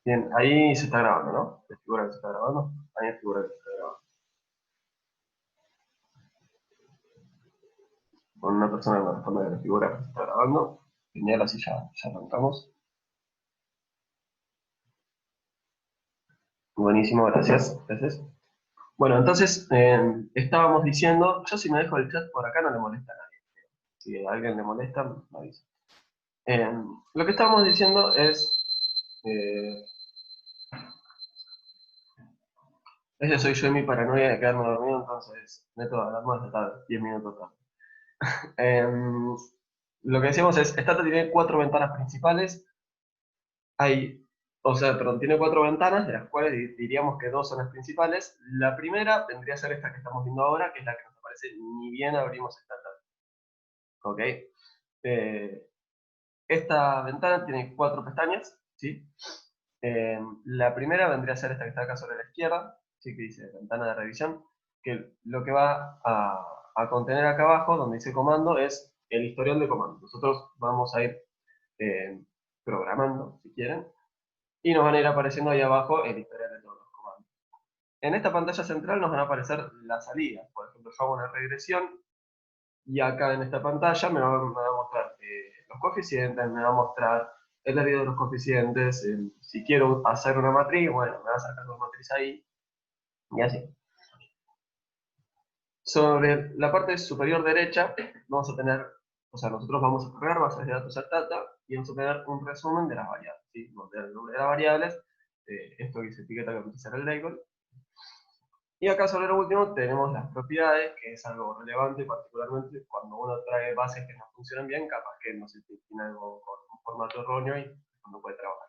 Bien, ahí se está grabando, ¿no? ¿Me figura que se está grabando? Ahí me figura que se está grabando. Con una persona que me responde que me figura que se está grabando. Genial, así ya arrancamos. Buenísimo, gracias. Gracias. Bueno, entonces estábamos diciendo, yo si me dejo el chat por acá no le molesta a nadie. Si a alguien le molesta, me avisa. Eh, lo que estábamos diciendo ese soy yo y mi paranoia de quedarme dormido, entonces meto a alarma de estar 10 minutos tarde. Lo que decíamos es, Stata tiene 4 ventanas principales. Hay, o sea, perdón, tiene 4 ventanas, de las cuales diríamos que 2 son las principales. La primera vendría a ser esta que estamos viendo ahora, que es la que nos aparece ni bien abrimos Stata. ¿Ok? Eh, esta ventana tiene 4 pestañas, ¿sí? La primera vendría a ser esta que está acá sobre la izquierda, ¿sí? Que dice ventana de revisión, que lo que va a contener acá abajo, donde dice comando, es el historial de comandos. Nosotros vamos a ir eh, programando, si quieren, y nos van a ir apareciendo ahí abajo el historial de todos los comandos. En esta pantalla central nos van a aparecer las salidas. Por ejemplo, yo hago una regresión y acá en esta pantalla me va a mostrar los coeficientes, me va a mostrar el área de los coeficientes. Si quiero hacer una matriz, bueno, me va a sacar una matriz ahí y así. Sobre la parte superior derecha vamos a tener, o sea, nosotros vamos a cargar bases de datos al data y vamos a tener un resumen de las variables, ¿sí? Donde el nombre de las variables, esto que se etiqueta que empieza a ser el label. Y acá sobre lo último tenemos las propiedades, que es algo relevante, particularmente cuando uno trae bases que no funcionan bien, capaz que no se tiene algo con un formato erróneo y no puede trabajar.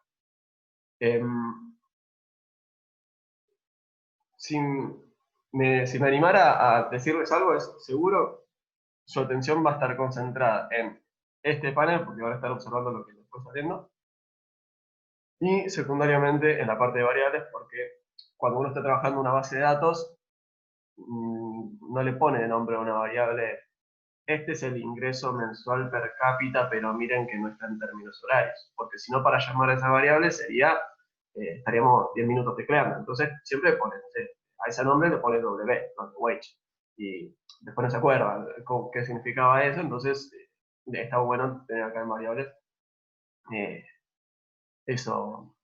Si me animara a decirles algo, es seguro su atención va a estar concentrada en este panel, porque van a estar observando lo que les fue saliendo, y secundariamente en la parte de variables, porque cuando uno está trabajando una base de datos, no le pone de nombre a una variable. Este es el ingreso mensual per cápita, pero miren que no está en términos horarios, porque si no, para llamar a esa variable sería, estaríamos 10 minutos tecleando. Entonces, siempre pone, a ese nombre le pone W, no wage. Y después no se acuerda qué significaba eso, entonces está bueno tener acá en variables eh, eso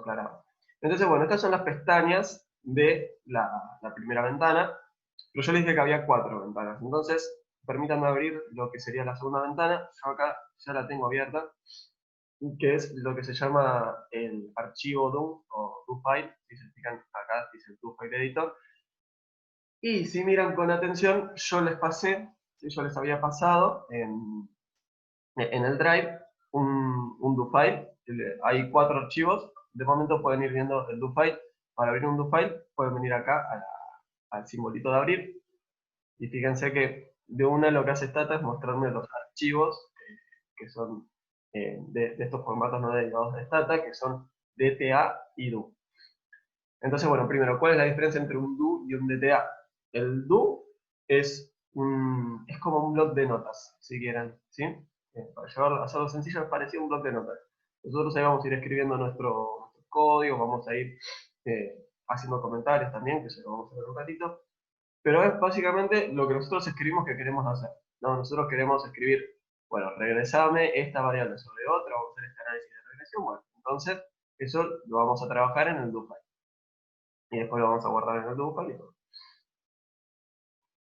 aclarado. Entonces, bueno, estas son las pestañas de la primera ventana, pero yo les dije que había 4 ventanas. Entonces, permítanme abrir lo que sería la segunda ventana. Yo acá ya la tengo abierta, que es lo que se llama el archivo DOM o DoFile. Si se fijan acá, dice el DoFile Editor. Y si miran con atención, yo les pasé, yo les había pasado en el Drive un DoFile. Hay 4 archivos. De momento pueden ir viendo el DoFile. Para abrir un DoFile pueden venir acá al simbolito de abrir. Y fíjense que de una lo que hace Stata es mostrarme los archivos que son de estos formatos no derivados de Stata, que son DTA y DO. Entonces, bueno, primero, ¿cuál es la diferencia entre un DO y un DTA? El DO es como un bloc de notas, si quieren, ¿sí? Para llevarlo, hacerlo sencillo, es parecido a un bloc de notas. Nosotros ahí vamos a ir escribiendo nuestro código, vamos a ir haciendo comentarios también, que se lo vamos a ver un ratito. Pero es básicamente lo que nosotros escribimos que queremos hacer, ¿no? Nosotros queremos escribir, bueno, regresame esta variable sobre otra, vamos a hacer este análisis de regresión, bueno, entonces eso lo vamos a trabajar en el DoFile. Y después lo vamos a guardar en el DoFile y todo.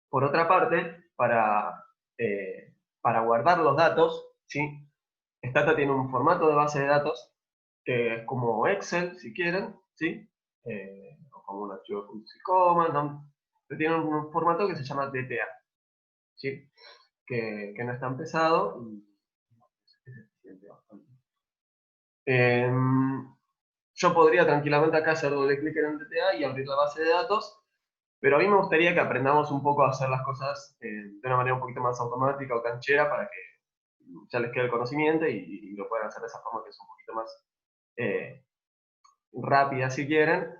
Por otra parte, para guardar los datos, ¿sí? Stata tiene un formato de base de datos que es como Excel, si quieren, ¿sí? O como un archivo de puntos y comas, ¿no? Pero tiene un formato que se llama DTA, ¿sí? Que no es tan pesado y es eficiente bastante. Yo podría tranquilamente acá hacer doble clic en el DTA y abrir la base de datos, pero a mí me gustaría que aprendamos un poco a hacer las cosas de una manera un poquito más automática o canchera para que ya les quede el conocimiento y lo puedan hacer de esa forma que es un poquito más eh, rápida si quieren.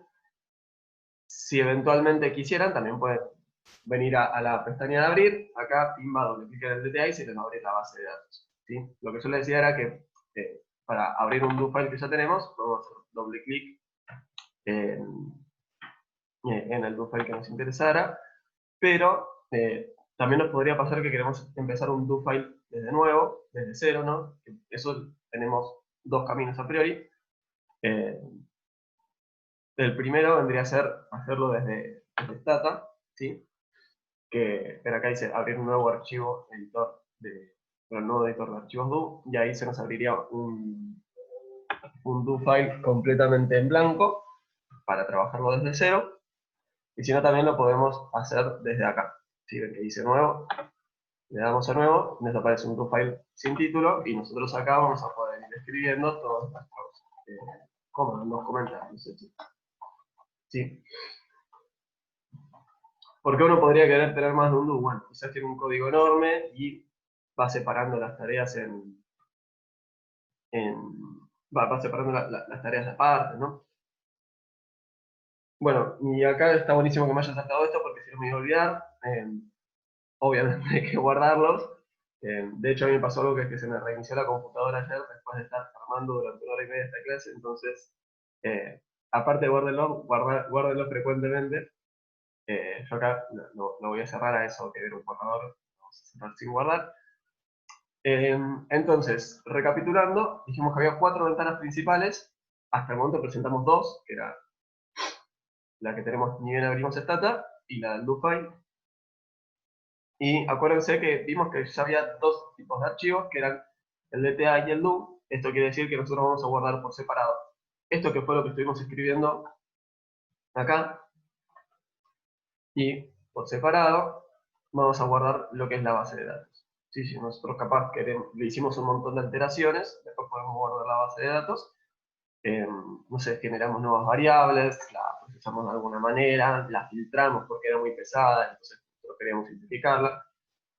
Si eventualmente quisieran, también pueden venir a la pestaña de abrir, acá pimba doble clic en el DTA y se les va a abrir la base de datos. ¿Sí? Lo que yo les decía era que para abrir un do file que ya tenemos, vamos a hacer doble clic en el do file que nos interesara, pero también nos podría pasar que queremos empezar un do file desde nuevo, desde cero, ¿no? Eso tenemos dos caminos a priori. El primero vendría a ser hacerlo desde Stata, ¿sí? Pero acá dice abrir un nuevo archivo editor un nuevo editor de archivos do, y ahí se nos abriría un do file completamente en blanco para trabajarlo desde cero, y si no también lo podemos hacer desde acá. ¿Sí? Ven que dice nuevo, le damos a nuevo, nos aparece un do file sin título, y nosotros acá vamos a poder ir escribiendo todos nuestros comandos, comentarios, etc. ¿Sí? ¿Por qué uno podría querer tener más de un do? Bueno, quizás tiene un código enorme y va separando las tareas va separando las tareas aparte, ¿no? Bueno, y acá está buenísimo que me haya saltado esto porque si no me iba a olvidar. Obviamente hay que guardarlos. De hecho, a mí me pasó algo que se me reinició la computadora ayer después de estar armando durante 1 hora y media esta clase. Entonces, aparte de guárdenlo frecuentemente. Yo acá lo voy a cerrar a eso que era un borrador. Lo vamos a cerrar sin guardar. Entonces, recapitulando, dijimos que había 4 ventanas principales. Hasta el momento presentamos 2, que era la que tenemos ni bien abrimos Stata y la del do file. Y acuérdense que vimos que ya había 2 tipos de archivos, que eran el DTA y el do. Esto quiere decir que nosotros vamos a guardar por separado. Esto que fue lo que estuvimos escribiendo acá. Y por separado vamos a guardar lo que es la base de datos. ¿Sí? Si nosotros capaz le hicimos un montón de alteraciones, después podemos guardar la base de datos. No sé, generamos nuevas variables, la procesamos de alguna manera, la filtramos porque era muy pesada, entonces nosotros queríamos simplificarla.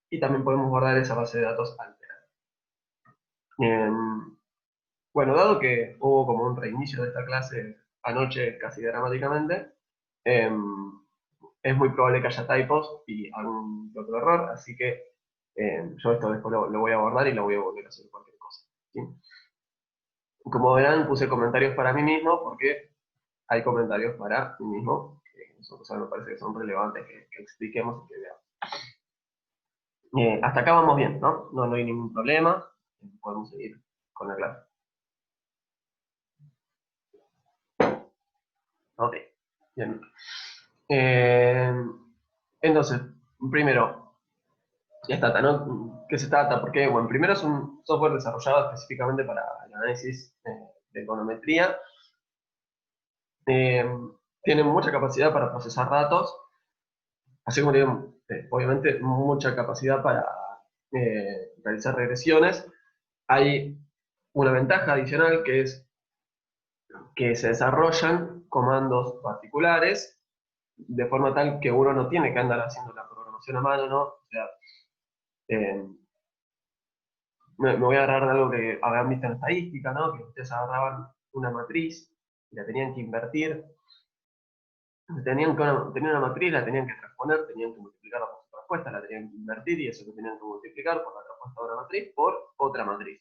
Y también podemos guardar esa base de datos alterada. Bueno, dado que hubo como un reinicio de esta clase anoche casi dramáticamente, es muy probable que haya typos y algún otro error, así que yo esto después lo voy a guardar y lo voy a volver a hacer cualquier cosa. ¿Sí? Como verán, puse comentarios para mí mismo porque hay comentarios para mí mismo que me parece que son relevantes que expliquemos y que veamos. Hasta acá vamos bien, ¿no? No hay ningún problema, podemos seguir con la clase. Ok, bien. Entonces, primero, Stata, ¿no? ¿Qué se trata? ¿Por qué? Bueno, primero es un software desarrollado específicamente para el análisis de econometría. Tiene mucha capacidad para procesar datos, así como tiene, obviamente, mucha capacidad para realizar regresiones. Hay una ventaja adicional que es que se desarrollan comandos particulares de forma tal que uno no tiene que andar haciendo la programación a mano, ¿no? O sea, me voy a agarrar de algo que habían visto en estadística, ¿no? Que ustedes agarraban una matriz y la tenían que invertir. Tenían una matriz, la tenían que transponer, tenían que multiplicarla por su respuesta, la tenían que invertir y eso lo tenían que multiplicar por la respuesta de una matriz por otra matriz.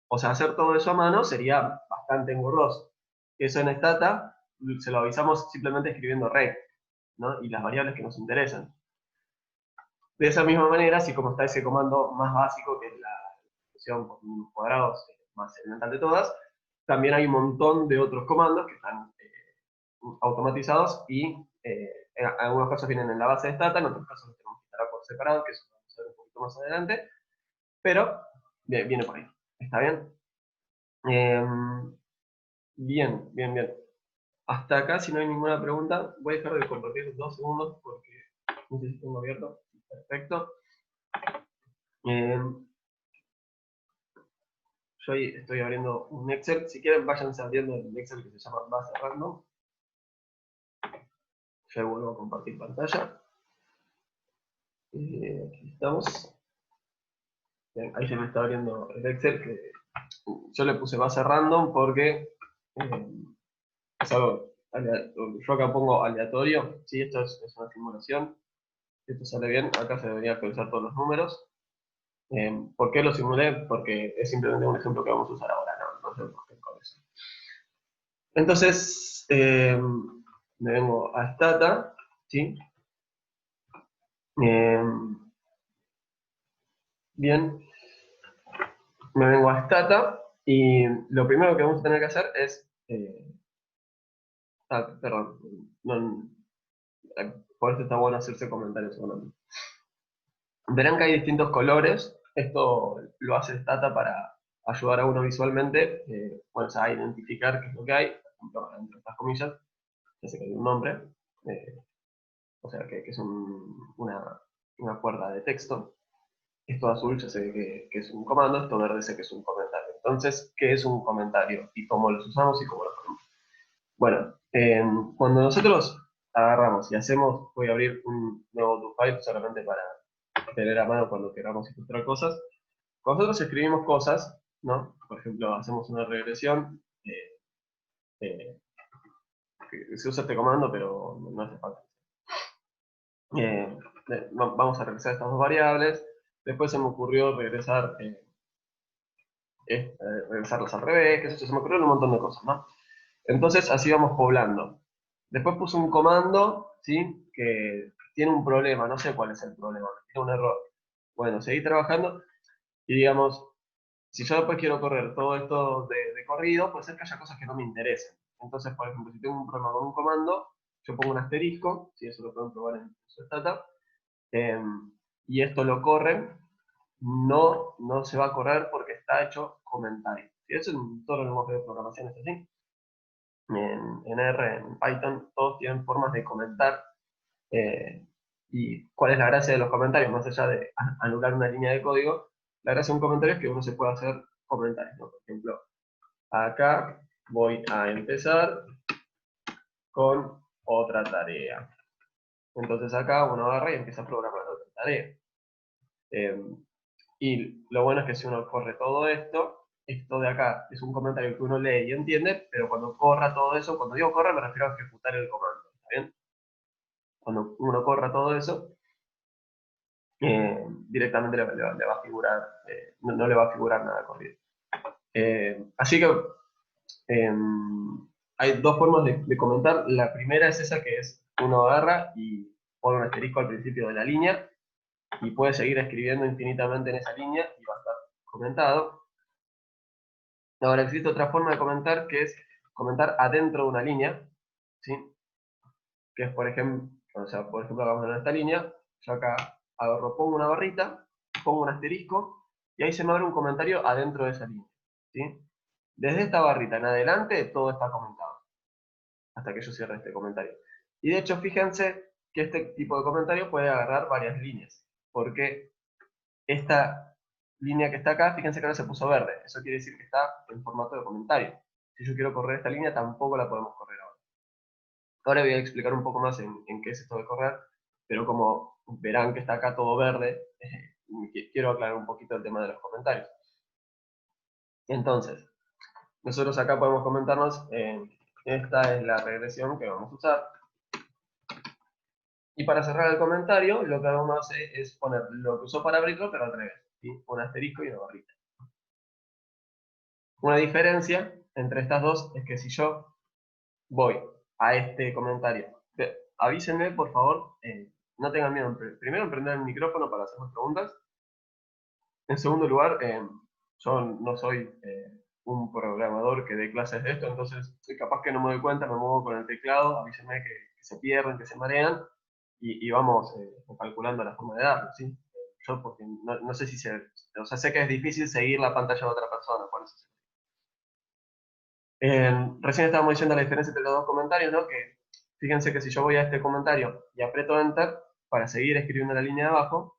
O sea, hacer todo eso a mano sería bastante engorroso. Eso en Stata se lo avisamos simplemente escribiendo rect, ¿no? Y las variables que nos interesan. De esa misma manera, así como está ese comando más básico, que es la función por números cuadrados, más elemental de todas, también hay un montón de otros comandos que están automatizados y en algunos casos vienen en la base de Stata, en otros casos los tenemos que instalar por separado, que eso lo vamos a ver un poquito más adelante, pero viene por ahí. ¿Está bien? Bien. Hasta acá, si no hay ninguna pregunta, voy a dejar de compartir 2 segundos porque no sé si tengo abierto. Perfecto. Yo ahí estoy abriendo un Excel. Si quieren, vayan abriendo el Excel que se llama base random. Ya vuelvo a compartir pantalla. Aquí estamos. Bien, ahí se me está abriendo el Excel que yo le puse base random porque es algo yo acá pongo aleatorio. Sí, esto es una simulación. Si esto sale bien, acá se debería actualizar todos los números. ¿Por qué lo simulé? Porque es simplemente un ejemplo que vamos a usar ahora, no se busquen con eso. Entonces, me vengo a Stata, ¿sí? Bien, me vengo a Stata y lo primero que vamos a tener que hacer es... perdón, por eso está bueno hacerse comentarios seguramente. Verán que hay distintos colores, esto lo hace Stata para ayudar a uno visualmente, bueno, a identificar qué es lo que hay, por ejemplo, entre estas comillas, ya sé que hay un nombre, eh, o sea que es una cuerda de texto. Esto azul ya sé que es un comando, esto verde sé que es un comentario. Entonces, ¿qué es un comentario? Y cómo los usamos y cómo los ponemos. Bueno, cuando nosotros agarramos y hacemos, voy a abrir un nuevo DoFile solamente para tener a mano cuando queramos ilustrar cosas. Cuando nosotros escribimos cosas, ¿no? Por ejemplo, hacemos una regresión, eh, que se usa este comando, pero no hace falta. Vamos a regresar estas dos variables. Después se me ocurrió regresarlas al revés, que eso se me ocurrió un montón de cosas, ¿no? Entonces así vamos poblando. Después puse un comando, ¿sí? Que tiene un problema, no sé cuál es el problema, tiene un error. Bueno, seguí trabajando y digamos, si yo después quiero correr todo esto de corrido, puede ser que haya cosas que no me interesen. Entonces, por ejemplo, si tengo un problema con un comando, yo pongo un asterisco, si eso lo pueden probar en su data, y esto lo corren, no se va a correr porque está hecho comentario. Y eso en todos los lenguajes de programación es así. En R, en Python, todos tienen formas de comentar. ¿Y cuál es la gracia de los comentarios? Más allá de anular una línea de código, la gracia de un comentario es que uno se puede hacer comentarios, ¿no? Por ejemplo, acá voy a empezar con otra tarea. Entonces acá uno agarra y empieza a programar otra tarea. Y lo bueno es que si uno corre todo esto de acá es un comentario que uno lee y entiende, pero cuando corra todo eso, cuando digo corra me refiero a ejecutar el comando, ¿está bien? Cuando uno corra todo eso, directamente le va a figurar, no le va a figurar nada corrido. Así que hay dos formas de comentar. La primera es esa que es uno agarra y pone un asterisco al principio de la línea y puede seguir escribiendo infinitamente en esa línea y va a estar comentado. Ahora existe otra forma de comentar que es comentar adentro de una línea, ¿sí? Que es por ejemplo, vamos a esta línea, yo acá agarro, pongo una barrita, pongo un asterisco y ahí se me abre un comentario adentro de esa línea, ¿sí? Desde esta barrita en adelante todo está comentado, hasta que yo cierre este comentario. Y de hecho, fíjense que este tipo de comentario puede agarrar varias líneas, porque esta línea que está acá, fíjense que ahora se puso verde, eso quiere decir que está en formato de comentario. Si yo quiero correr esta línea, tampoco la podemos correr ahora. Ahora voy a explicar un poco más en qué es esto de correr, pero como verán que está acá todo verde, quiero aclarar un poquito el tema de los comentarios. Entonces, nosotros acá podemos comentarnos, esta es la regresión que vamos a usar. Y para cerrar el comentario, lo que vamos a hacer es poner lo que usó para abrirlo, pero al revés, ¿sí? Un asterisco y una barrita. Una diferencia entre estas dos es que si yo voy a este comentario, avísenme por favor, no tengan miedo, primero en prender el micrófono para hacernos preguntas. En segundo lugar, yo no soy un programador que dé clases de esto, entonces capaz que no me doy cuenta, me muevo con el teclado, avísenme que se pierden, que se marean, y vamos calculando la forma de darlo, ¿sí? Yo porque no sé si o sea, sé que es difícil seguir la pantalla de otra persona, por eso. Recién estábamos diciendo la diferencia entre los dos comentarios, ¿no? Que fíjense que si yo voy a este comentario y aprieto Enter para seguir escribiendo la línea de abajo,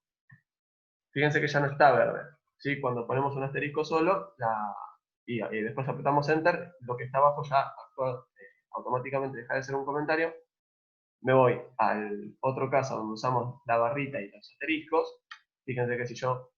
fíjense que ya no está verde, ¿sí? Cuando ponemos un asterisco solo y después apretamos Enter, lo que está abajo ya automáticamente deja de ser un comentario. Me voy al otro caso donde usamos la barrita y los asteriscos. Fíjense que si yo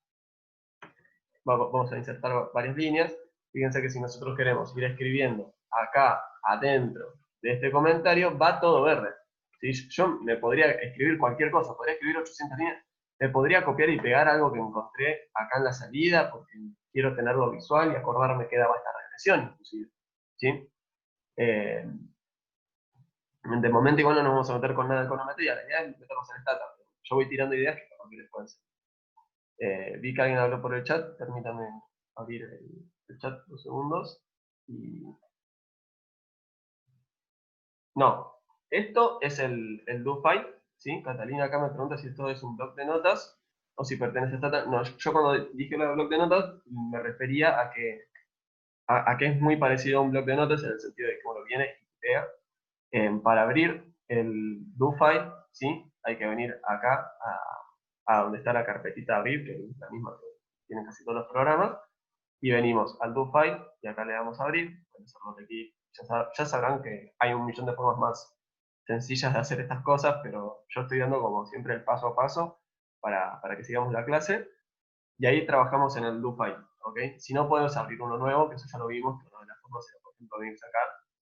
vamos a insertar varias líneas, fíjense que si nosotros queremos ir escribiendo acá adentro de este comentario, va todo verde. ¿Sí? Yo me podría escribir cualquier cosa, podría escribir 800 líneas, podría copiar y pegar algo que encontré acá en la salida, porque quiero tenerlo visual y acordarme que daba esta regresión, inclusive. ¿Sí? De momento igual no nos vamos a meter con nada de econometría, la idea es meternos en Stata. Yo voy tirando ideas que para que les pueden ser. Vi que alguien habló por el chat, permítame abrir el chat 2 segundos. No, esto es el do file, ¿sí? Catalina acá me pregunta si esto es un bloc de notas o si pertenece a Stata. No, yo cuando dije lo de bloc de notas me refería a que es muy parecido a un bloc de notas en el sentido de que uno viene y crea. Para abrir el do file, ¿sí? Hay que venir acá a donde está la carpetita abrir, que es la misma que tienen casi todos los programas, y venimos al do file y acá le damos a abrir. Aquí ya sabrán que hay un millón de formas más sencillas de hacer estas cosas, pero yo estoy dando como siempre el paso a paso para que sigamos la clase, y ahí trabajamos en el do file, ¿ok? Si no, podemos abrir uno nuevo, que eso ya lo vimos, que una de las formas era, por ejemplo, venir acá,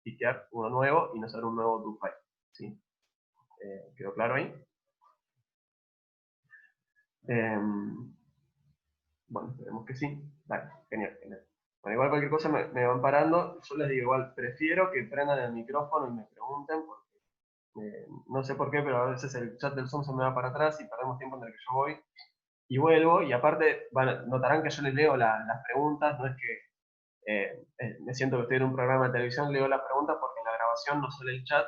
piquear uno nuevo y nos hacer un nuevo do file, ¿sí? ¿Quedó claro ahí? Bueno, esperemos que sí. Vale, genial, genial. Bueno, igual cualquier cosa me van parando. Yo les digo igual, prefiero que prendan el micrófono y me pregunten, porque no sé por qué, pero a veces el chat del Zoom se me va para atrás y perdemos tiempo entre que yo voy y vuelvo. Y aparte, notarán que yo les leo las preguntas, no es que me siento que estoy en un programa de televisión, leo las preguntas porque en la grabación no sale el chat.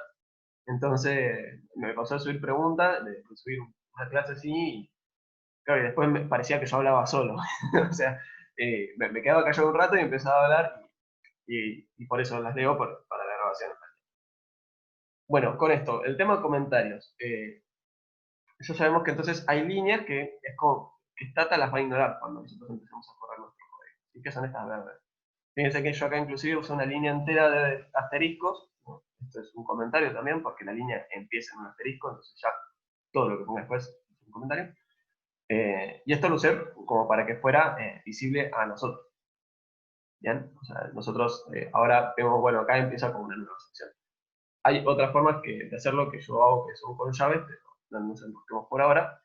Entonces me pasó a subir preguntas, de subir una clase así, y claro, y después me parecía que yo hablaba solo. O sea, me quedaba callado un rato y empezaba a hablar, y por eso las leo para la grabación. Bueno, con esto, el tema de comentarios. Ya sabemos que entonces hay líneas que es como que Stata las va a ignorar cuando nosotros empecemos a correr nuestro código. ¿Y qué son estas verdes? Fíjense que yo acá inclusive uso una línea entera de asteriscos, ¿no? Esto es un comentario también, porque la línea empieza en un asterisco, entonces ya todo lo que ponga después es un comentario. Y esto lo usé como para que fuera visible a nosotros. ¿Bien? O sea, nosotros ahora vemos, bueno, acá empieza con una nueva sección. Hay otras formas de hacerlo que yo hago que son con llaves, pero no nos enfoquemos por ahora.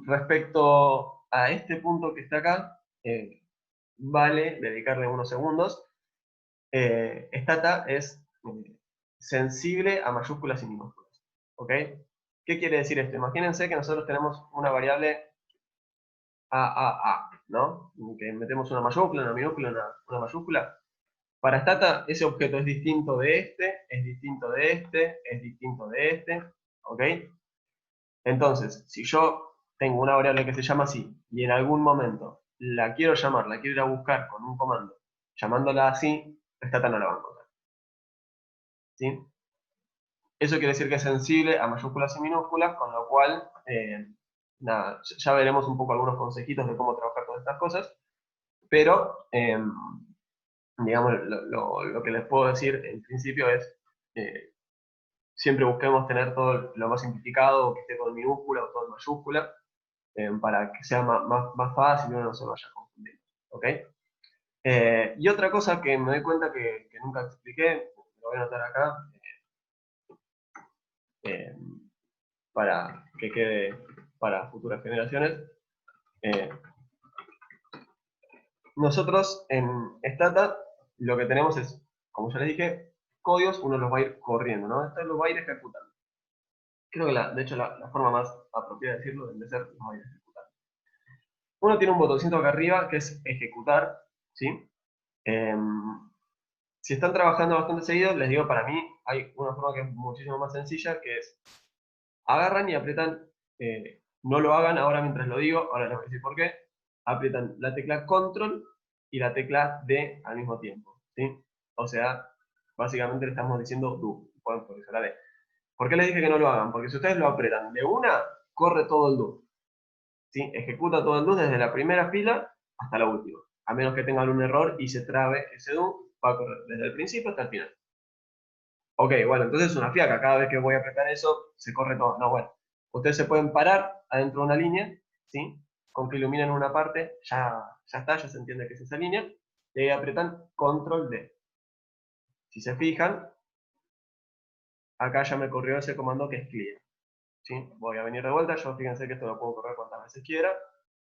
Respecto a este punto que está acá, vale dedicarle unos segundos. Stata es sensible a mayúsculas y minúsculas. ¿Ok? ¿Qué quiere decir esto? Imagínense que nosotros tenemos una variable a, ¿no? Que metemos una mayúscula, una minúscula, una mayúscula. Para Stata, ese objeto es distinto de este, es distinto de este, es distinto de este, ¿ok? Entonces, si yo tengo una variable que se llama así, y en algún momento la quiero llamar, la quiero ir a buscar con un comando, llamándola así, Stata no la va a encontrar, ¿sí? Eso quiere decir que es sensible a mayúsculas y minúsculas, con lo cual, nada, ya veremos un poco algunos consejitos de cómo trabajar todas estas cosas, pero, digamos, lo que les puedo decir en principio es, eh, siempre busquemos tener todo lo más simplificado, o que esté todo en minúscula o todo en mayúscula, para que sea más fácil y uno no se vaya a confundir, ¿ok? Y otra cosa que me doy cuenta que nunca expliqué, lo voy a anotar acá, eh, para que quede para futuras generaciones. Eh, Nosotros en Stata lo que tenemos es, como ya les dije, códigos, uno los va a ir corriendo, ¿no? Esto los va a ir ejecutando. Creo que de hecho la forma más apropiada de decirlo debe ser los va a ir ejecutando. Uno tiene un botoncito acá arriba que es ejecutar, ¿sí? Eh, si están trabajando bastante seguido, les digo, para mí hay una forma que es muchísimo más sencilla, que es agarran y aprietan, no lo hagan ahora mientras lo digo, ahora les voy a decir por qué, aprietan la tecla control y la tecla D al mismo tiempo, ¿sí? O sea, básicamente le estamos diciendo do, pueden poner la D. ¿Por qué les dije que no lo hagan? Porque si ustedes lo aprietan de una, corre todo el do, ¿sí? Ejecuta todo el do desde la primera fila hasta la última, a menos que tengan un error y se trabe ese do, va a correr desde el principio hasta el final. Ok, bueno, entonces es una fiaca, cada vez que voy a apretar eso, se corre todo. No, bueno, ustedes se pueden parar adentro de una línea, ¿sí? Con que iluminen una parte, ya está, ya se entiende que es esa línea, y ahí apretan Control D. Si se fijan, acá ya me corrió ese comando que es clear. ¿sí? Voy a venir de vuelta, yo fíjense que esto lo puedo correr cuantas veces quiera,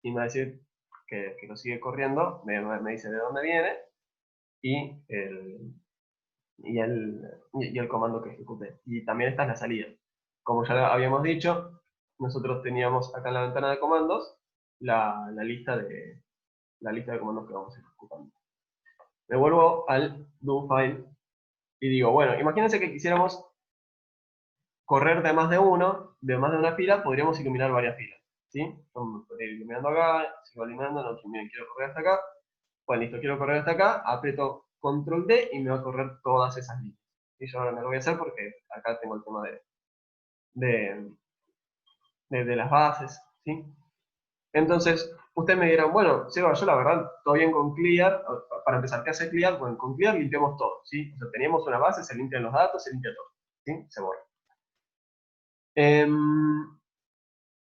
y me va a decir que lo sigue corriendo, me dice de dónde viene, y el comando que ejecute. Y también esta es la salida. Como ya habíamos dicho, nosotros teníamos acá en la ventana de comandos la lista de comandos que vamos ejecutando. Me vuelvo al do file y digo, bueno, imagínense que quisiéramos correr de más de uno, de más de una fila, podríamos iluminar varias filas, ¿sí? Yo podría ir iluminando acá, sigo iluminando, no, miren, quiero correr hasta acá, bueno, listo, quiero correr hasta acá, aprieto control D y me va a correr todas esas líneas. Y yo ahora no lo voy a hacer porque acá tengo el tema de, de las bases, ¿sí? Entonces, ustedes me dirán, bueno, Seba, yo la verdad, todo bien con Clear, para empezar, ¿qué hace Clear? Bueno, con Clear limpiamos todo, ¿sí? O sea, teníamos una base, se limpian los datos, se limpia todo, ¿sí? Se borra.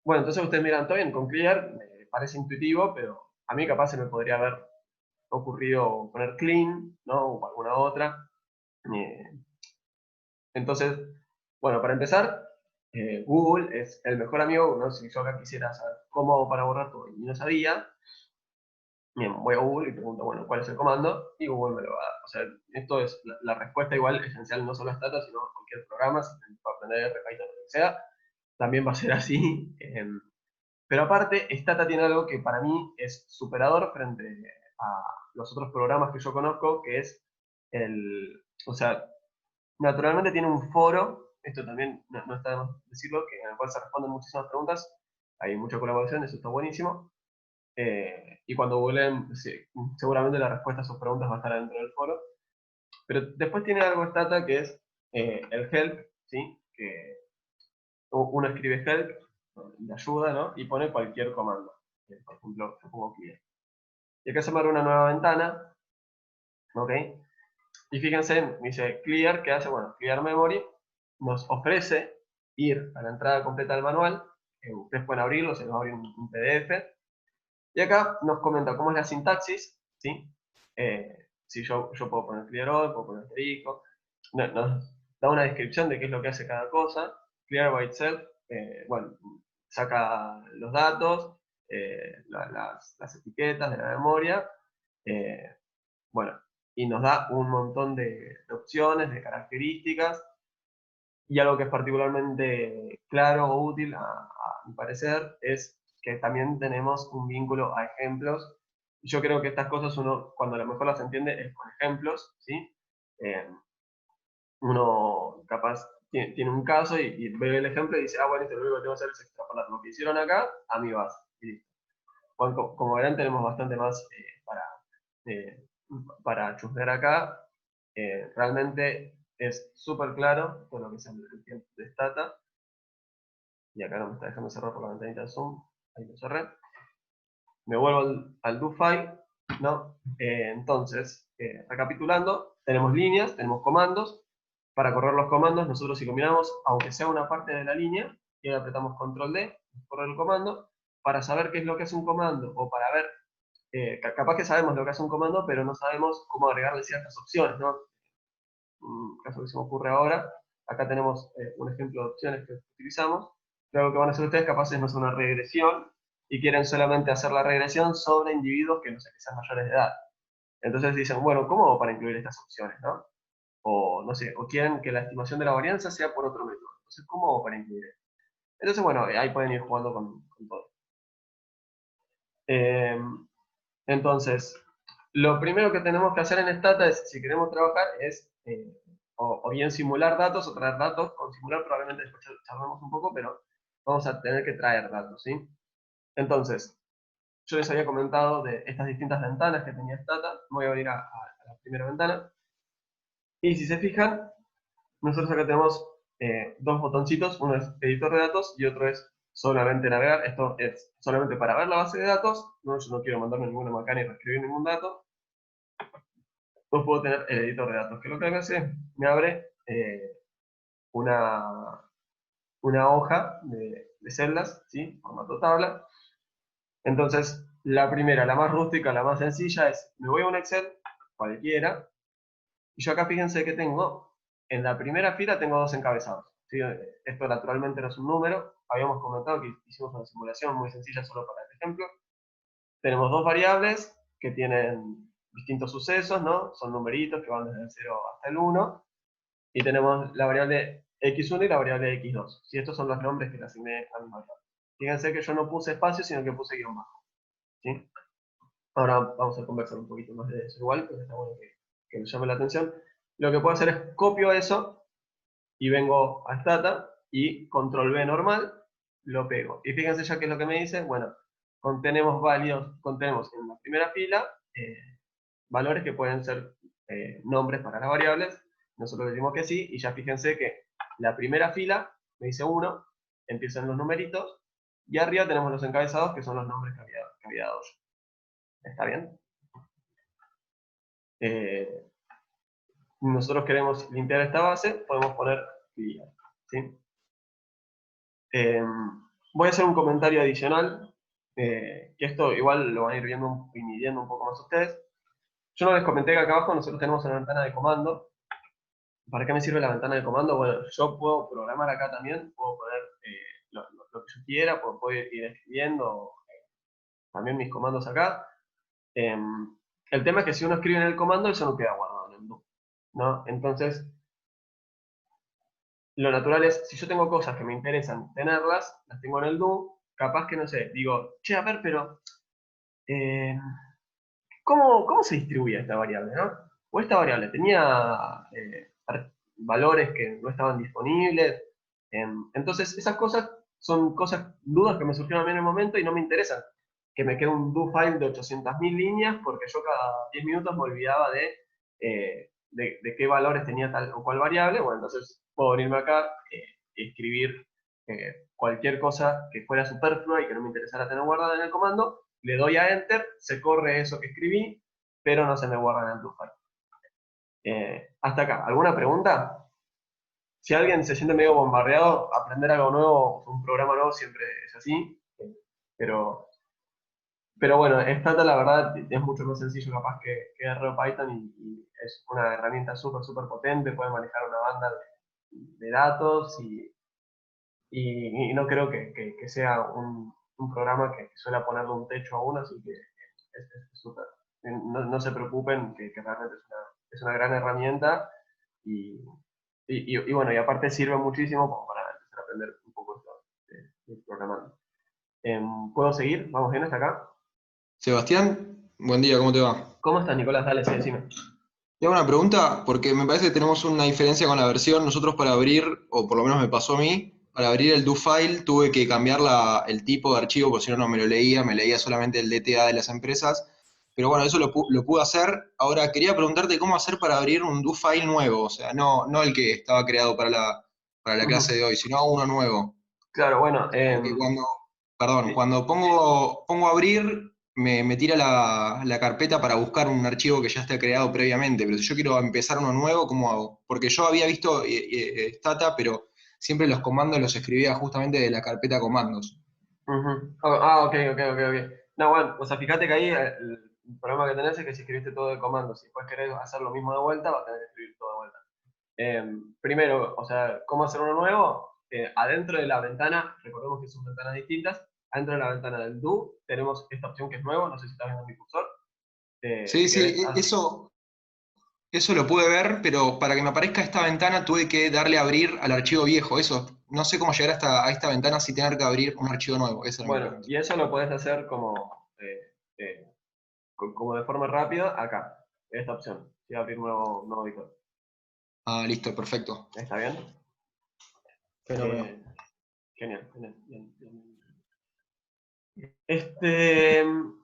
Bueno, entonces ustedes miran, todo bien, con Clear me parece intuitivo, pero a mí capaz se me podría haber ocurrido poner Clean, ¿no? O alguna otra. Eh, entonces, bueno, para empezar, Google es el mejor amigo, ¿no? Si yo acá quisiera saber cómo hago para borrar todo y no sabía, bien, voy a Google y pregunto, bueno, ¿cuál es el comando? Y Google me lo va a dar. O sea, esto es la respuesta igual esencial no solo a Stata, sino a cualquier programa, si para aprender Python o lo que sea, también va a ser así. Pero aparte, Stata tiene algo que para mí es superador frente a los otros programas que yo conozco, que es o sea, naturalmente tiene un foro, esto también no está de más decirlo, en el cual se responden muchísimas preguntas, hay mucha colaboración, eso está buenísimo. Y cuando googleen, sí, seguramente la respuesta a sus preguntas va a estar dentro del foro. Pero después tiene algo Stata que es el help, ¿sí? Que uno escribe help, de ayuda, ¿no? Y pone cualquier comando. Por ejemplo, yo pongo clear. Y acá se me abre una nueva ventana, ¿ok? Y fíjense, me dice clear, ¿qué hace? Bueno, clear memory nos ofrece ir a la entrada completa del manual. Ustedes pueden abrirlo, se nos va a abrir un PDF. Y acá nos comenta cómo es la sintaxis, ¿sí? Si yo puedo poner clear all, puedo poner asterisco. Nos da una descripción de qué es lo que hace cada cosa. Clear by itself, bueno, saca los datos, las etiquetas de la memoria, eh, bueno, y nos da un montón de opciones, de características, y algo que es particularmente claro o útil, a mi parecer, es que también tenemos un vínculo a ejemplos. Yo creo que estas cosas uno, cuando a lo mejor las entiende, es con ejemplos, ¿sí? Eh, Uno capaz tiene un caso y ve el ejemplo y dice, ah, bueno, esto lo único que tengo que hacer es extrapolar lo que hicieron acá a mi base. Y listo. Como verán, tenemos bastante más eh, para chusmear acá. Realmente es súper claro todo lo que es el tiempo de Stata. Y acá no me está dejando cerrar por la ventanita de Zoom. Ahí lo cerré. Me vuelvo al do file, ¿no? Entonces, recapitulando, tenemos líneas, tenemos comandos. Para correr los comandos, nosotros iluminamos, aunque sea una parte de la línea, y ahora apretamos control D, correr el comando, para saber qué es lo que hace un comando, o para ver, capaz que sabemos lo que hace un comando, pero no sabemos cómo agregarle ciertas opciones, ¿no? Un caso que se me ocurre ahora, acá tenemos un ejemplo de opciones que utilizamos. Luego que van a hacer ustedes capaces de hacer una regresión y quieren solamente hacer la regresión sobre individuos que no sé, que sean mayores de edad. Entonces dicen, bueno, ¿cómo hago para incluir estas opciones, no? O no sé, o quieren que la estimación de la varianza sea por otro método. Entonces, ¿cómo hago para incluir esto? Entonces, bueno, ahí pueden ir jugando con todo. Eh, entonces, lo primero que tenemos que hacer en Stata es, si queremos trabajar, es o bien simular datos o traer datos. Con simular probablemente después charlamos un poco, pero vamos a tener que traer datos, ¿sí? Entonces, yo les había comentado de estas distintas ventanas que tenía Stata. Voy a venir a la primera ventana. Y si se fijan, nosotros acá tenemos dos botoncitos. Uno es editor de datos y otro es solamente navegar. Esto es solamente para ver la base de datos. No, yo no quiero mandarme ninguna macana y reescribir ningún dato. No puedo tener el editor de datos, que lo que hace me abre una, una hoja de celdas, ¿sí? Formato tabla. Entonces, la primera, la más rústica, la más sencilla es, me voy a un Excel, cualquiera, y yo acá fíjense que tengo, en la primera fila tengo dos encabezados, ¿sí? Esto naturalmente no es un número. Habíamos comentado que hicimos una simulación muy sencilla solo para este ejemplo. Tenemos dos variables que tienen distintos sucesos, ¿no? Son numeritos que van desde el 0 hasta el 1. Y tenemos la variable x1 y la variable x2. ¿Sí? Estos son los nombres que le asigné a mi variable. Fíjense que yo no puse espacio, sino que puse guión bajo. ¿Sí? Ahora vamos a conversar un poquito más de eso igual, porque está bueno que nos llame la atención. Lo que puedo hacer es copio eso y vengo a Stata y control V normal, lo pego. Y fíjense ya qué es lo que me dice. Bueno, contenemos en la primera fila valores que pueden ser nombres para las variables. Nosotros decimos que sí, y ya fíjense que la primera fila me dice 1, empiezan los numeritos, y arriba tenemos los encabezados, que son los nombres que había dado yo. ¿Está bien? Nosotros queremos limpiar esta base, podemos poner clear. ¿Sí? Voy a hacer un comentario adicional, que esto igual lo van a ir viendo y midiendo un poco más ustedes. Yo no les comenté que acá abajo nosotros tenemos una ventana de comando. ¿Para qué me sirve la ventana de comando? Bueno, yo puedo programar acá también, puedo poner lo que yo quiera, puedo ir escribiendo también mis comandos acá. El tema es que si uno escribe en el comando, eso no queda guardado en el do, ¿no? Entonces, lo natural es, si yo tengo cosas que me interesan tenerlas, las tengo en el do, capaz que, no sé, digo, che, a ver, pero, eh, ¿cómo se distribuye esta variable, no? O esta variable tenía valores que no estaban disponibles. Entonces, esas cosas son dudas que me surgieron a mí en el momento y no me interesan. Que me quede un do file de 800.000 líneas porque yo cada 10 minutos me olvidaba de qué valores tenía tal o cual variable. Bueno, entonces puedo venirme acá y escribir cualquier cosa que fuera superflua y que no me interesara tener guardada en el comando. Le doy a Enter, se corre eso que escribí, pero no se me guarda en el do file. Hasta acá, ¿alguna pregunta? Si alguien se siente medio bombardeado, aprender algo nuevo, un programa nuevo siempre es así, pero, pero bueno, Stata la verdad es mucho más sencillo capaz que R o Python y es una herramienta súper, súper potente, puede manejar una banda de datos y no creo que sea un programa que suele ponerle un techo a uno, así que es súper. No se preocupen, que realmente es una gran herramienta y bueno, y aparte sirve muchísimo como para empezar a aprender un poco esto de programando. ¿Puedo seguir? ¿Vamos bien hasta acá? Sebastián, buen día, ¿cómo te va? ¿Cómo estás, Nicolás? Dale, sí, decime. Te hago una pregunta porque me parece que tenemos una diferencia con la versión. Nosotros para abrir, o por lo menos me pasó a mí, para abrir el do file tuve que cambiar el tipo de archivo porque si no, no me lo leía, me leía solamente el DTA de las empresas. Pero bueno, eso lo pude hacer. Ahora quería preguntarte cómo hacer para abrir un do file nuevo, o sea, no el que estaba creado para la clase Ujú. de hoy, sino uno nuevo. Claro, bueno, Porque perdón, sí. cuando pongo abrir, me tira la carpeta para buscar un archivo que ya está creado previamente, pero si yo quiero empezar uno nuevo, ¿cómo hago? Porque yo había visto Stata, pero siempre los comandos los escribía justamente de la carpeta comandos. Ujú. Ok, ok, ok, ok. No, bueno, o sea, fíjate que ahí el problema que tenés es que si escribiste todo de comando, si después querés hacer lo mismo de vuelta, vas a tener que escribir todo de vuelta. Primero, o sea, ¿cómo hacer uno nuevo? Adentro de la ventana, recordemos que son ventanas distintas, adentro de la ventana del do tenemos esta opción que es nuevo, no sé si estás viendo mi cursor. Sí, Si querés, sí, eso lo pude ver, pero para que me aparezca esta ventana tuve que darle a abrir al archivo viejo. Eso, no sé cómo llegar a esta ventana sin tener que abrir un archivo nuevo. Esa era mi bueno, pregunta. y eso lo podés hacer como de forma rápida acá, esta opción, ¿sí? Abrir nuevo icono. Ah, listo, perfecto. ¿Está bien? Fenómeno. Eh, Genial, genial. Bien, bien, bien.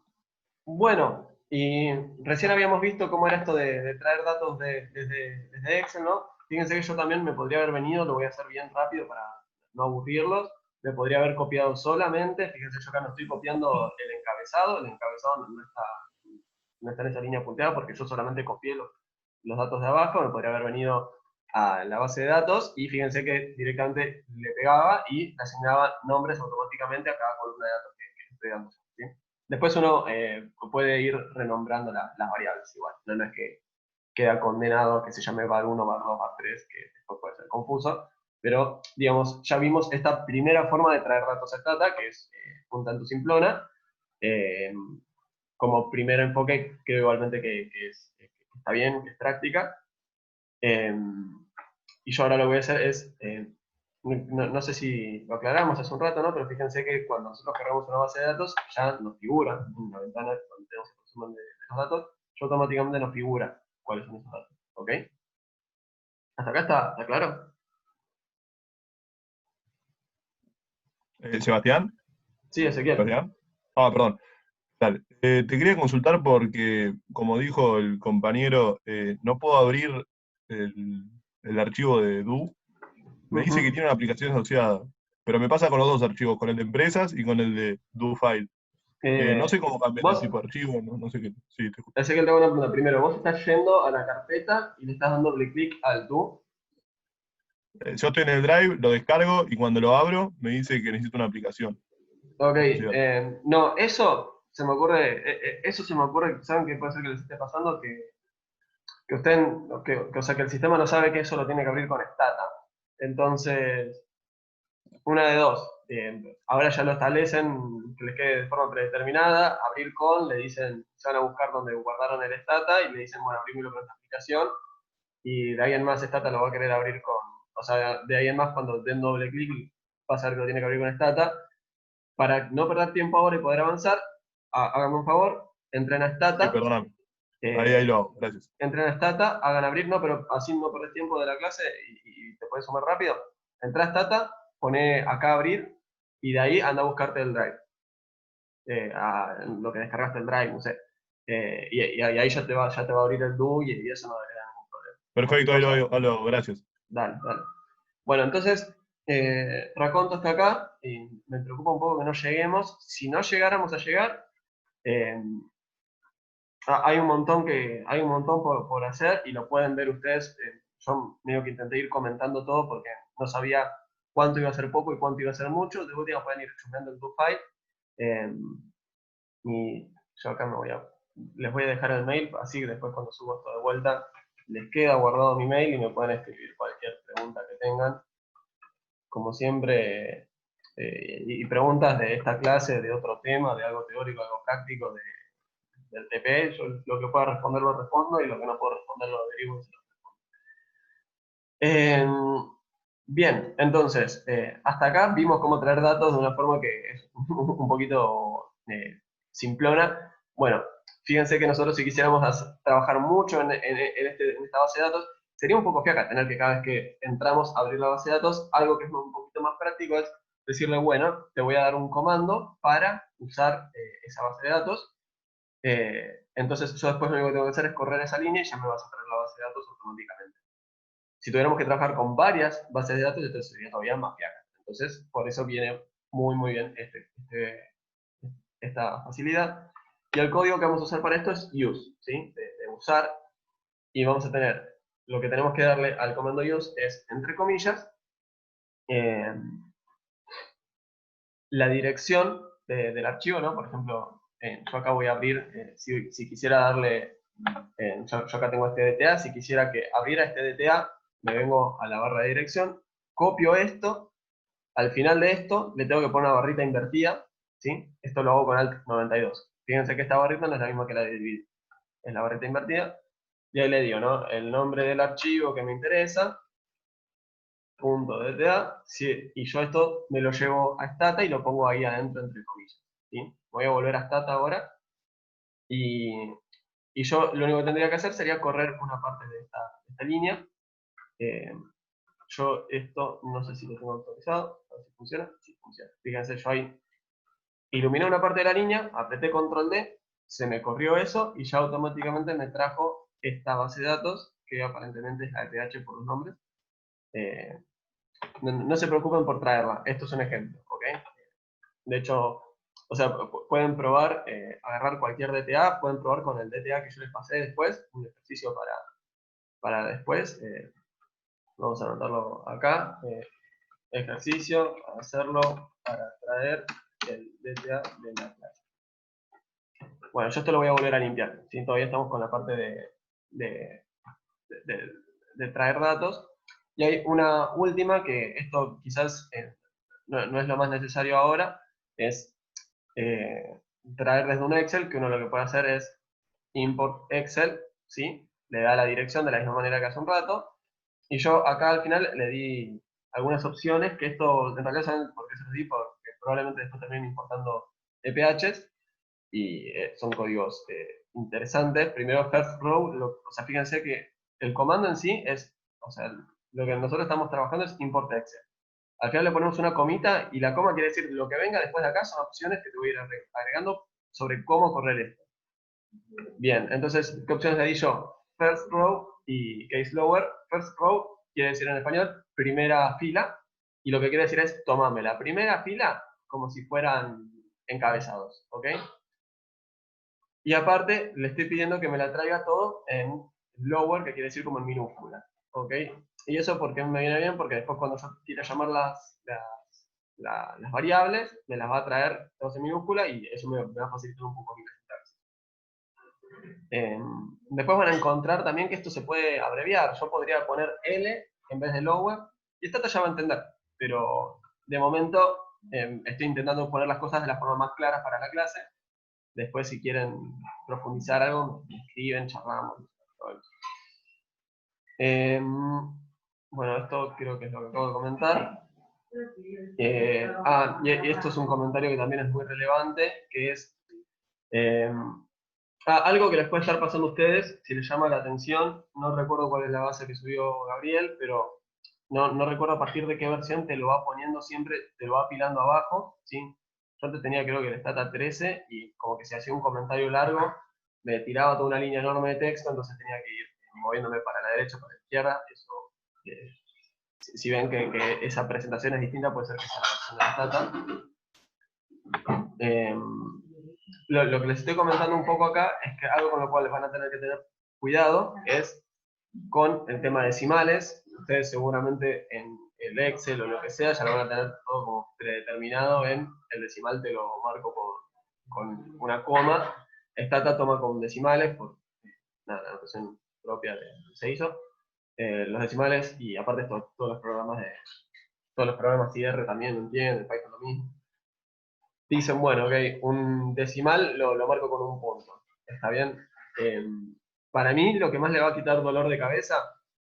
Bueno, y recién habíamos visto cómo era esto de traer datos desde Excel, ¿no? Fíjense que yo también me podría haber venido, lo voy a hacer bien rápido para no aburrirlos. Me podría haber copiado solamente, fíjense, yo acá no estoy copiando el encabezado no está en esa línea punteada porque yo solamente copié los datos de abajo, me podría haber venido a la base de datos y fíjense que directamente le pegaba y le asignaba nombres automáticamente a cada columna de datos que estoy dando. ¿Sí? Después uno puede ir renombrando las variables igual, no es que queda condenado a que se llame var1, var2, var3, que después puede ser confuso. Pero, digamos, ya vimos esta primera forma de traer datos a Stata, que es un tanto simplona. Eh, Como primer enfoque, creo igualmente que está bien, que es práctica. Eh, y yo ahora lo que voy a hacer es, no sé si lo aclaramos hace un rato, ¿no? Pero fíjense que cuando nosotros cargamos una base de datos, ya nos figura en una ventana donde tenemos el resumen de los datos, ya automáticamente nos figura cuáles son esos datos. ¿Ok? ¿Hasta acá está claro? Sebastián, Sí, Ezequiel. Sebastián. Ah, perdón. Dale. Te quería consultar porque, como dijo el compañero, no puedo abrir el archivo de Do. Me dice que Ujú. tiene una aplicación asociada, pero me pasa con los dos archivos, con el de empresas y con el de Do File. No sé cómo cambiar el Vos, tipo de archivo, no sé qué. Sí, te escucho. Ezequiel, te hago una pregunta. Primero, vos estás yendo a la carpeta y le estás dando doble clic al tú. Yo estoy en el Drive, lo descargo y cuando lo abro me dice que necesito una aplicación Ok, asociada. no, eso se me ocurre, ¿saben qué puede ser que les esté pasando? Que usted, o sea, que el sistema no sabe que eso lo tiene que abrir con Stata. Entonces, una de dos. Ahora ya lo establecen, que les quede de forma predeterminada, abrir con, le dicen, se van a buscar donde guardaron el Stata y le dicen, bueno, abrímelo con esta aplicación, y de ahí en más Stata lo va a querer abrir con, o sea, de ahí en más cuando den doble clic va a saber que lo tiene que abrir con Stata. Para no perder tiempo ahora y poder avanzar, háganme un favor, entren a Sí, Stata, perdóname. Ahí eh, lo hago, gracias. entren a Stata, hagan abrir, no, pero así no perdés tiempo de la clase y te puedes sumar rápido. Entra a Stata, pone acá abrir y de ahí anda a buscarte el drive, lo que descargaste el drive, no sé. Y ahí ya te va a abrir el do y eso no debería dar ningún problema. Cualquier Perfecto, cosa, ahí lo hago, gracias. dale, dale. Bueno, entonces, raconto hasta acá, y me preocupa un poco que no lleguemos. Si no llegáramos a llegar, eh, hay un montón por hacer y lo pueden ver ustedes. Yo medio que intenté ir comentando todo porque no sabía cuánto iba a ser poco y cuánto iba a ser mucho. De última pueden ir chusmeando el file. Eh, y yo acá les voy a dejar el mail, así que después cuando subo esto de vuelta, les queda guardado mi mail y me pueden escribir cualquier pregunta que tengan. Como siempre, y preguntas de esta clase, de otro tema, de algo teórico, algo práctico, del TP, yo lo que pueda responder lo respondo y lo que no puedo responder lo derivo. Eh, Bien, entonces, hasta acá vimos cómo traer datos de una forma que es un poquito simplona. Bueno, fíjense que nosotros si quisiéramos trabajar mucho en esta base de datos, sería un poco fiaca tener que cada vez que entramos a abrir la base de datos, algo que es un poquito más práctico es decirle, bueno, te voy a dar un comando para usar esa base de datos. Entonces yo después lo único que tengo que hacer es correr esa línea y ya me vas a traer la base de datos automáticamente. Si tuviéramos que trabajar con varias bases de datos, entonces sería todavía más fiaca. Entonces, por eso viene muy bien esta facilidad. Y el código que vamos a usar para esto es use, ¿sí? De usar. Y vamos a tener, lo que tenemos que darle al comando use es, entre comillas, eh, la dirección del archivo, ¿no? Por ejemplo, yo acá voy a abrir, si quisiera darle, yo acá tengo este DTA, si quisiera que abriera este DTA, me vengo a la barra de dirección, copio esto, al final de esto le tengo que poner una barrita invertida, ¿sí? Esto lo hago con Alt 92. Fíjense que esta barrita no es la misma que la de dividir, es la barrita invertida, y ahí le digo, ¿no? El nombre del archivo que me interesa, punto DTA, sí, y yo esto me lo llevo a Stata y lo pongo ahí adentro entre comillas, ¿sí? Voy a volver a Stata ahora, y, y yo lo único que tendría que hacer sería correr una parte de esta línea. Eh, yo esto no sé si lo tengo autorizado, a ver si funciona. Sí, funciona. Fíjense, yo ahí iluminé una parte de la línea, apreté control D, se me corrió eso y ya automáticamente me trajo esta base de datos, que aparentemente es la de PH por los nombres. Eh, no se preocupen por traerla, esto es un ejemplo, ¿ok? De hecho, o sea, pueden probar, agarrar cualquier DTA, pueden probar con el DTA que yo les pasé después, un ejercicio para después. Vamos a anotarlo acá. Ejercicio, hacerlo para traer el DTA de la clase. Bueno, yo esto lo voy a volver a limpiar. ¿Sí? Todavía estamos con la parte de, de traer datos. Y hay una última, que esto quizás no es lo más necesario ahora, es traer desde un Excel, que uno lo que puede hacer es import Excel, ¿sí? Le da la dirección de la misma manera que hace un rato, y yo acá al final le di algunas opciones, que esto en realidad saben por qué se los di, porque probablemente después terminen importando EPHs, y son códigos interesantes. Primero, first row, o sea, fíjense que el comando en sí es, o sea, lo que nosotros estamos trabajando es import Excel. Al final le ponemos una comita, y la coma quiere decir lo que venga después de acá son opciones que te voy a ir agregando sobre cómo correr esto. Bien, entonces, ¿qué opciones le di yo? First row y case lower. First row quiere decir en español primera fila, y lo que quiere decir es tomame la primera fila como si fueran encabezados, ¿ok? Y aparte, le estoy pidiendo que me la traiga todo en lower, que quiere decir como en minúscula, ¿ok? Y eso porque me viene bien, porque después cuando yo quiera llamar las variables, me las va a traer todas en minúscula, y eso me va a facilitar un poco mi sintaxis. Después van a encontrar también que esto se puede abreviar. Yo podría poner L en vez de lower, y esta ya va a entender, pero de momento estoy intentando poner las cosas de la forma más clara para la clase. Después, si quieren profundizar algo, me escriben, charlamos. Bueno, esto creo que es lo que acabo de comentar. Y esto es un comentario que también es muy relevante, que es algo que les puede estar pasando a ustedes, si les llama la atención. No recuerdo cuál es la base que subió Gabriel, pero no recuerdo a partir de qué versión te lo va poniendo siempre, te lo va apilando abajo, ¿sí? Yo antes tenía, creo que el Stata 13, y como que si hacía un comentario largo, me tiraba toda una línea enorme de texto, entonces tenía que ir moviéndome para la derecha o para la izquierda. Eso, si ven que esa presentación es distinta, puede ser que sea la versión de Stata. Lo que les estoy comentando un poco acá es que algo con lo cual les van a tener que tener cuidado es con el tema de decimales. Ustedes seguramente en el Excel o lo que sea ya lo van a tener todo como predeterminado. En el decimal te lo marco con una coma. Stata toma con decimales por la notación propia de se hizo. Los decimales, y aparte todos los programas IR también lo entienden, Python lo mismo. Dicen, bueno, ok, un decimal lo marco con un punto. ¿Está bien? Para mí, lo que más le va a quitar dolor de cabeza,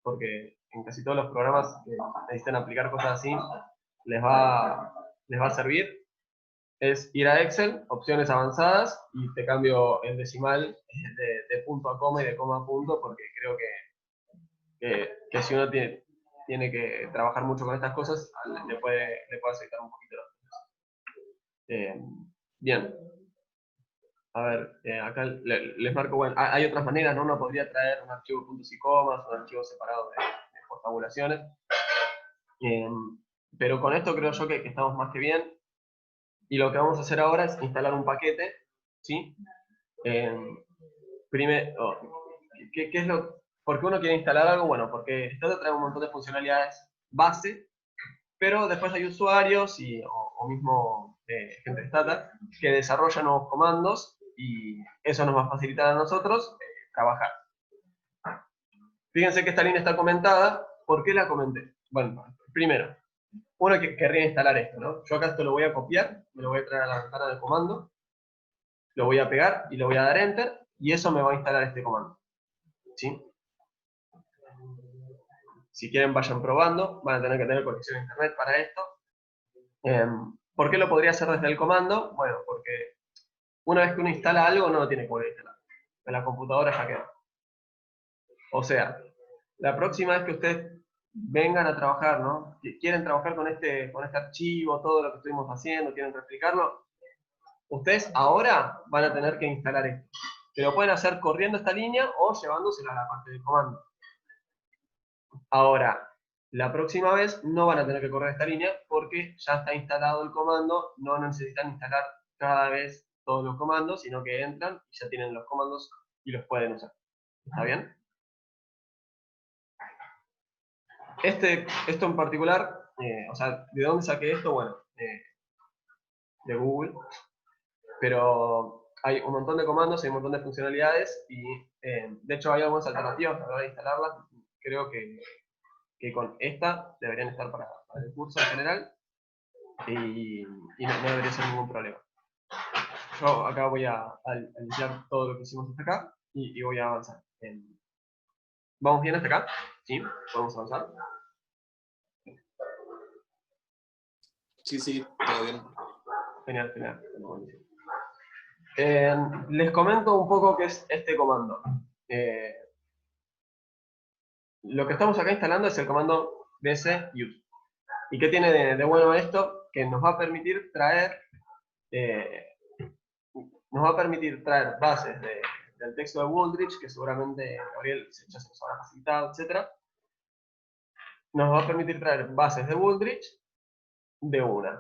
porque en casi todos los programas que necesitan aplicar cosas así, les va a servir, es ir a Excel, opciones avanzadas, y te cambio el decimal de punto a coma y de coma a punto, porque creo que si uno tiene que trabajar mucho con estas cosas, le puede aceitar un poquito las cosas. Bien. A ver, acá les marco, bueno, hay otras maneras, ¿no? Uno podría traer un archivo de puntos y comas, un archivo separado de tabulaciones. Pero con esto creo yo que estamos más que bien. Y lo que vamos a hacer ahora es instalar un paquete, ¿sí? Primero, ¿qué es ¿por qué uno quiere instalar algo? Bueno, porque Stata trae un montón de funcionalidades base, pero después hay usuarios o mismo gente de Stata que desarrollan nuevos comandos, y eso nos va a facilitar a nosotros trabajar. Fíjense que esta línea está comentada. ¿Por qué la comenté? Bueno, primero, uno que querría instalar esto, ¿no? Yo acá esto lo voy a copiar, me lo voy a traer a la ventana del comando, lo voy a pegar y lo voy a dar Enter, y eso me va a instalar este comando, ¿sí? Si quieren, vayan probando, van a tener que tener conexión a internet para esto. ¿Por qué lo podría hacer desde el comando? Bueno, porque una vez que uno instala algo, no lo tiene que volver a instalar. En la computadora ya quedó. O sea, la próxima vez que ustedes vengan a trabajar, ¿no? Que quieren trabajar con este archivo, todo lo que estuvimos haciendo, quieren replicarlo, ustedes ahora van a tener que instalar esto. Que lo pueden hacer corriendo esta línea o llevándosela a la parte del comando. Ahora, la próxima vez no van a tener que correr esta línea porque ya está instalado el comando, no necesitan instalar cada vez todos los comandos, sino que entran y ya tienen los comandos y los pueden usar. ¿Está bien? Esto en particular, o sea, ¿de dónde saqué esto? Bueno, de Google, pero hay un montón de comandos, hay un montón de funcionalidades, y de hecho hay algunas alternativas para instalarlas. Creo que que con esta deberían estar para el curso en general, y no debería ser ningún problema. Yo acá voy a limpiar todo lo que hicimos hasta acá, y voy a avanzar. ¿Vamos bien hasta acá? ¿Sí? ¿Podemos avanzar? Sí, todo bien. Genial, genial. Buenísimo. Les comento un poco qué es este comando. Lo que estamos acá instalando es el comando bsuse. ¿Y qué tiene de bueno esto? Que nos va a permitir traer bases del texto de Wooldridge, que seguramente Gabriel ya se nos habrá facilitado, etc. Nos va a permitir traer bases de Wooldridge de una.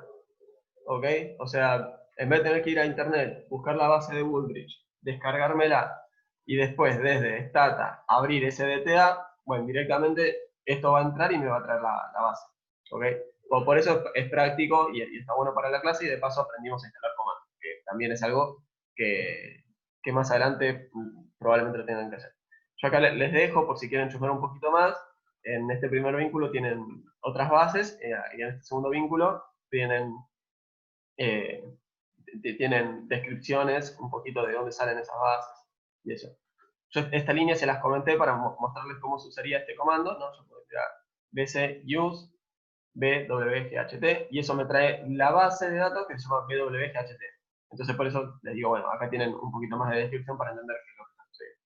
¿Ok? O sea, en vez de tener que ir a internet, buscar la base de Wooldridge, descargármela y después desde Stata abrir SDTA, bueno, directamente esto va a entrar y me va a traer la base. ¿Ok? Por eso es práctico y está bueno para la clase, y de paso aprendimos a instalar comandos, que también es algo que más adelante probablemente lo tengan que hacer. Yo acá les dejo, por si quieren chusmear un poquito más, en este primer vínculo tienen otras bases, y en este segundo vínculo tienen descripciones un poquito de dónde salen esas bases y eso. Yo esta línea se las comenté para mostrarles cómo se usaría este comando, ¿no? Yo puedo tirar bcuse bwght, y eso me trae la base de datos que se llama bwght. Entonces por eso les digo, bueno, acá tienen un poquito más de descripción para entender qué es lo que está sucediendo.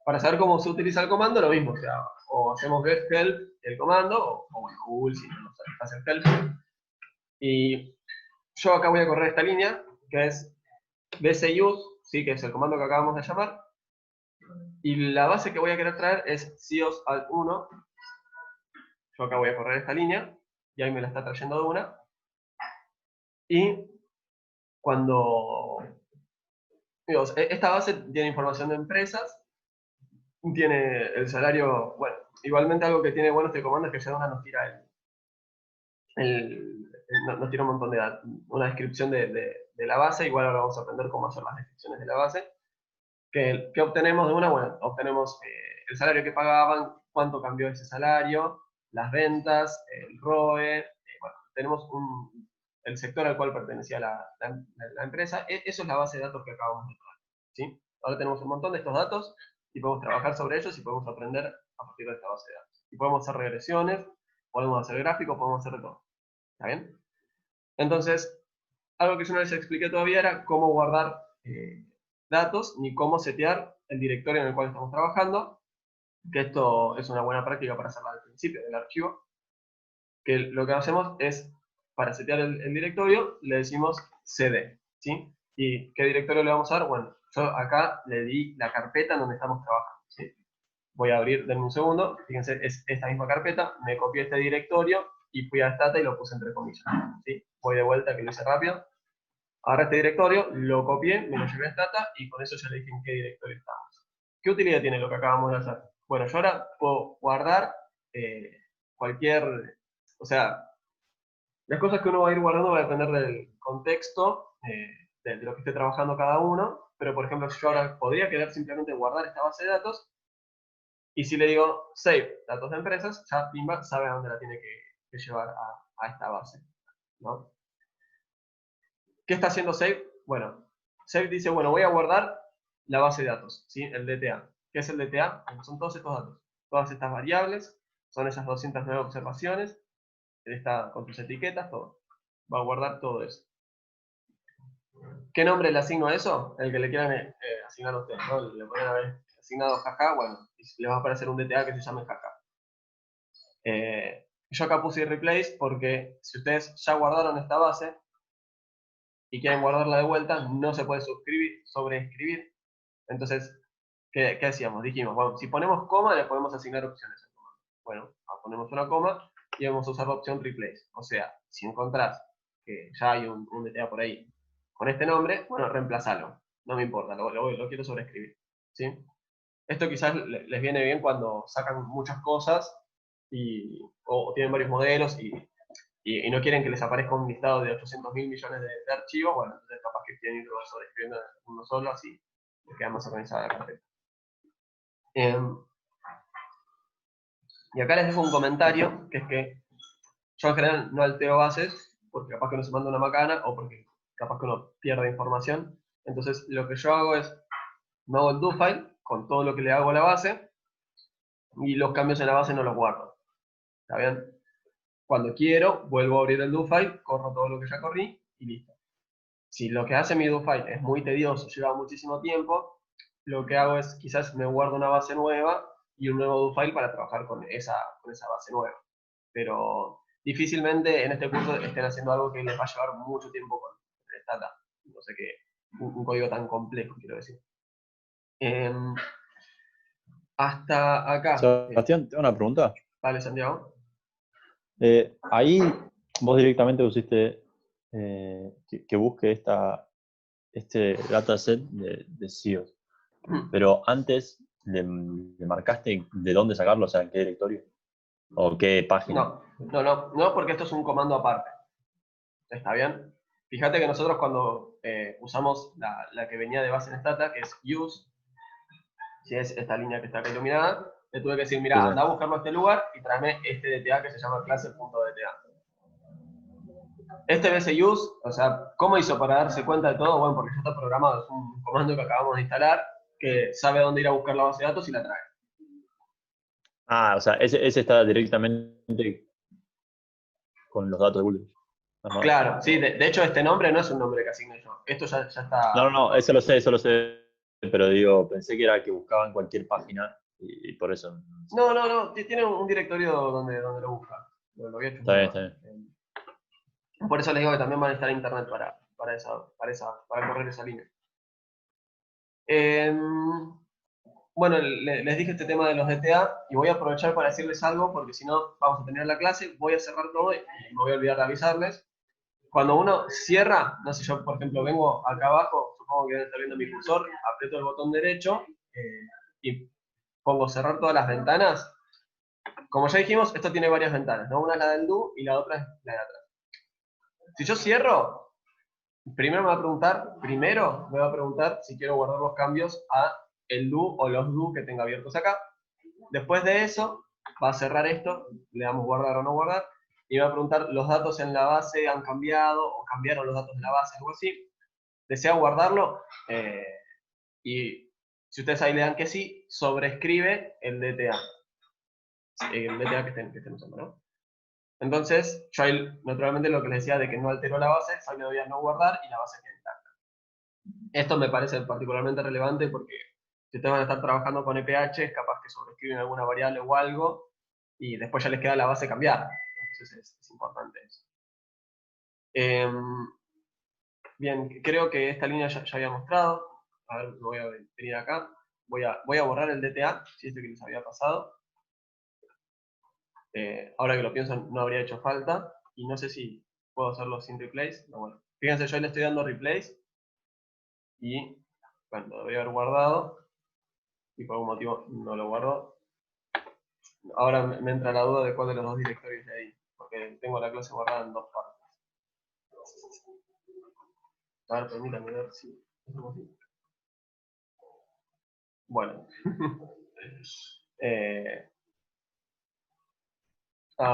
Para saber cómo se utiliza el comando, lo mismo, o sea, o hacemos get help el comando, o bueno, Google si no nos hace el help. Y yo acá voy a correr esta línea, que es bcuse, ¿sí? Que es el comando que acabamos de llamar, y la base que voy a querer traer es sios al 1. Yo acá voy a correr esta línea, y ahí me la está trayendo de una, y cuando... Digamos, esta base tiene información de empresas, tiene el salario, bueno, igualmente algo que tiene bueno este comando es que ya nos tira nos tira un montón de datos, una descripción de la base. Igual ahora vamos a aprender cómo hacer las descripciones de la base. ¿Qué obtenemos de una? Bueno, obtenemos el salario que pagaban, cuánto cambió ese salario, las ventas, el ROE, bueno, tenemos el sector al cual pertenecía la empresa. Eso es la base de datos que acabamos de traer, ¿sí? Ahora tenemos un montón de estos datos y podemos trabajar sobre ellos y podemos aprender a partir de esta base de datos. Y podemos hacer regresiones, podemos hacer gráficos, podemos hacer de todo. ¿Está bien? Entonces, algo que yo no les expliqué todavía era cómo guardar datos, ni cómo setear el directorio en el cual estamos trabajando, que esto es una buena práctica para hacerla al principio del archivo, que lo que hacemos es, para setear el directorio, le decimos cd, ¿sí? ¿Y qué directorio le vamos a dar? Bueno, yo acá le di la carpeta en donde estamos trabajando, ¿sí? Voy a abrir, denme un segundo, fíjense, es esta misma carpeta, me copié este directorio y fui a Stata y lo puse entre comillas, ¿sí? Voy de vuelta, que lo hice rápido. Ahora este directorio lo copié, me lo llevé a Stata y con eso ya le dije en qué directorio estamos. ¿Qué utilidad tiene lo que acabamos de hacer? Bueno, yo ahora puedo guardar cualquier, o sea, las cosas que uno va a ir guardando va a depender del contexto, de lo que esté trabajando cada uno, pero por ejemplo yo ahora podría querer simplemente guardar esta base de datos, y si le digo save datos de empresas, ya Pimba sabe a dónde la tiene que llevar a esta base, ¿no? ¿Qué está haciendo save? Bueno, save dice, bueno, voy a guardar la base de datos, ¿sí? El DTA. ¿Qué es el DTA? Bueno, son todos estos datos, todas estas variables, son esas 209 observaciones, está con sus etiquetas, todo. Va a guardar todo eso. ¿Qué nombre le asigno a eso? El que le quieran asignar a ustedes, ¿no? Le pueden haber asignado jaja, bueno, y les va a aparecer un DTA que se llame jaja. Yo acá puse replace porque si ustedes ya guardaron esta base y quieren guardarla de vuelta, no se puede sobreescribir. Entonces, ¿qué hacíamos? Dijimos, bueno, si ponemos coma, le podemos asignar opciones al comando. Bueno, ponemos una coma y vamos a usar la opción replace. O sea, si encontrás que ya hay un DTA por ahí con este nombre, bueno, reemplazalo. No me importa, lo quiero sobreescribir, ¿sí? Esto quizás les viene bien cuando sacan muchas cosas o tienen varios modelos y no quieren que les aparezca un listado de 800.000 millones de archivos. Bueno, entonces capaz que quieren ir sobreescribiendo uno solo, así les queda más organizada la carpeta. Y acá les dejo un comentario, que es que yo en general no altero bases, porque capaz que no se manda una macana, o porque capaz que uno pierde información. Entonces lo que yo hago es, me hago el do file con todo lo que le hago a la base, y los cambios en la base no los guardo. ¿Está bien? Cuando quiero, vuelvo a abrir el do file, corro todo lo que ya corrí, y listo. Si lo que hace mi do file es muy tedioso, lleva muchísimo tiempo, lo que hago es quizás me guardo una base nueva y un nuevo do file para trabajar con esa base nueva. Pero difícilmente en este curso estén haciendo algo que les va a llevar mucho tiempo con Stata. No sé qué, un código tan complejo, quiero decir. Hasta acá. Sebastián, tengo una pregunta. Vale, Santiago. Ahí vos directamente pusiste que busque este dataset de CIOs, pero antes le marcaste de dónde sacarlo, o sea, en qué directorio o qué página. No, porque esto es un comando aparte. ¿Está bien? Fíjate que nosotros cuando usamos la que venía de base en Stata, que es use, si es esta línea que está acá iluminada, le tuve que decir, mira, Sí, sí. anda a buscarlo a este lugar y tráeme este DTA que se llama clase.dta. Este BC use, o sea, ¿cómo hizo para darse cuenta de todo? Bueno, porque ya está programado, es un comando que acabamos de instalar, que sabe dónde ir a buscar la base de datos y la trae. Ah, o sea, ese está directamente con los datos de Google. Ajá. Claro, sí, de hecho este nombre no es un nombre que asigne yo. Esto ya está. No, eso lo sé, pero digo, pensé que era que buscaban cualquier página y por eso. No, tiene un directorio donde lo busca. Lo voy a Está bien, chusmear. está bien. Por eso les digo que también van a necesitar internet para correr esa línea. Bueno, les dije este tema de los DTA y voy a aprovechar para decirles algo porque si no vamos a tener la clase, voy a cerrar todo y me voy a olvidar de avisarles. Cuando uno cierra, no sé, yo por ejemplo vengo acá abajo, supongo que deben estar viendo mi cursor, aprieto el botón derecho y pongo cerrar todas las ventanas. Como ya dijimos, esto tiene varias ventanas, ¿no? Una es la del do y la otra es la de atrás. Si yo cierro, primero me va a preguntar si quiero guardar los cambios a el do o los do que tenga abiertos acá. Después de eso, va a cerrar esto, le damos guardar o no guardar, y me va a preguntar, ¿los datos en la base han cambiado o cambiaron los datos de la base? Algo así. ¿Desea guardarlo? Y si ustedes ahí le dan que sí, sobrescribe el DTA. El DTA que estén usando, ¿no? Entonces, yo ahí, naturalmente lo que les decía de que no alteró la base, yo le doy a no guardar y la base queda intacta. Esto me parece particularmente relevante porque si ustedes van a estar trabajando con EPH, capaz que sobrescriben alguna variable o algo, y después ya les queda la base cambiada. Entonces es importante eso. Bien, creo que esta línea ya había mostrado. A ver, me voy a venir acá. Voy a borrar el DTA, si es el que les había pasado. Ahora que lo pienso, no habría hecho falta. Y no sé si puedo hacerlo sin replace. No, bueno. Fíjense, yo le estoy dando replace. Y, bueno, lo debería haber guardado. Y por algún motivo no lo guardo. Ahora me entra la duda de cuál de los dos directorios de ahí. Porque tengo la clase guardada en dos partes. A ver, permítanme ver si... Bueno.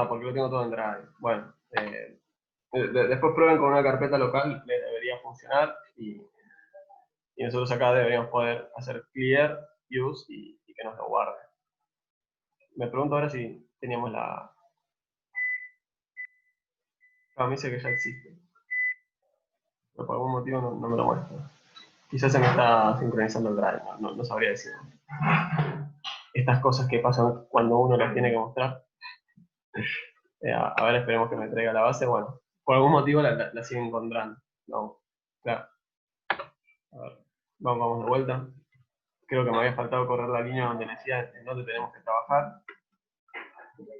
Porque lo tengo todo en Drive. Bueno, después prueben con una carpeta local, les debería funcionar y nosotros acá deberíamos poder hacer clear, use y que nos lo guarde. Me pregunto ahora si teníamos la... me dice que ya existe. Pero por algún motivo no me lo muestra. Quizás se me está sincronizando el Drive, no sabría decir. Estas cosas que pasan cuando uno las tiene que mostrar. A ver, esperemos que me traiga la base. Bueno, por algún motivo la sigo encontrando. No, claro. A ver, vamos de vuelta. Creo que me había faltado correr la línea donde decía en dónde tenemos que trabajar.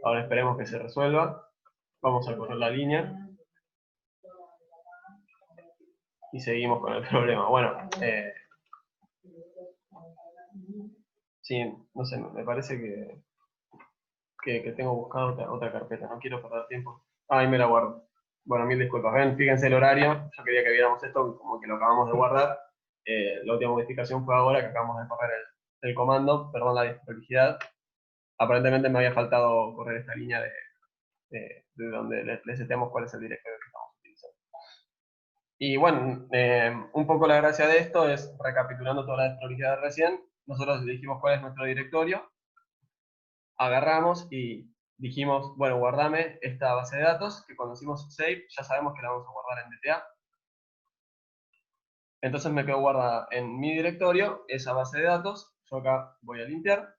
Ahora esperemos que se resuelva. Vamos a correr la línea. Y seguimos con el problema. Bueno, sí, no sé, me parece que tengo buscado otra carpeta. No quiero perder tiempo. Ahí me la guardo. Bueno, mil disculpas. Ven, fíjense el horario. Yo quería que viéramos esto como que lo acabamos de guardar. La última modificación fue ahora que acabamos de correr el comando. Perdón la desprolijidad. aparentemente me había faltado correr esta línea de donde le seteamos cuál es el directorio que estamos utilizando. Y bueno, un poco la gracia de esto es, recapitulando toda la desprolijidad de recién, nosotros dijimos cuál es nuestro directorio, agarramos y dijimos, bueno, guardame esta base de datos, que cuando decimos save ya sabemos que la vamos a guardar en DTA. Entonces me quedo guardada en mi directorio esa base de datos, yo acá voy a limpiar.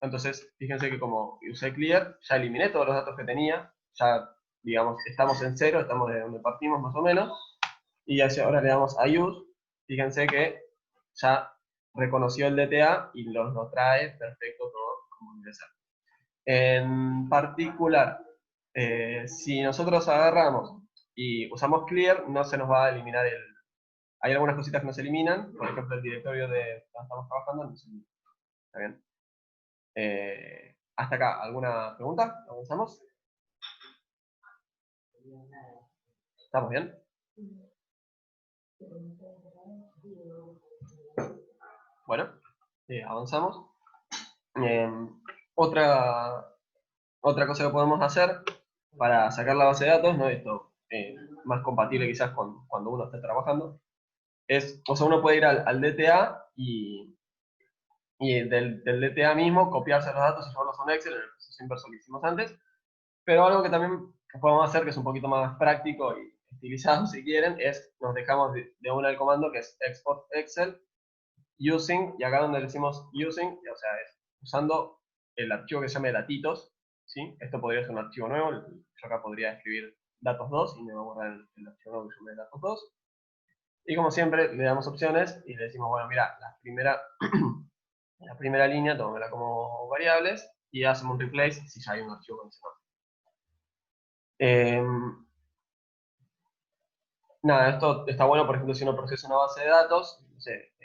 Entonces, fíjense que como usé clear, ya eliminé todos los datos que tenía, ya, digamos, estamos en cero, estamos de donde partimos más o menos, y ahora le damos a use, fíjense que ya reconoció el DTA y lo trae perfecto todo como debe ser. En particular, si nosotros agarramos y usamos clear, no se nos va a eliminar el... Hay algunas cositas que no se eliminan, por ejemplo el directorio de donde estamos trabajando no se elimina. ¿Está bien? Hasta acá, ¿alguna pregunta? ¿Avanzamos? ¿Estamos bien? Bueno, avanzamos. Otra cosa que podemos hacer para sacar la base de datos, ¿no? Esto más compatible quizás con cuando uno esté trabajando, es, o sea, uno puede ir al DTA y del DTA mismo copiarse los datos y llevarlos a un Excel en el proceso inverso que hicimos antes. Pero algo que también podemos hacer, que es un poquito más práctico y estilizado si quieren, es nos dejamos de una el comando que es export Excel using, y acá donde decimos using, o sea, es usando el archivo que se llame datitos, ¿sí? Esto podría ser un archivo nuevo, yo acá podría escribir datos2 y me va a guardar el archivo nuevo que se llame datos2. Y como siempre, le damos opciones y le decimos, bueno, mira, la primera línea, tómela como variables y hacemos un replace si ya hay un archivo con ese nombre. Nada, esto está bueno, por ejemplo, si uno procesa una base de datos, no sé,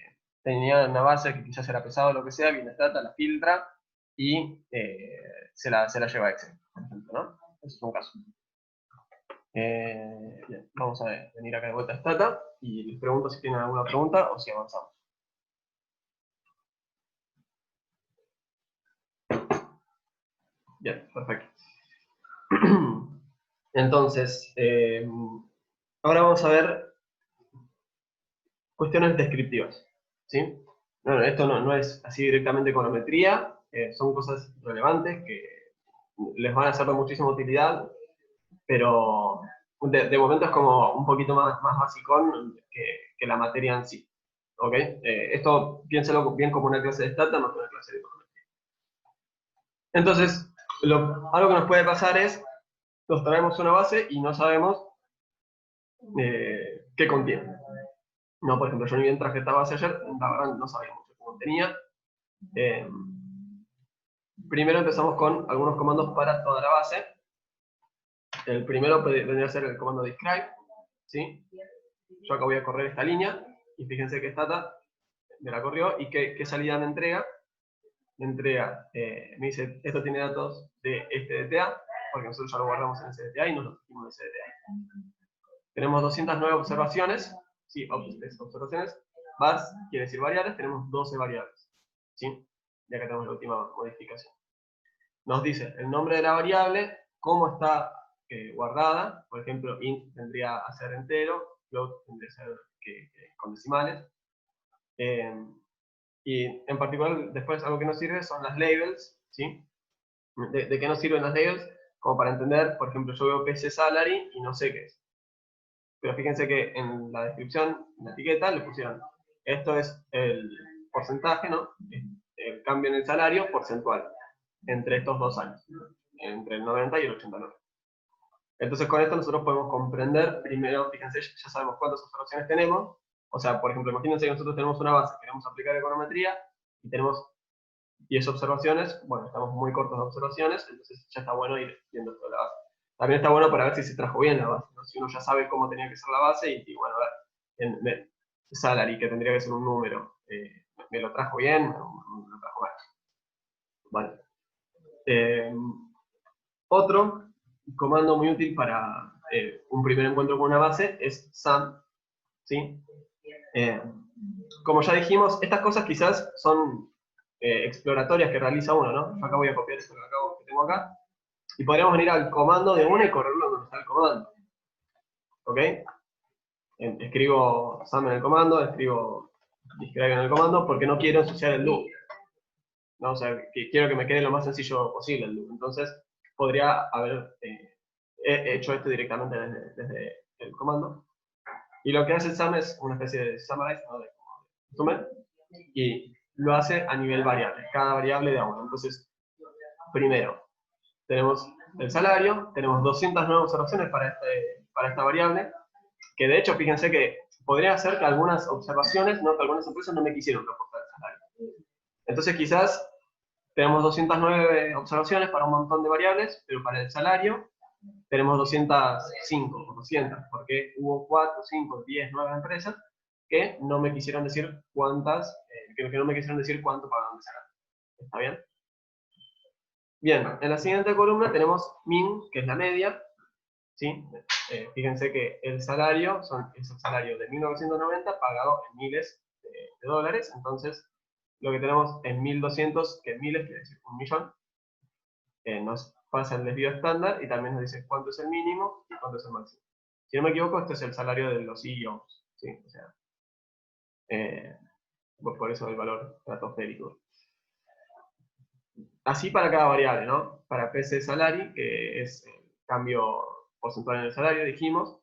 tenía una base que quizás era pesado o lo que sea, viene esta data, la filtra y se la lleva a Excel, por ejemplo, ¿no? Ese es un caso. Bien, vamos a venir acá de vuelta a Stata y les pregunto si tienen alguna pregunta o si avanzamos. Bien, perfecto. Entonces, ahora vamos a ver cuestiones descriptivas, ¿sí? Bueno, esto no es así directamente econometría, son cosas relevantes que les van a ser de muchísima utilidad, pero de momento es como un poquito más basicón que la materia en sí. ¿Ok? Esto piénselo bien como una clase de Stata más que una clase de econometría. Entonces, algo que nos puede pasar es, nos traemos una base y no sabemos qué contiene. No, por ejemplo, yo ni bien traje esta base ayer, la verdad no sabía mucho qué contenía. Primero empezamos con algunos comandos para toda la base. El primero vendría a ser el comando describe, ¿sí? Yo acá voy a correr esta línea, y fíjense que Stata me la corrió, y qué salida me entrega. Me entrega, me dice, esto tiene datos de este DTA, porque nosotros ya lo guardamos en ese DTA y nos lo pusimos en ese DTA. Tenemos 209 observaciones, ¿sí? Observaciones, vars quiere decir variables, tenemos 12 variables, ¿sí? Y acá tenemos la última modificación. Nos dice el nombre de la variable, cómo está guardada, por ejemplo, int tendría a ser entero, float tendría a ser con decimales. Y en particular, después algo que nos sirve son las labels, ¿sí? ¿De qué nos sirven las labels? Como para entender, por ejemplo, yo veo PC Salary y no sé qué es. Pero fíjense que en la descripción, en la etiqueta, le pusieron, esto es el porcentaje, ¿no? El cambio en el salario porcentual entre estos 2 años, entre el 90 y el 89. Entonces con esto nosotros podemos comprender, primero, fíjense, ya sabemos cuántas observaciones tenemos. O sea, por ejemplo, imagínense que nosotros tenemos una base, queremos aplicar econometría, y tenemos 10 observaciones, bueno, estamos muy cortos de observaciones, entonces ya está bueno ir viendo toda la base. También está bueno para ver si se trajo bien la base, ¿no? Si uno ya sabe cómo tenía que ser la base, y bueno, a ver, en salary, que tendría que ser un número, ¿me lo trajo bien? ¿Me lo trajo mal? Vale. Otro comando muy útil para un primer encuentro con una base es sum, ¿sí? Como ya dijimos, estas cosas quizás son exploratorias que realiza uno, ¿no? Yo acá voy a copiar esto que tengo acá, y podríamos venir al comando de una y correrlo donde está el comando. ¿Ok? Escribo SAM en el comando, escribo describe en el comando, porque no quiero ensuciar el do. ¿No? O sea, quiero que me quede lo más sencillo posible el do. Entonces, podría haber hecho esto directamente desde el comando. Y lo que hace el SAM es una especie de summarize, ¿no? De resumen, y lo hace a nivel variable, cada variable de a uno. Entonces, primero, tenemos el salario, tenemos 209 observaciones para esta variable, que de hecho, fíjense que podría ser que algunas observaciones, que algunas empresas no me quisieron reportar el salario. Entonces, quizás tenemos 209 observaciones para un montón de variables, pero para el salario tenemos 205 o 200, porque hubo 4, 5, 10, 9 empresas que no me quisieron decir cuántas, que no me quisieron decir cuánto pagaban de salario. ¿Está bien? Bien, en la siguiente columna tenemos min, que es la media, ¿sí? Fíjense que el salario es el salario de 1990 pagado en miles de dólares, entonces lo que tenemos en 1200, que miles quiere decir 1.000.000, nos pasa el desvío estándar y también nos dice cuánto es el mínimo y cuánto es el máximo. Si no me equivoco, este es el salario de los CEOs, ¿sí? O sea, por eso el valor estratosférico. Así para cada variable, ¿no? Para PC salary, que es el cambio porcentual en el salario, dijimos,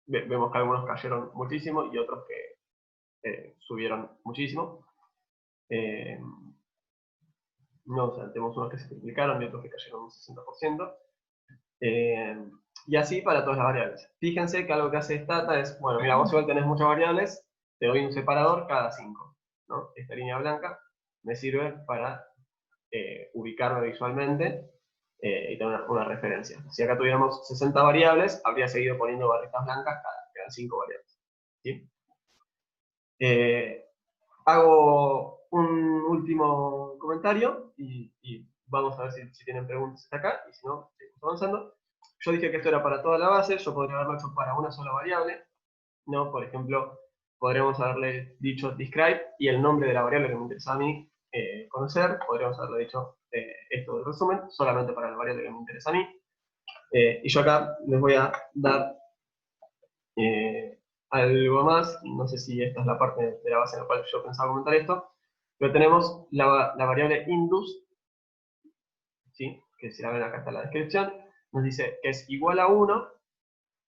vemos que algunos cayeron muchísimo y otros que subieron muchísimo. No, o sea, tenemos unos que se triplicaron y otros que cayeron un 60%. Y así para todas las variables. Fíjense que algo que hace Stata es, bueno, mira, vos igual tenés muchas variables, te doy un separador cada 5, ¿no? Esta línea blanca me sirve para ubicarme visualmente y tener una referencia. Si acá tuviéramos 60 variables, habría seguido poniendo barritas blancas cada 5 variables. ¿Sí? Hago un último comentario y vamos a ver si tienen preguntas hasta acá, y si no, seguimos avanzando. Yo dije que esto era para toda la base, yo podría haberlo hecho para una sola variable, ¿no? Por ejemplo, podríamos haberle dicho describe y el nombre de la variable que me interesa a mí conocer, podríamos haberle dicho esto del resumen, solamente para la variable que me interesa a mí. Y yo acá les voy a dar algo más, no sé si esta es la parte de la base en la cual yo pensaba comentar esto, pero tenemos la variable indus, ¿sí? Que si la ven acá está en la descripción, nos dice que es igual a 1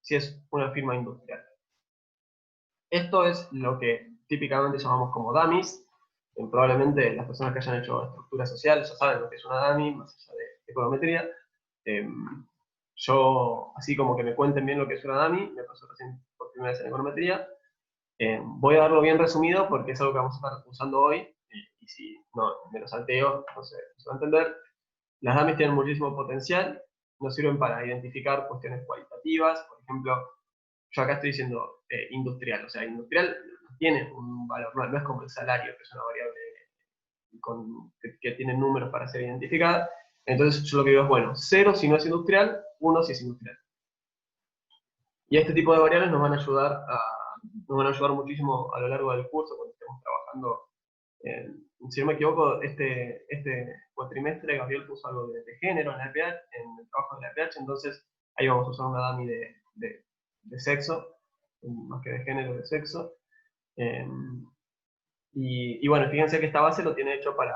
si es una firma industrial. Esto es lo que típicamente llamamos como dummies. Probablemente las personas que hayan hecho estructuras sociales ya saben lo que es una dummy, más allá de econometría. Yo, así como que me cuenten bien lo que es una dummy, me pasó recién por primera vez en econometría. Voy a darlo bien resumido porque es algo que vamos a estar usando hoy, y si no me lo salteo, no se va a entender. Las dummies tienen muchísimo potencial, nos sirven para identificar cuestiones cualitativas. Por ejemplo, yo acá estoy diciendo industrial, o sea, industrial tiene un valor, no es como el salario, que es una variable que tiene números para ser identificada. Entonces yo lo que digo es, bueno, 0 si no es industrial, 1 si es industrial. Y este tipo de variables nos van a ayudar muchísimo a lo largo del curso cuando estemos trabajando. Si no me equivoco, este cuatrimestre Gabriel puso algo de género en el trabajo de la PH, entonces ahí vamos a usar una dummy de sexo, más que de género, de sexo. Y bueno, fíjense que esta base lo tiene hecho para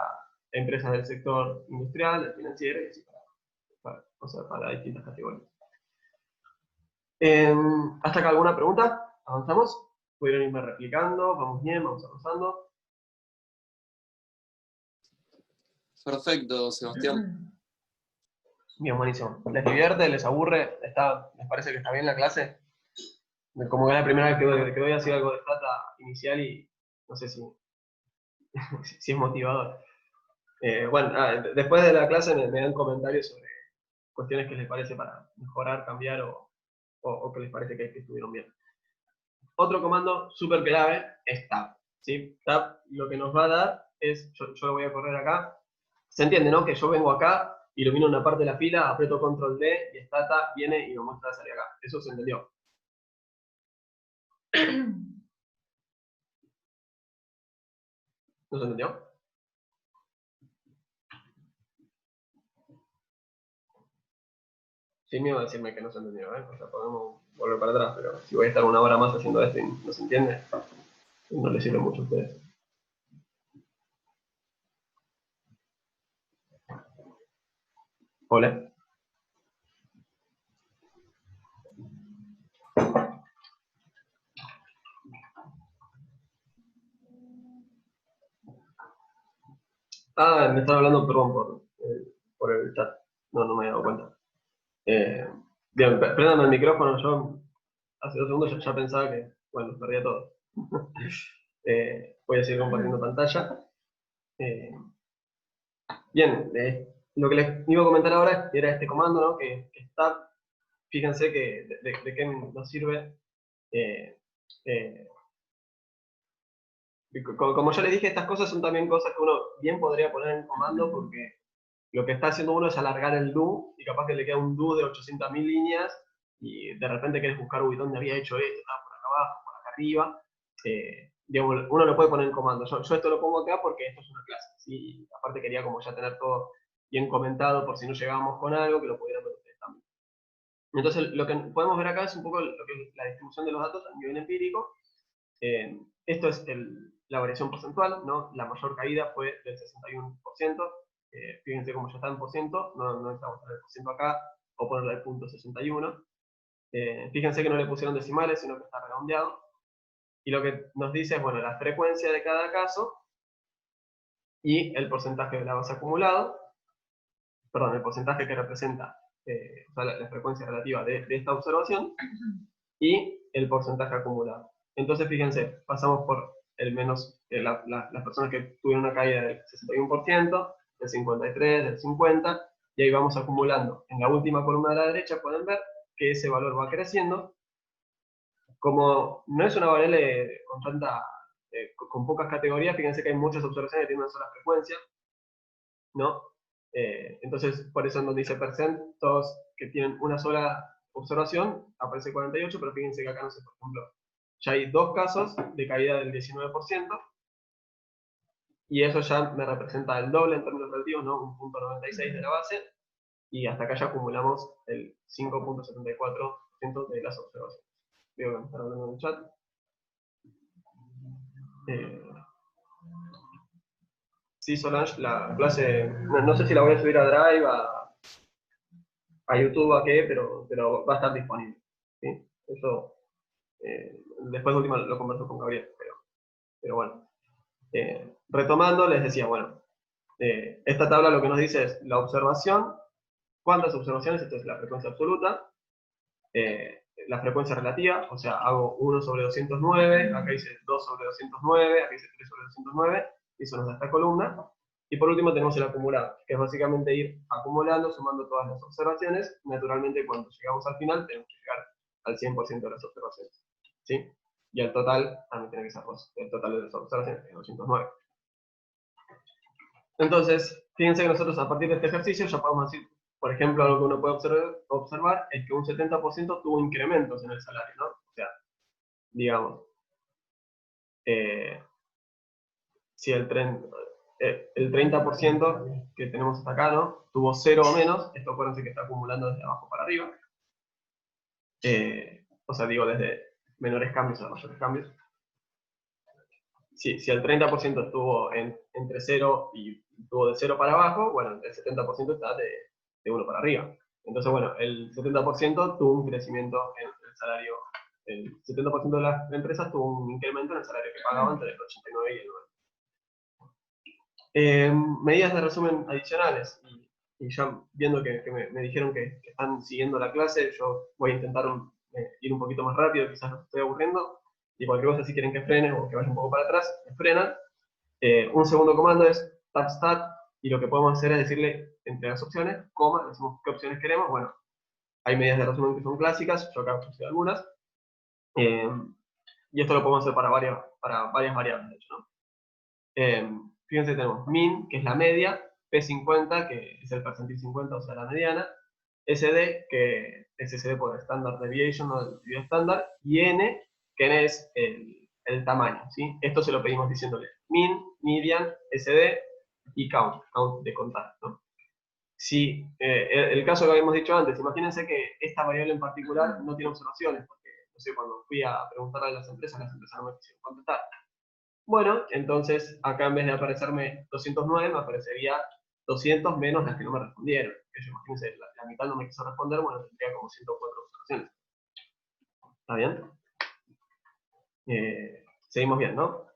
empresas del sector industrial, del financiero, y así para distintas categorías. ¿Hasta acá alguna pregunta? ¿Avanzamos? ¿Pudieron irme replicando? ¿Vamos bien? ¿Vamos avanzando? Perfecto, Sebastián. Bien, buenísimo. ¿Les divierte? ¿Les aburre? ¿Les parece que está bien la clase? Como que es la primera vez que doy así algo de Stata inicial y no sé si es motivador. Bueno, después de la clase me dan comentarios sobre cuestiones que les parece para mejorar, cambiar o que les parece que estuvieron bien. Otro comando súper clave es tab, ¿sí? Tab lo que nos va a dar es, yo lo voy a correr acá, se entiende, ¿no? Que yo vengo acá, ilumino una parte de la fila, aprieto control D y Stata viene y me muestra la salida acá. Eso se entendió. ¿No se entendió? Sin miedo a decirme que no se entendió, ¿eh? O sea, podemos volver para atrás, pero si voy a estar 1 hora más haciendo esto y no se entiende, no les sirve mucho a ustedes. Hola. Ah, me estaba hablando, perdón, por el chat. No me había dado cuenta. Bien, prendan el micrófono. Yo hace 2 segundos ya pensaba que, bueno, perdía todo. Voy a seguir compartiendo pantalla. Bien, lo que les iba a comentar ahora era este comando, ¿no? Que está, fíjense que de qué nos sirve. Como ya les dije, estas cosas son también cosas que uno bien podría poner en comando, porque lo que está haciendo uno es alargar el do, y capaz que le queda un do de 800.000 líneas, y de repente querés buscar, uy, ¿dónde había hecho esto? Estaba por acá abajo, por acá arriba. Digamos, uno lo puede poner en comando. Yo esto lo pongo acá porque esto es una clase, ¿sí? Aparte quería como ya tener todo bien comentado por si no llegábamos con algo, que lo pudieran ver ustedes también. Entonces, lo que podemos ver acá es un poco lo que es la distribución de los datos a nivel empírico. Esto es la variación porcentual, ¿no? La mayor caída fue del 61%. Fíjense cómo ya está en por ciento, no estamos en el por ciento acá, o ponerle el punto 61. Fíjense que no le pusieron decimales, sino que está redondeado. Y lo que nos dice es, bueno, la frecuencia de cada caso y el porcentaje de la base acumulado, perdón, el porcentaje que representa o sea, la frecuencia relativa de esta observación, y el porcentaje acumulado. Entonces, fíjense, pasamos por el menos, las personas que tuvieron una caída del 61%, del 53%, del 50%, y ahí vamos acumulando. En la última columna de la derecha pueden ver que ese valor va creciendo. Como no es una variable con pocas categorías, fíjense que hay muchas observaciones que tienen una sola frecuencia, ¿no? Entonces, por eso donde dice percent, todos que tienen una sola observación, aparece 48, pero fíjense que acá, no sé, por ejemplo, ya hay 2 casos de caída del 19%, y eso ya me representa el doble en términos relativos, ¿no? Un punto 96 de la base, y hasta acá ya acumulamos el 5.74% de las observaciones. Veo que me están hablando en el chat. Sí, Solange, la clase, no sé si la voy a subir a Drive, a YouTube, a qué, pero va a estar disponible, ¿sí? Eso, después de última lo converso con Gabriel, pero bueno. Retomando, les decía, bueno, esta tabla lo que nos dice es la observación, cuántas observaciones, esto es la frecuencia absoluta, la frecuencia relativa, o sea, hago 1 sobre 209, acá dice 2 sobre 209, acá dice 3 sobre 209, y eso nos da esta columna. Y por último tenemos el acumulado, que es básicamente ir acumulando, sumando todas las observaciones. Naturalmente, cuando llegamos al final, tenemos que llegar al 100% de las observaciones, ¿sí? Y el total también tiene que ser 2, el total de las observaciones es 209. Entonces, fíjense que nosotros a partir de este ejercicio ya podemos decir, por ejemplo, algo que uno puede observar es que un 70% tuvo incrementos en el salario, ¿no? O sea, digamos, si el 30% que tenemos hasta acá, ¿no? Tuvo 0 o menos, esto acuérdense que está acumulando desde abajo para arriba. O sea, digo, desde menores cambios a mayores cambios. Si el 30% estuvo entre 0 y estuvo de 0 para abajo, bueno, el 70% está de 1 para arriba. Entonces, bueno, el 70% tuvo un crecimiento en el salario. El 70% de las empresas tuvo un incremento en el salario que pagaban entre el 89 y el 9. Medidas de resumen adicionales. Y ya viendo que me dijeron que están siguiendo la clase, yo voy a intentar ir un poquito más rápido, quizás los estoy aburriendo. Y cualquier cosa, si quieren que frene o que vaya un poco para atrás, me frenan. Un segundo comando es tab-stat, y lo que podemos hacer es decirle entre las opciones, coma, decimos qué opciones queremos. Bueno, hay medidas de resumen que son clásicas, yo acá puse algunas. Y esto lo podemos hacer para varias variables, de hecho, ¿no? Fíjense, tenemos min, que es la media, P50, que es el percentil 50, o sea, la mediana, SD, que es SD por Standard Deviation, o el estándar, y N, que es el tamaño, ¿sí? Esto se lo pedimos diciéndole min, median, SD y count de contar, ¿no? Si el caso que habíamos dicho antes, imagínense que esta variable en particular no tiene observaciones, porque, no sé, cuando fui a preguntar a las empresas no me quisieron contestar. Bueno, entonces acá en vez de aparecerme 209, me aparecería 200 menos las que no me respondieron. Imagínense, la mitad no me quiso responder, bueno, tendría como 104 observaciones. ¿Está bien? Seguimos bien, ¿no?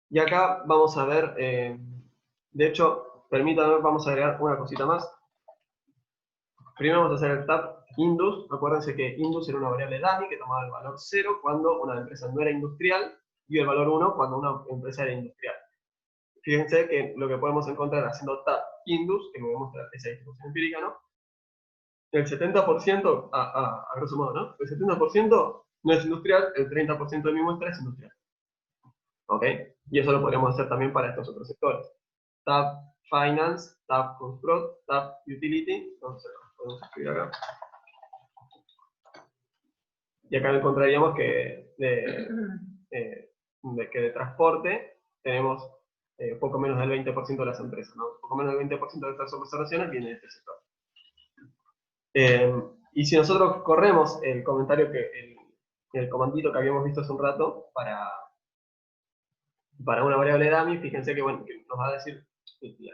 Y acá vamos a ver, de hecho, permítanme, vamos a agregar una cosita más. Primero vamos a hacer el tab indus. Acuérdense que indus era una variable dummy que tomaba el valor 0 cuando una empresa no era industrial y el valor 1 cuando una empresa era industrial. Fíjense que lo que podemos encontrar haciendo tab indus, que me voy a mostrar esa distribución empírica, ¿no? El 70%, a grosso modo, ¿no? El 70% no es industrial, el 30% de mi muestra es industrial. ¿Ok? Y eso lo podríamos hacer también para estos otros sectores. Tab Finance, Tab Construct, Tab Utility. Entonces, podemos escribir acá. Y acá encontraríamos que de transporte tenemos poco menos del 20% de las empresas, ¿no? Poco menos del 20% de estas observaciones viene de este sector. Y si nosotros corremos el comentario el comandito que habíamos visto hace un rato para una variable dummy, fíjense que, bueno, que nos va a decir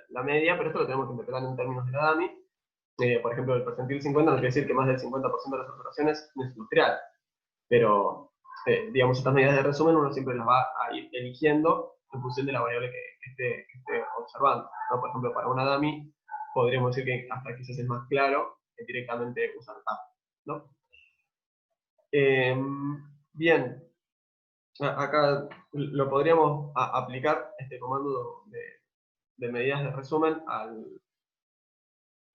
la media, pero esto lo tenemos que interpretar en términos de la dummy. Por ejemplo, el percentil 50 nos quiere decir que más del 50% de las observaciones no es industrial. Pero, digamos, estas medidas de resumen uno siempre las va a ir eligiendo en función de la variable que esté observando, ¿no? Por ejemplo, para una dummy podríamos decir que hasta quizás es más claro que directamente usar tab, ¿no? Bien, acá lo podríamos aplicar este comando de medidas de resumen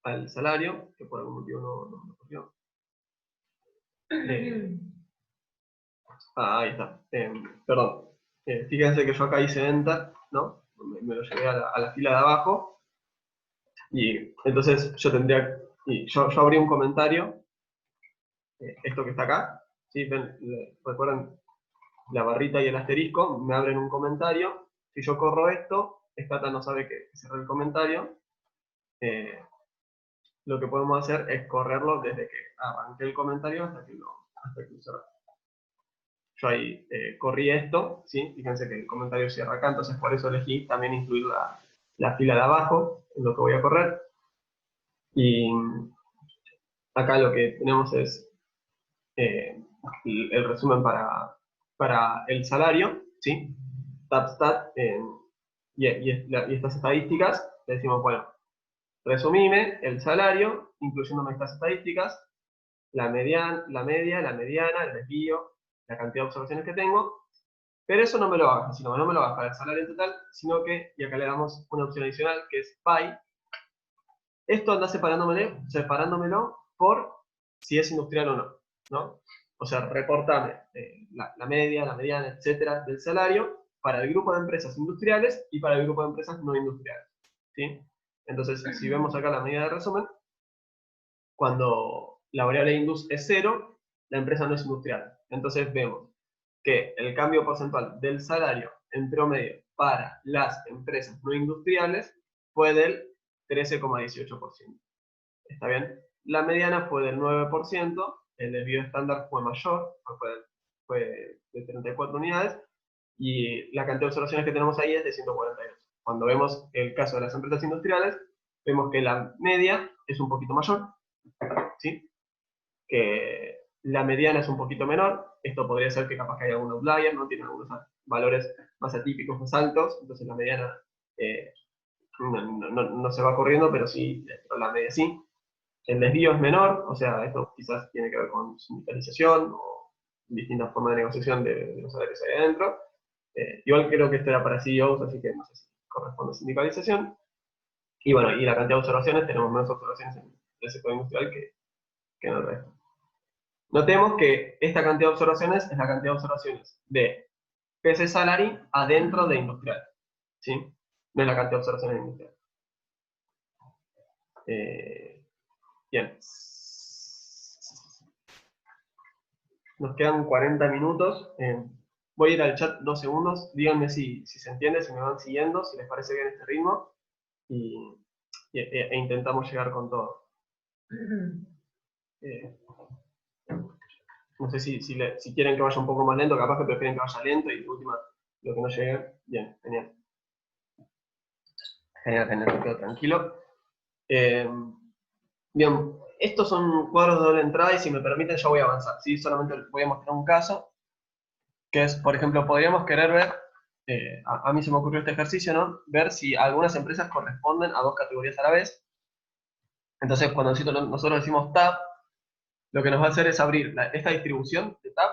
al salario, que por algún motivo no cogió. Ahí está. Perdón. Fíjense que yo acá hice Enter, ¿no? Me lo llevé a la fila de abajo. Y entonces yo tendría... yo abrí un comentario. Esto que está acá. ¿Sí? ¿Recuerdan? La barrita y el asterisco me abren un comentario. Si yo corro esto, Stata no sabe que cerré el comentario. Lo que podemos hacer es correrlo desde que arranqué el comentario hasta que lo cerré. Yo ahí corrí esto, ¿sí? Fíjense que el comentario cierra acá, entonces por eso elegí también incluir la fila de abajo en lo que voy a correr. Y acá lo que tenemos es el resumen para el salario, ¿sí? Tab y estas estadísticas, le decimos, bueno, resumime el salario, incluyéndome estas estadísticas, la media, la mediana, el desvío, la cantidad de observaciones que tengo, pero eso no me lo baja, no me lo baja el salario en total, sino que, y acá le damos una opción adicional, que es pie. Esto anda separándomelo por si es industrial o no, ¿no? O sea, reportame la media, la mediana, etcétera, del salario para el grupo de empresas industriales y para el grupo de empresas no industriales, ¿sí? Entonces, si vemos acá la medida de resumen, cuando la variable indus es 0, la empresa no es industrial. Entonces vemos que el cambio porcentual del salario en promedio para las empresas no industriales fue del 13,18%. ¿Está bien? La mediana fue del 9%, el desvío estándar fue mayor, fue de 34 unidades, y la cantidad de observaciones que tenemos ahí es de 142. Cuando vemos el caso de las empresas industriales, vemos que la media es un poquito mayor, ¿sí? Que la mediana es un poquito menor. Esto podría ser que capaz que haya algún outlier, ¿no? Tiene algunos valores más atípicos, más altos, entonces la mediana no se va corriendo, pero sí, la media sí. El desvío es menor, o sea, esto quizás tiene que ver con sindicalización o distintas formas de negociación de los salarios ahí adentro. Igual creo que esto era para CEOs, así que no sé si corresponde a sindicalización. Y bueno, y la cantidad de observaciones, tenemos menos observaciones en el sector industrial que en el resto. Notemos que esta cantidad de observaciones es la cantidad de observaciones de PC Salary adentro de industrial, ¿sí? No es la cantidad de observaciones de industrial. Bien. Nos quedan 40 minutos. Voy a ir al chat 2 segundos, díganme si se entiende, si me van siguiendo, si les parece bien este ritmo, e intentamos llegar con todo. No sé si quieren que vaya un poco más lento, capaz que prefieren que vaya lento y de última, lo que no llegue, bien, genial. Genial, me quedo tranquilo. Bien, estos son cuadros de doble entrada y si me permiten ya voy a avanzar, ¿sí? Solamente voy a mostrar un caso, que es, por ejemplo, podríamos querer ver, a mí se me ocurrió este ejercicio, ¿no? Ver si algunas empresas corresponden a dos categorías a la vez. Entonces, cuando nosotros decimos tab, lo que nos va a hacer es abrir esta distribución de tab,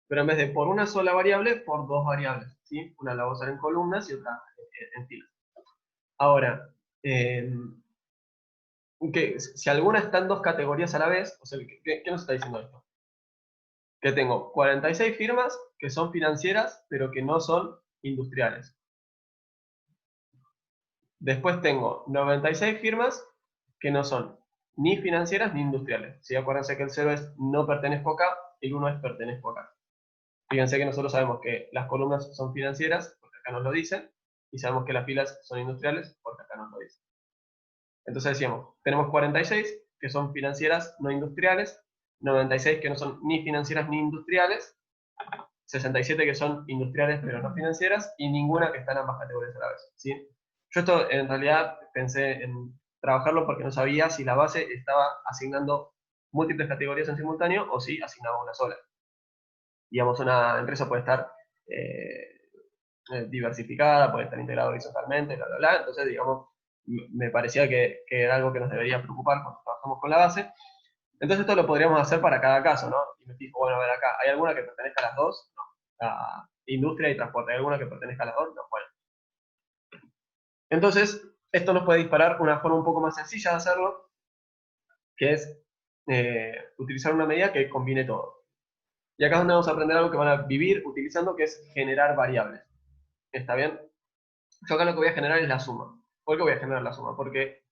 pero en vez de por una sola variable, por dos variables, ¿sí? Una la vamos a usar en columnas y otra en filas. Ahora, si alguna está en dos categorías a la vez, o sea, ¿qué nos está diciendo esto? Que tengo 46 firmas que son financieras, pero que no son industriales. Después tengo 96 firmas que no son ni financieras ni industriales. ¿Sí? Acuérdense que el 0 es no pertenezco acá, el 1 es pertenezco acá. Fíjense que nosotros sabemos que las columnas son financieras, porque acá nos lo dicen, y sabemos que las filas son industriales, porque acá nos lo dicen. Entonces decíamos, tenemos 46 que son financieras no industriales, 96 que no son ni financieras ni industriales, 67 que son industriales pero no financieras, y ninguna que está en ambas categorías a la vez. ¿Sí? Yo esto en realidad pensé en trabajarlo porque no sabía si la base estaba asignando múltiples categorías en simultáneo o si asignaba una sola. Digamos, una empresa puede estar diversificada, puede estar integrada horizontalmente, bla, bla, bla. Entonces, digamos, me parecía que era algo que nos debería preocupar cuando trabajamos con la base. Entonces esto lo podríamos hacer para cada caso, ¿no? Y me fijo, bueno, a ver acá, ¿hay alguna que pertenezca a las dos? No. A industria y transporte, ¿hay alguna que pertenezca a las dos? No, bueno. Entonces, esto nos puede disparar una forma un poco más sencilla de hacerlo, que es utilizar una medida que combine todo. Y acá es donde vamos a aprender algo que van a vivir utilizando, que es generar variables. ¿Está bien? Yo acá lo que voy a generar es la suma. ¿Por qué voy a generar la suma? Porque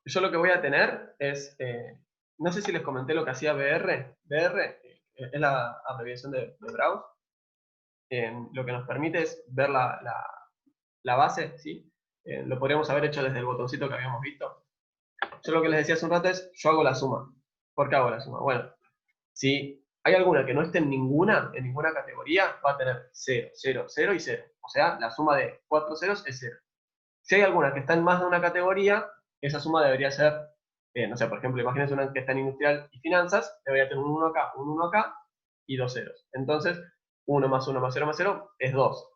yo lo que voy a tener es, no sé si les comenté lo que hacía BR. BR es la abreviación de browse. Lo que nos permite es ver la base, ¿sí? Lo podríamos haber hecho desde el botoncito que habíamos visto. Yo lo que les decía hace un rato es, yo hago la suma. ¿Por qué hago la suma? Bueno, si hay alguna que no esté en ninguna categoría, va a tener 0, 0, 0 y 0. O sea, la suma de 4 ceros es 0. Si hay alguna que está en más de una categoría, esa suma debería ser, no sé, por ejemplo, imagínense una que está en industrial y finanzas, debería tener un 1 acá, un 1 acá y dos ceros. Entonces, 1 más 1 más 0 más 0 es 2.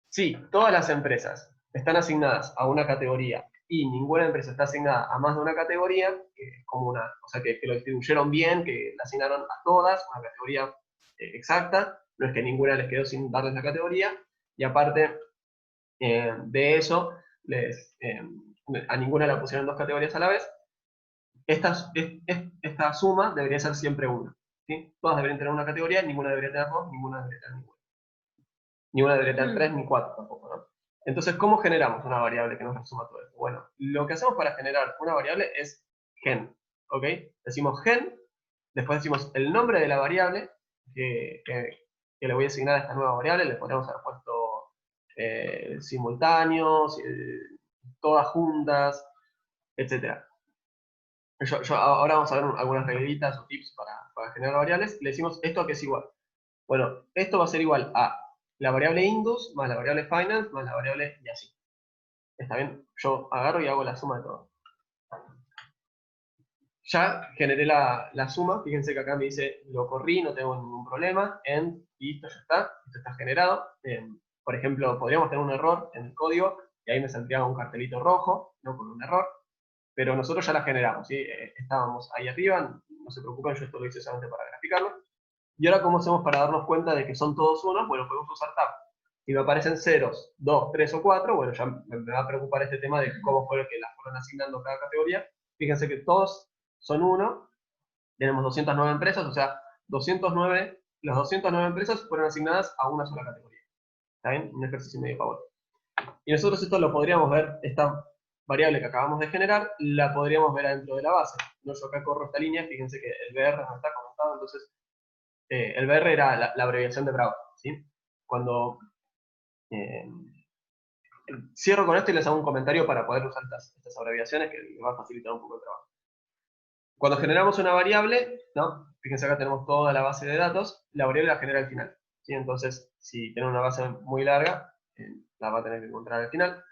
Si todas las empresas están asignadas a una categoría y ninguna empresa está asignada a más de una categoría, que es como una, o sea, que lo distribuyeron bien, que la asignaron a todas, una categoría exacta, no es que ninguna les quedó sin darles la categoría, y aparte de eso, a ninguna la pusieron dos categorías a la vez, esta suma debería ser siempre una. ¿Sí? Todas deberían tener una categoría, ninguna debería tener dos, ninguna debería tener ninguna. Ninguna debería tener 3 ni 4 tampoco, ¿no? Entonces, ¿cómo generamos una variable que nos resuma todo esto? Bueno, lo que hacemos para generar una variable es gen, ¿ok? Decimos gen, después decimos el nombre de la variable que le voy a asignar a esta nueva variable, le podríamos haber puesto simultáneos, todas juntas, etc. Ahora vamos a ver algunas reglitas o tips para generar variables. Le decimos esto que es igual. Bueno, esto va a ser igual a la variable indus más la variable finance más la variable y así. ¿Está bien? Yo agarro y hago la suma de todo. Ya generé la suma. Fíjense que acá me dice, lo corrí, no tengo ningún problema. Y listo, ya está. Esto está generado. Por ejemplo, podríamos tener un error en el código y ahí me saldría un cartelito rojo, no con un error. Pero nosotros ya la generamos, ¿sí? Estábamos ahí arriba, no se preocupen, yo esto lo hice solamente para graficarlo. Y ahora, ¿cómo hacemos para darnos cuenta de que son todos unos? Bueno, podemos usar tab. Si me aparecen ceros, 2, 3 o 4, bueno, ya me va a preocupar este tema de cómo fue que las fueron asignando cada categoría. Fíjense que todos son 1, tenemos 209 empresas, o sea, las 209 empresas fueron asignadas a una sola categoría. ¿Está bien? Un ejercicio medio favor. Y nosotros esto lo podríamos ver, esta variable que acabamos de generar, la podríamos ver adentro de la base. No, yo acá corro esta línea, fíjense que el BR no está conectado, entonces el BR era la abreviación de browse, ¿sí? Cuando cierro con esto y les hago un comentario para poder usar estas abreviaciones que les va a facilitar un poco el trabajo. Cuando generamos una variable, ¿no? Fíjense acá tenemos toda la base de datos, la variable la genera al final, ¿sí? Entonces, si tiene una base muy larga, la va a tener que encontrar al final.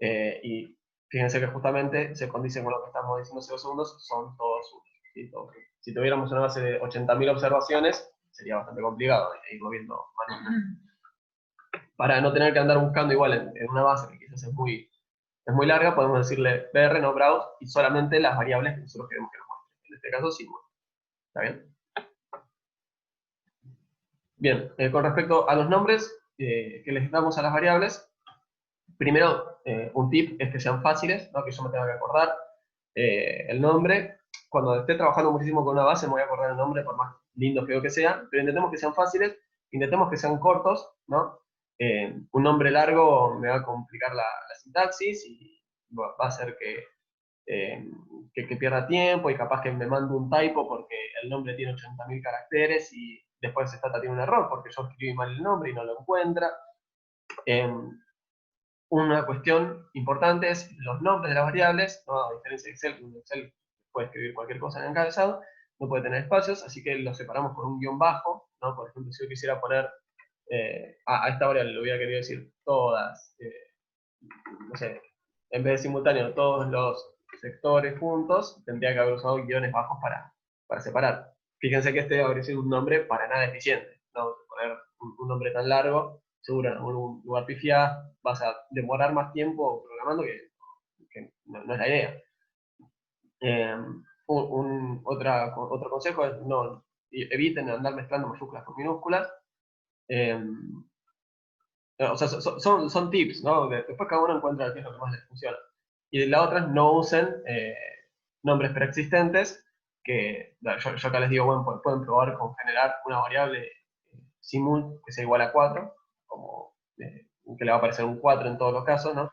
Y fíjense que justamente se condice con lo que estamos diciendo hace 2 segundos, son todos unos, ¿sí? Todos unos. Si tuviéramos una base de 80.000 observaciones, sería bastante complicado irlo viendo manualmente. Para no tener que andar buscando igual en una base que quizás es muy larga, podemos decirle br, no browse, y solamente las variables que nosotros queremos que nos muestre. En este caso, sí. ¿Está bien? Bien, con respecto a los nombres que les damos a las variables, primero, un tip es que sean fáciles, ¿no? Que yo me tenga que acordar el nombre. Cuando esté trabajando muchísimo con una base, me voy a acordar el nombre, por más lindo feo que sea, pero intentemos que sean fáciles, intentemos que sean cortos, ¿no? Un nombre largo me va a complicar la sintaxis y va a hacer que pierda tiempo y capaz que me mando un typo porque el nombre tiene 80.000 caracteres y después Stata tiene un error porque yo escribí mal el nombre y no lo encuentra. Una cuestión importante es los nombres de las variables, ¿no? A diferencia de Excel, que en Excel puede escribir cualquier cosa en el encabezado, no puede tener espacios, así que los separamos con un guión bajo, ¿no? Por ejemplo, si yo quisiera poner a esta variable le hubiera querido decir todas, no sé, en vez de simultáneo, todos los sectores juntos, tendría que haber usado guiones bajos para separar. Fíjense que este habría sido un nombre para nada eficiente, ¿no? Poner un nombre tan largo, seguro en algún lugar pifiás, vas a demorar más tiempo programando que no es la idea. Otro consejo es no eviten andar mezclando mayúsculas con minúsculas. O sea, son tips, ¿no? Después cada uno encuentra qué es lo que más les funciona. Y la otra es no usen nombres preexistentes, que yo acá les digo, bueno, pueden probar con generar una variable simul que sea igual a 4, como que le va a aparecer un 4 en todos los casos, ¿no?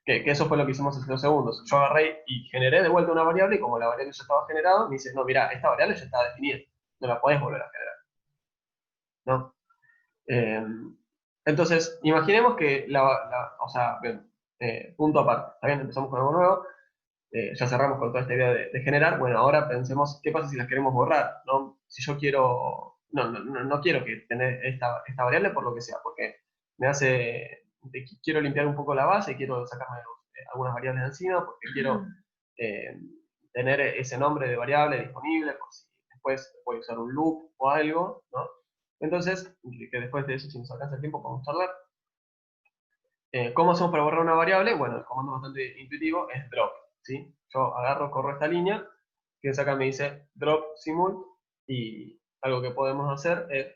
Que eso fue lo que hicimos hace 2 segundos. Yo agarré y generé de vuelta una variable y como la variable ya estaba generada, me dice, no, mira, esta variable ya está definida, no la podés volver a generar, ¿no? Entonces, imaginemos que o sea, bien, punto aparte, ¿está bien? Empezamos con algo nuevo, ya cerramos con toda esta idea de generar, bueno, ahora pensemos, ¿qué pasa si las queremos borrar? ¿No? Si yo quiero, no quiero que tener esta variable por lo que sea, porque me hace, quiero limpiar un poco la base, quiero sacarme algunas variables de encima, porque quiero tener ese nombre de variable disponible, por si después voy a usar un loop o algo, ¿no? Entonces, que después de eso, si nos alcanza el tiempo, podemos charlar. ¿Cómo hacemos para borrar una variable? Bueno, el comando bastante intuitivo es drop, ¿sí? Yo agarro, corro esta línea, que acá me dice drop simul, y algo que podemos hacer es,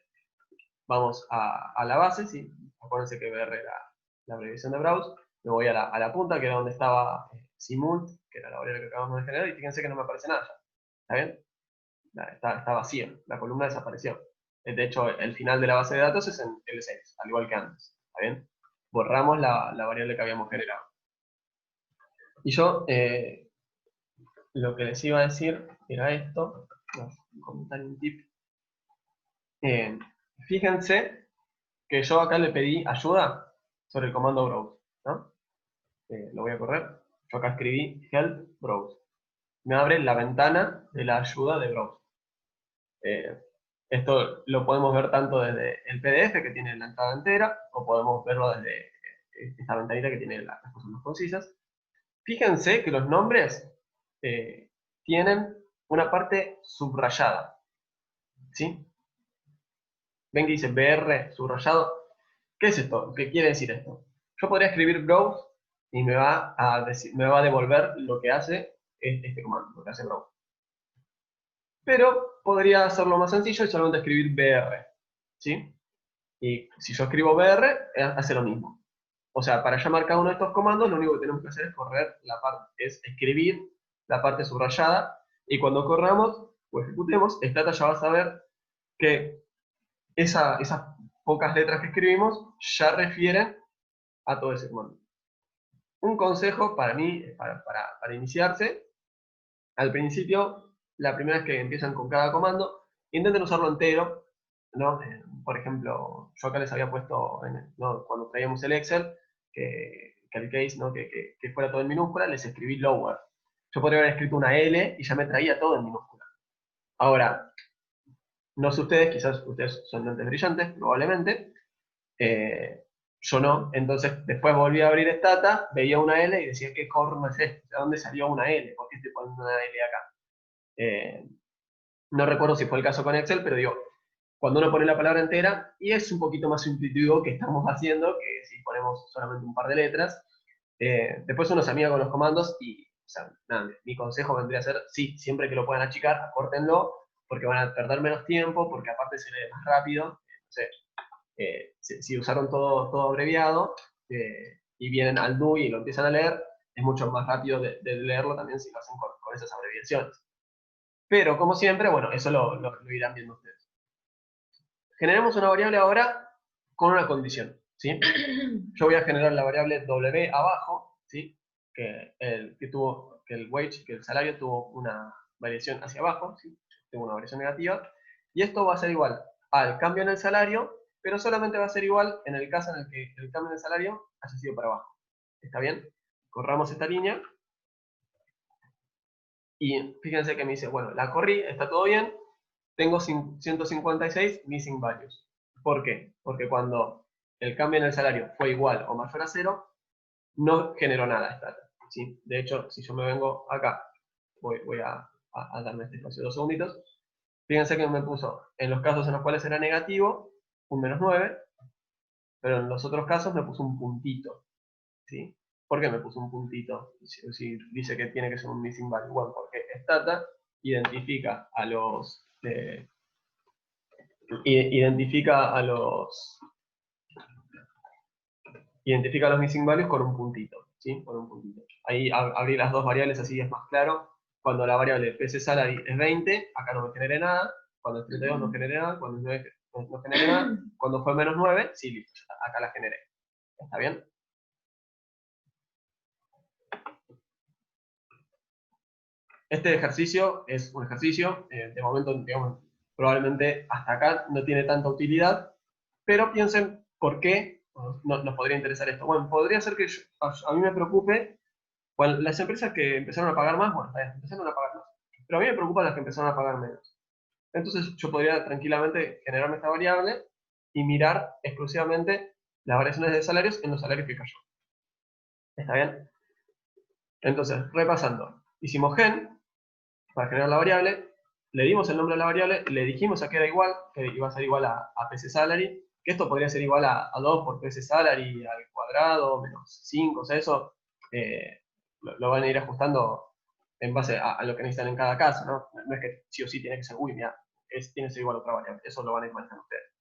vamos a la base, ¿sí? Acuérdense que BR era la abreviación de browse, me voy a la punta, que era donde estaba simult, que era la variable que acabamos de generar, y fíjense que no me aparece nada ya, ¿está bien? Está vacía, la columna desapareció. De hecho, el final de la base de datos es en L6, al igual que antes, ¿está bien? Borramos la variable que habíamos generado. Y yo, lo que les iba a decir era esto, comentar un tip. Fíjense que yo acá le pedí ayuda sobre el comando browse, ¿no? Lo voy a correr. Yo acá escribí help browse. Me abre la ventana de la ayuda de browse. Esto lo podemos ver tanto desde el PDF, que tiene la entrada entera, o podemos verlo desde esta ventanita que tiene las cosas más concisas. Fíjense que los nombres tienen una parte subrayada, ¿sí? Ven que dice BR subrayado. ¿Qué es esto? ¿Qué quiere decir esto? Yo podría escribir browse y me va a devolver lo que hace este comando, lo que hace browse. Pero podría hacerlo más sencillo y solamente escribir BR, ¿sí? Y si yo escribo BR, hace lo mismo. O sea, para llamar cada uno de estos comandos, lo único que tenemos que hacer es correr es escribir la parte subrayada, y cuando corramos o ejecutemos, Stata ya va a saber que esas pocas letras que escribimos ya refieren a todo ese comando. Un consejo para mí, para iniciarse, al principio, la primera vez que empiezan con cada comando, intenten usarlo entero, ¿no? Por ejemplo, yo acá les había puesto, ¿no? Cuando traíamos el Excel, que el case, ¿no? que fuera todo en minúscula, les escribí lower. Yo podría haber escrito una L y ya me traía todo en minúscula. Ahora, no sé ustedes, quizás ustedes son mentes brillantes, probablemente. Yo no, entonces después volví a abrir Stata, veía una L y decía, ¿qué corno es esto? ¿De dónde salió una L? ¿Por qué estoy poniendo una L acá? No recuerdo si fue el caso con Excel, pero digo, cuando uno pone la palabra entera, y es un poquito más intuitivo que estamos haciendo, que si ponemos solamente un par de letras, después uno se amiga con los comandos y, o sea, nada, mi consejo vendría a ser, sí, siempre que lo puedan achicar, acórtenlo, porque van a perder menos tiempo, porque aparte se lee más rápido, no sé, si usaron todo abreviado y vienen al do y lo empiezan a leer, es mucho más rápido de leerlo también si lo hacen con esas abreviaciones. Pero, como siempre, bueno, eso lo irán viendo ustedes. Generemos una variable ahora con una condición, ¿sí? Yo voy a generar la variable W abajo, ¿sí? Que el wage, que el salario tuvo una variación hacia abajo, ¿sí? Tuvo una variación negativa. Y esto va a ser igual al cambio en el salario, pero solamente va a ser igual en el caso en el que el cambio en el salario haya sido para abajo. ¿Está bien? Corramos esta línea. Y fíjense que me dice, bueno, la corrí, está todo bien, tengo 156 missing values. ¿Por qué? Porque cuando el cambio en el salario fue igual o mayor a 0, no generó nada Stata, ¿sí? De hecho, si yo me vengo acá, voy a darme este espacio 2 segunditos, fíjense que me puso, en los casos en los cuales era negativo, un -9, pero en los otros casos me puso un puntito, ¿sí? ¿Por qué me puso un puntito? Si dice que tiene que ser un missing value. Bueno, porque Stata identifica a los missing values con un puntito, ¿sí? Con un puntito. Ahí abrí las dos variables, así es más claro. Cuando la variable PC salary es 20, acá no me generé nada. Cuando es 32 no generé nada. Cuando es 9 no generé nada. Cuando fue -9, sí, listo, acá la generé. ¿Está bien? Este ejercicio es un ejercicio, de momento, digamos, probablemente hasta acá no tiene tanta utilidad, pero piensen por qué nos podría interesar esto. Bueno, podría ser que a mí me preocupe, bueno, las empresas que empezaron a pagar más, bueno, empezaron a pagar más, pero a mí me preocupan las que empezaron a pagar menos. Entonces yo podría tranquilamente generarme esta variable y mirar exclusivamente las variaciones de salarios en los salarios que cayó. ¿Está bien? Entonces, repasando, hicimos gen para generar la variable, le dimos el nombre a la variable, le dijimos a que era igual, que iba a ser igual a PC salary, que esto podría ser igual a 2 por PC salary al cuadrado, menos 5, o sea, eso lo van a ir ajustando en base a lo que necesitan en cada caso, ¿no? No es que sí o sí tiene que ser, uy, mira, tiene que ser igual a otra variable, eso lo van a ir manejando ustedes.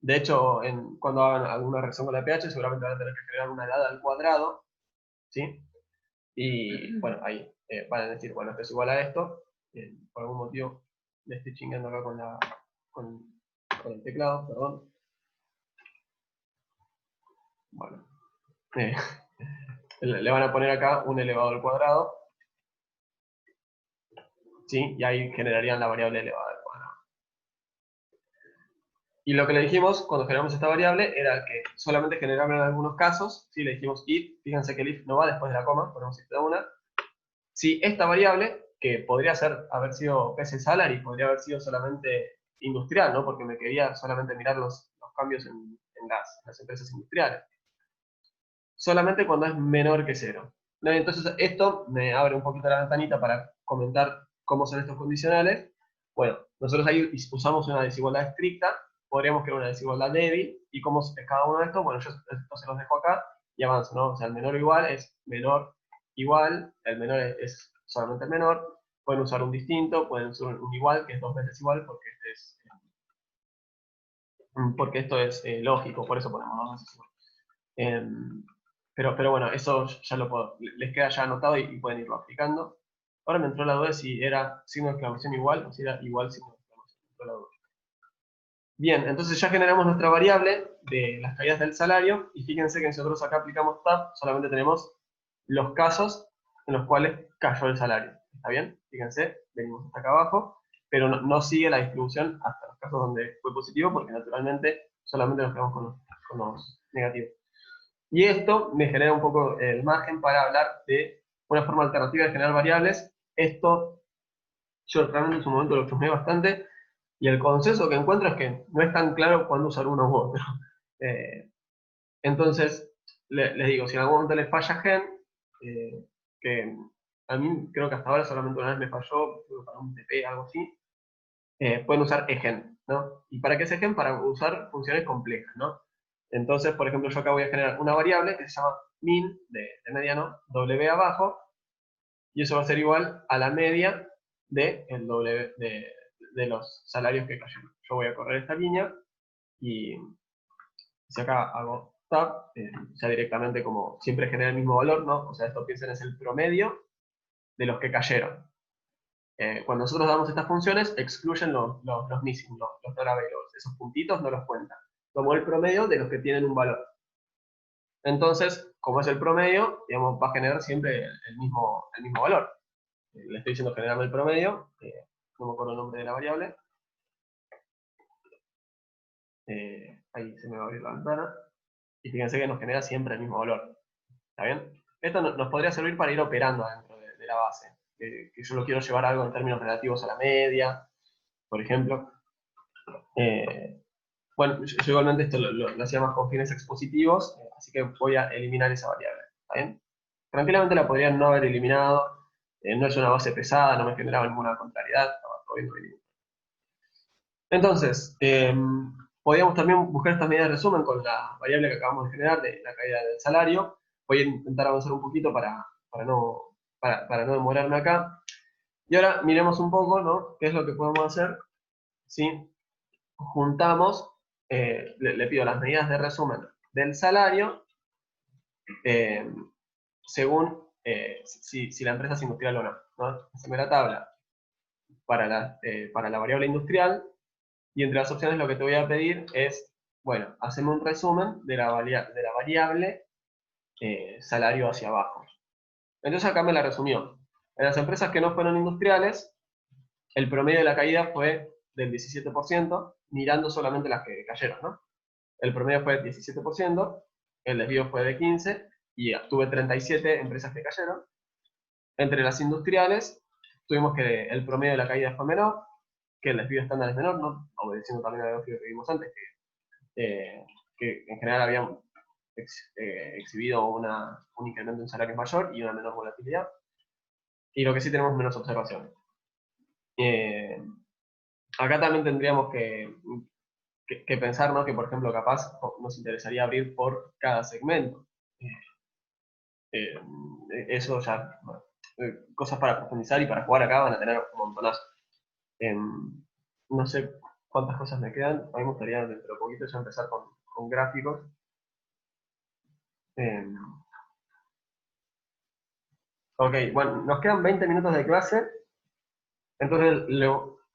De hecho, cuando hagan alguna reacción con la pH, seguramente van a tener que generar una helada al cuadrado, ¿sí? Y bueno, ahí van a decir, bueno, esto es igual a esto, por algún motivo le estoy chingando acá con el teclado, perdón. Bueno, le van a poner acá un elevado al cuadrado, ¿sí? Y ahí generarían la variable elevada al cuadrado. Y lo que le dijimos cuando generamos esta variable era que solamente generaba en algunos casos, ¿sí? Le dijimos if, fíjense que el if no va después de la coma, ponemos if de una. Si esta variable, que podría haber sido PC salary, podría haber sido solamente industrial, ¿no? Porque me quería solamente mirar los cambios en las empresas industriales. Solamente cuando es menor que 0. ¿No? Entonces esto me abre un poquito la ventanita para comentar cómo son estos condicionales. Bueno, nosotros ahí usamos una desigualdad estricta, podríamos crear una desigualdad débil, y cómo es cada uno de estos, bueno, yo esto se los dejo acá y avanzo, ¿no? O sea, el menor o igual es menor igual, el menor es solamente el menor, pueden usar un distinto, pueden usar un igual, que es 2 veces igual, porque esto es lógico, por eso ponemos 2 veces igual. Pero bueno, eso ya les queda ya anotado y pueden irlo aplicando. Ahora me entró la duda de si era signo de exclamación igual o si era igual signo de exclamación. Me entró la duda. Bien, entonces ya generamos nuestra variable de las caídas del salario, y fíjense que nosotros acá aplicamos tab, solamente tenemos los casos en los cuales cayó el salario. ¿Está bien? Fíjense, venimos hasta acá abajo, pero no sigue la distribución hasta los casos donde fue positivo, porque naturalmente solamente nos quedamos con los negativos. Y esto me genera un poco el margen para hablar de una forma alternativa de generar variables. Esto yo realmente en su momento lo chusmeé bastante, y el consenso que encuentro es que no es tan claro cuándo usar uno u otro. Entonces, les digo, si en algún momento les falla gen, que a mí creo que hasta ahora solamente una vez me falló, para un TP, algo así, pueden usar egen, ¿no? ¿Y para qué es egen? Para usar funciones complejas, ¿no? Entonces, por ejemplo, yo acá voy a generar una variable que se llama min, de mediano, w abajo, y eso va a ser igual a la media de los salarios que cayeron. Yo voy a correr esta línea, y si acá hago tab, ya directamente, como siempre genera el mismo valor, ¿no? O sea, esto piensen es el promedio de los que cayeron. Cuando nosotros damos estas funciones, excluyen los missing, los not available. Esos puntitos no los cuentan. Como el promedio de los que tienen un valor. Entonces, como es el promedio, digamos, va a generar siempre el mismo valor. Le estoy diciendo generarme el promedio, no me acuerdo el nombre de la variable. Ahí se me va a abrir la ventana. Y fíjense que nos genera siempre el mismo valor. ¿Está bien? Esto nos podría servir para ir operando dentro de la base. Que yo lo quiero llevar a algo en términos relativos a la media, por ejemplo. Bueno, yo igualmente esto lo hacía más con fines expositivos, así que voy a eliminar esa variable. ¿Está bien? Tranquilamente la podrían no haber eliminado. No es una base pesada, no me generaba ninguna contrariedad, estaba todo bien, no hay ningún. Entonces, podríamos también buscar estas medidas de resumen con la variable que acabamos de generar de la caída del salario. Voy a intentar avanzar un poquito para no demorarme acá. Y ahora miremos un poco, ¿no? ¿Qué es lo que podemos hacer si juntamos, le pido las medidas de resumen del salario, según si la empresa es industrial o no, ¿no? Haceme la tabla para la variable industrial, y entre las opciones lo que te voy a pedir es, bueno, haceme un resumen de la variable salario hacia abajo. Entonces acá me la resumió. En las empresas que no fueron industriales, el promedio de la caída fue del 17%, mirando solamente las que cayeron, ¿no? El promedio fue del 17%, el desvío fue de 15%, y tuve 37 empresas que cayeron. Entre las industriales, tuvimos que el promedio de la caída fue menor, que el desvío estándar es menor, ¿no? Obedeciendo también al gráfico que vimos antes, que en general habían exhibido un incremento en salarios mayor y una menor volatilidad. Y lo que sí tenemos menos observaciones. Acá también tendríamos que pensar, ¿no? Que, por ejemplo, capaz nos interesaría abrir por cada segmento. Eso ya, bueno, cosas para profundizar y para jugar acá van a tener un montonazo. No sé cuántas cosas me quedan. A mí me gustaría dentro de poquito ya empezar con gráficos. Ok, bueno, nos quedan 20 minutos de clase, entonces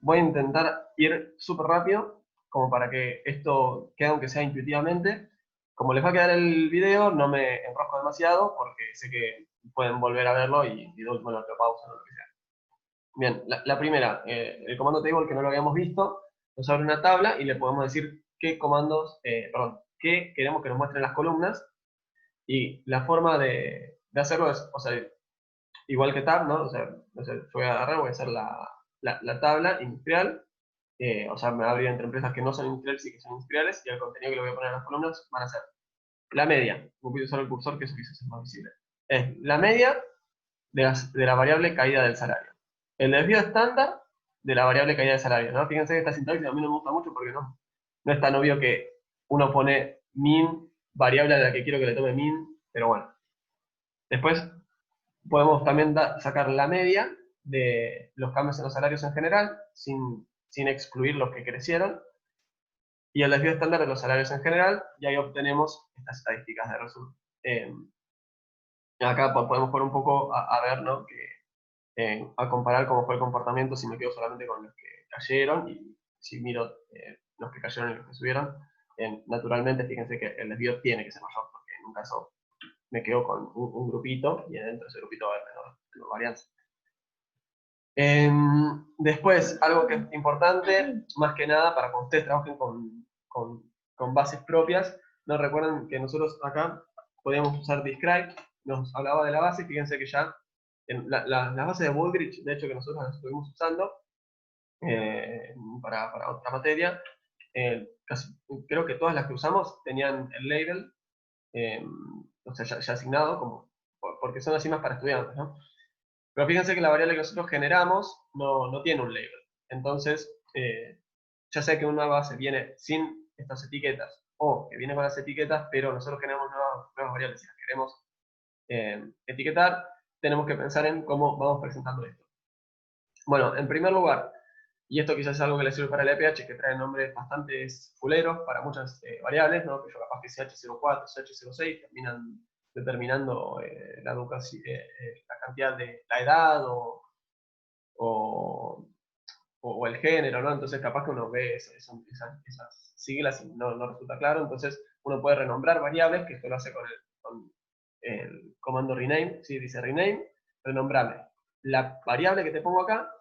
voy a intentar ir súper rápido, como para que esto quede aunque sea intuitivamente. Como les va a quedar el video, no me enrosco demasiado, porque sé que pueden volver a verlo y de último lo pausan o lo que sea. Bien, la primera, el comando table, que no lo habíamos visto, nos abre una tabla y le podemos decir qué comandos, qué queremos que nos muestren las columnas, y la forma de hacerlo es, o sea, igual que tab, ¿no? O sea, yo voy a agarrar, voy a hacer la tabla industrial, o sea, me va a abrir entre empresas que no son industriales y que son industriales, y el contenido que le voy a poner en las columnas van a ser la media. Voy a usar el cursor, que eso quizás es más visible. Es la media de la variable caída del salario. El desvío estándar de la variable caída del salario, ¿no? Fíjense que esta sintaxis a mí no me gusta mucho, porque no es tan obvio que uno pone min, variable a la que quiero que le tome min, pero bueno. Después podemos también sacar la media de los cambios en los salarios en general, sin excluir los que crecieron, y el desvío estándar de los salarios en general, y ahí obtenemos estas estadísticas de resumen. Acá podemos poner un poco a ver, ¿no? A comparar cómo fue el comportamiento si me quedo solamente con los que cayeron, y si miro los que cayeron y los que subieron. Naturalmente, fíjense que el desvío tiene que ser mayor, porque en un caso me quedo con un grupito, y dentro de ese grupito va a haber menor varianza. Después, algo que es importante, más que nada, para que ustedes trabajen con bases propias, no recuerden que nosotros acá podíamos usar describe, nos hablaba de la base, fíjense que ya en las bases de Baldrige, de hecho que nosotros las estuvimos usando para otra materia, creo que todas las que usamos tenían el label, o sea, ya asignado, porque son así más para estudiantes, ¿no? Pero fíjense que la variable que nosotros generamos no tiene un label. Entonces, ya sea que una base viene sin estas etiquetas o que viene con las etiquetas, pero nosotros generamos nuevas variables. Si las queremos etiquetar, tenemos que pensar en cómo vamos presentando esto. Bueno, en primer lugar, y esto quizás es algo que le sirve para el EPH, que trae nombres bastante fuleros para muchas variables, ¿no? Que yo capaz que CH04, CH06 terminan determinando la cantidad de la edad o el género, ¿no? Entonces capaz que uno ve esas siglas y no resulta claro, entonces uno puede renombrar variables, que esto lo hace con el comando rename, ¿sí? Dice rename, renombrame la variable que te pongo acá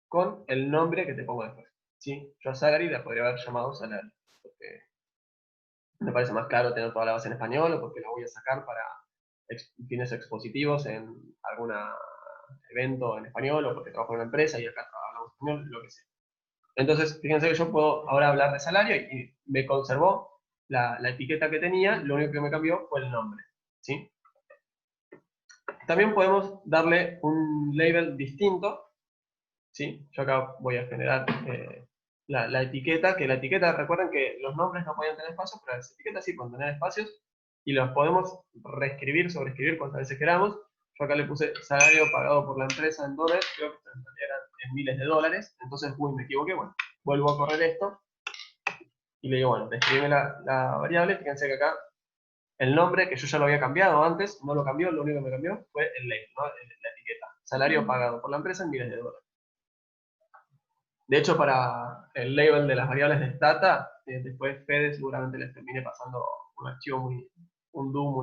con el nombre que te pongo después, ¿sí? Yo a salary la podría haber llamado salary, porque me parece más claro tener toda la base en español, o porque la voy a sacar para fines expositivos en algún evento en español, o porque trabajo en una empresa y acá hablamos español, lo que sea. Entonces, fíjense que yo puedo ahora hablar de salario y me conservó la etiqueta que tenía, lo único que me cambió fue el nombre, ¿sí? También podemos darle un label distinto, ¿sí? Yo acá voy a generar la etiqueta, que la etiqueta, recuerden que los nombres no podían tener espacios, pero las etiquetas sí pueden tener espacios, y los podemos reescribir, sobreescribir cuantas veces queramos. Yo acá le puse salario pagado por la empresa en dólares, creo que en realidad eran en miles de dólares, entonces, uy, me equivoqué, bueno, vuelvo a correr esto, y le digo, bueno, describe la variable, fíjense que acá el nombre, que yo ya lo había cambiado antes, no lo cambió, lo único que me cambió fue el label, ¿no? La etiqueta, salario pagado por la empresa en miles de dólares. De hecho, para el label de las variables de Stata, después Fede seguramente les termine pasando un archivo un do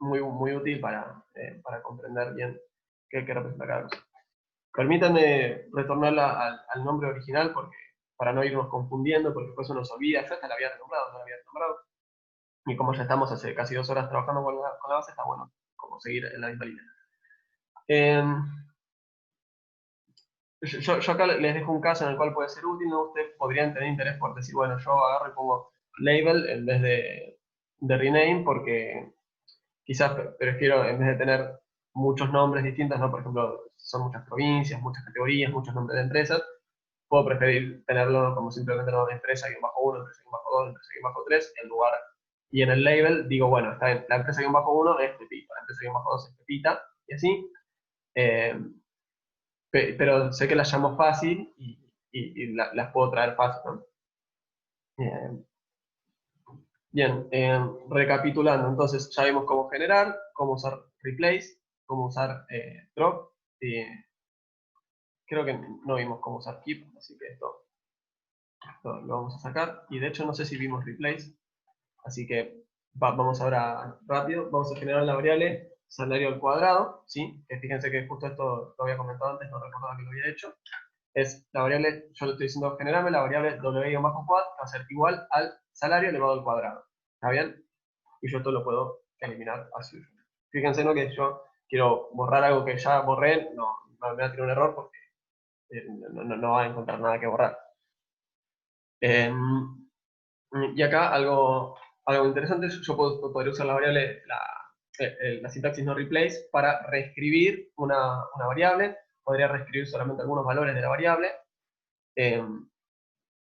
muy útil para comprender bien qué representa cada cosa. Permítanme retornar al nombre original para no irnos confundiendo, porque después uno se olvida. Yo esta la había renombrado, no la había renombrado. Y como ya estamos hace casi 2 horas trabajando con la base, está bueno como seguir en la misma línea. Yo acá les dejo un caso en el cual puede ser útil, ¿no? Ustedes podrían tener interés por decir, bueno, yo agarro y pongo label en vez de rename, porque quizás prefiero, en vez de tener muchos nombres distintos, ¿no? Por ejemplo, son muchas provincias, muchas categorías, muchos nombres de empresas, puedo preferir tenerlo como simplemente nombre de empresa, -1, empresa-2, empresa-3, en lugar, y en el label digo, bueno, está bien, la empresa-1 es Pepita, la empresa-2 es Pepita, y así. Pero sé que las llamo fácil y las puedo traer fácil, ¿no? Bien, recapitulando, entonces ya vimos cómo generar, cómo usar replace, cómo usar drop, creo que no vimos cómo usar keep, así que esto lo vamos a sacar, y de hecho no sé si vimos replace, así que vamos ahora rápido, vamos a generar la variable salario al cuadrado, ¿sí? Que fíjense que justo esto lo había comentado antes, no recordaba que lo había hecho. Es la variable, yo le estoy diciendo generarme la variable w-quad, que va a ser igual al salario elevado al cuadrado. ¿Está bien? Y yo esto lo puedo eliminar así. Fíjense, ¿no? Que yo quiero borrar algo que ya borré, no me va a tirar un error porque no va a encontrar nada que borrar. Y acá algo interesante, yo podría usar la variable, la sintaxis no replace para reescribir una variable, podría reescribir solamente algunos valores de la variable.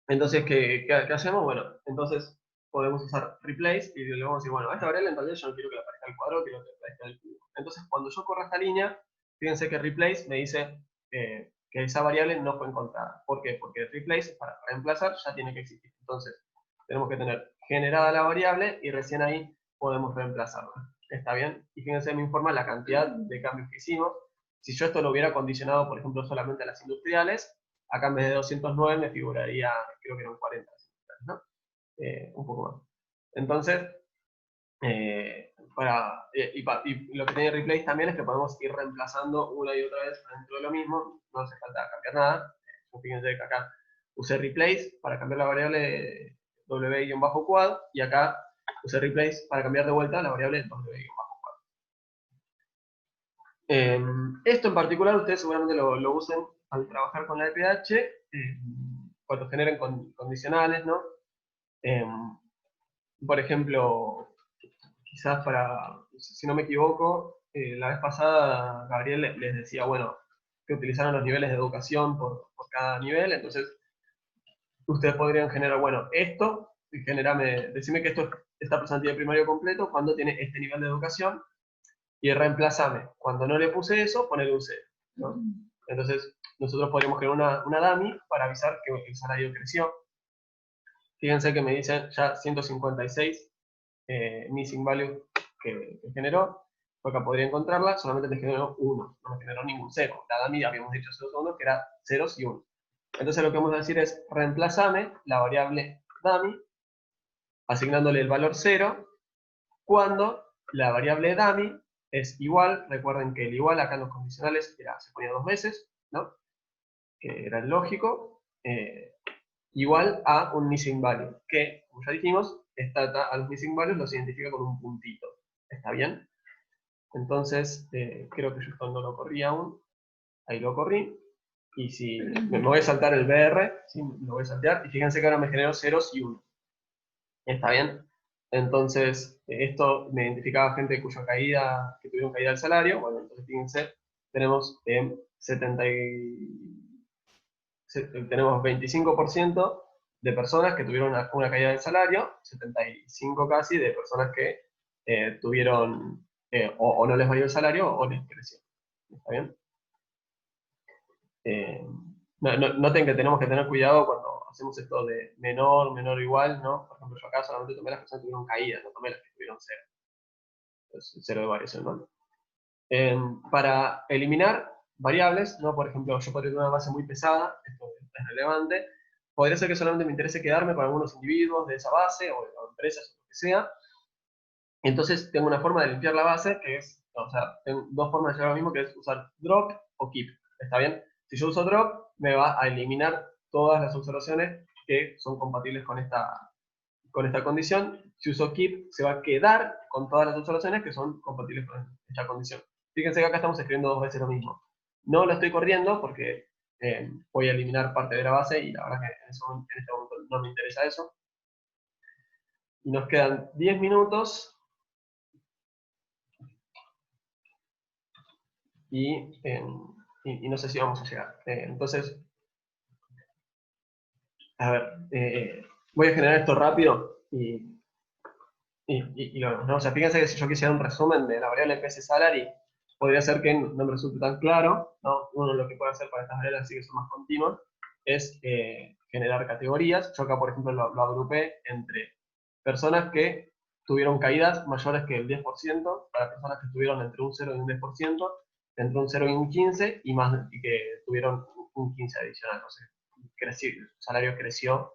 Entonces, ¿qué hacemos? Bueno, entonces podemos usar replace y le vamos a decir, bueno, a esta variable en realidad yo no quiero que le aparezca el cuadrado, quiero que le aparezca el cubo. Entonces, cuando yo corro esta línea, fíjense que replace me dice que esa variable no fue encontrada. ¿Por qué? Porque replace, para reemplazar, ya tiene que existir. Entonces, tenemos que tener generada la variable y recién ahí podemos reemplazarla. ¿Está bien? Y fíjense, me informa la cantidad de cambios que hicimos. Si yo esto lo hubiera condicionado, por ejemplo, solamente a las industriales, acá en vez de 209 me figuraría, creo que eran 40, ¿no? Un poco más. Entonces, y lo que tiene replace también es que podemos ir reemplazando una y otra vez dentro de lo mismo, no hace falta cambiar nada. Fíjense que acá usé replace para cambiar la variable w-quad, y acá usé replace para cambiar de vuelta la variable w-quad. Esto en particular ustedes seguramente lo usen al trabajar con la EPH, cuando generen condicionales, ¿no? Por ejemplo, quizás si no me equivoco, la vez pasada Gabriel les decía, bueno, que utilizaron los niveles de educación por cada nivel, entonces ustedes podrían generar, bueno, esto, y decime que esta persona tiene primario completo cuando tiene este nivel de educación, y reemplazame, cuando no le puse eso, ponerle un 0, ¿no? Entonces, nosotros podríamos crear una dummy para avisar que el salario creció. Fíjense que me dicen ya 156 missing value que generó. Acá podría encontrarla, solamente me generó 1, no me generó ningún 0. La dummy habíamos dicho hace 2 segundos que era 0 y 1. Entonces lo que vamos a decir es, reemplazame la variable dummy, asignándole el valor 0, cuando la variable dummy es igual, recuerden que el igual acá en los condicionales se ponía 2 veces, ¿no? Que era el lógico, igual a un missing value, que, como ya dijimos, a los missing values los identifica con un puntito. ¿Está bien? Entonces, creo que yo esto no lo corrí aún. Ahí lo corrí. Y si me voy a saltar el BR, ¿sí? Lo voy a saltear, y fíjense que ahora me generó 0 y 1. ¿Está bien? Entonces, esto me identificaba gente que tuvieron caída del salario. Bueno, entonces fíjense, tenemos 25% de personas que tuvieron una caída del salario, 75 casi de personas que tuvieron o no les bajó el salario o les creció. ¿Está bien? Noten que tenemos que tener cuidado cuando hacemos esto de menor o igual, ¿no? Por ejemplo, yo acá solamente tomé las personas que tuvieron caída, no tomé las que tuvieron 0. Entonces, 0 de variación, ¿no? Para eliminar variables, ¿no? Por ejemplo, yo podría tener una base muy pesada, esto es relevante, podría ser que solamente me interese quedarme con algunos individuos de esa base, o empresas, o lo que sea. Entonces tengo una forma de limpiar la base, que es, o sea, tengo dos formas de llegar a lo mismo, que es usar drop o keep. ¿Está bien? Si yo uso drop, me va a eliminar todas las observaciones que son compatibles con esta condición. Si uso keep, se va a quedar con todas las observaciones que son compatibles con esta condición. Fíjense que acá estamos escribiendo 2 veces lo mismo. No lo estoy corriendo porque voy a eliminar parte de la base, y la verdad que en este momento no me interesa eso. Y nos quedan 10 minutos. Y no sé si vamos a llegar. Entonces, a ver, voy a generar esto rápido y lo vemos, ¿no? O sea, fíjense que si yo quisiera un resumen de la variable PC Salary, podría ser que no me resulte tan claro, ¿no? Uno lo que puede hacer para estas variables, así que son más continuas, es generar categorías. Yo acá, por ejemplo, lo agrupé entre personas que tuvieron caídas mayores que el 10%, para personas que tuvieron entre un 0 y un 10%, entre un 0 y un 15, y que tuvieron un 15 adicional. O sea, el salario creció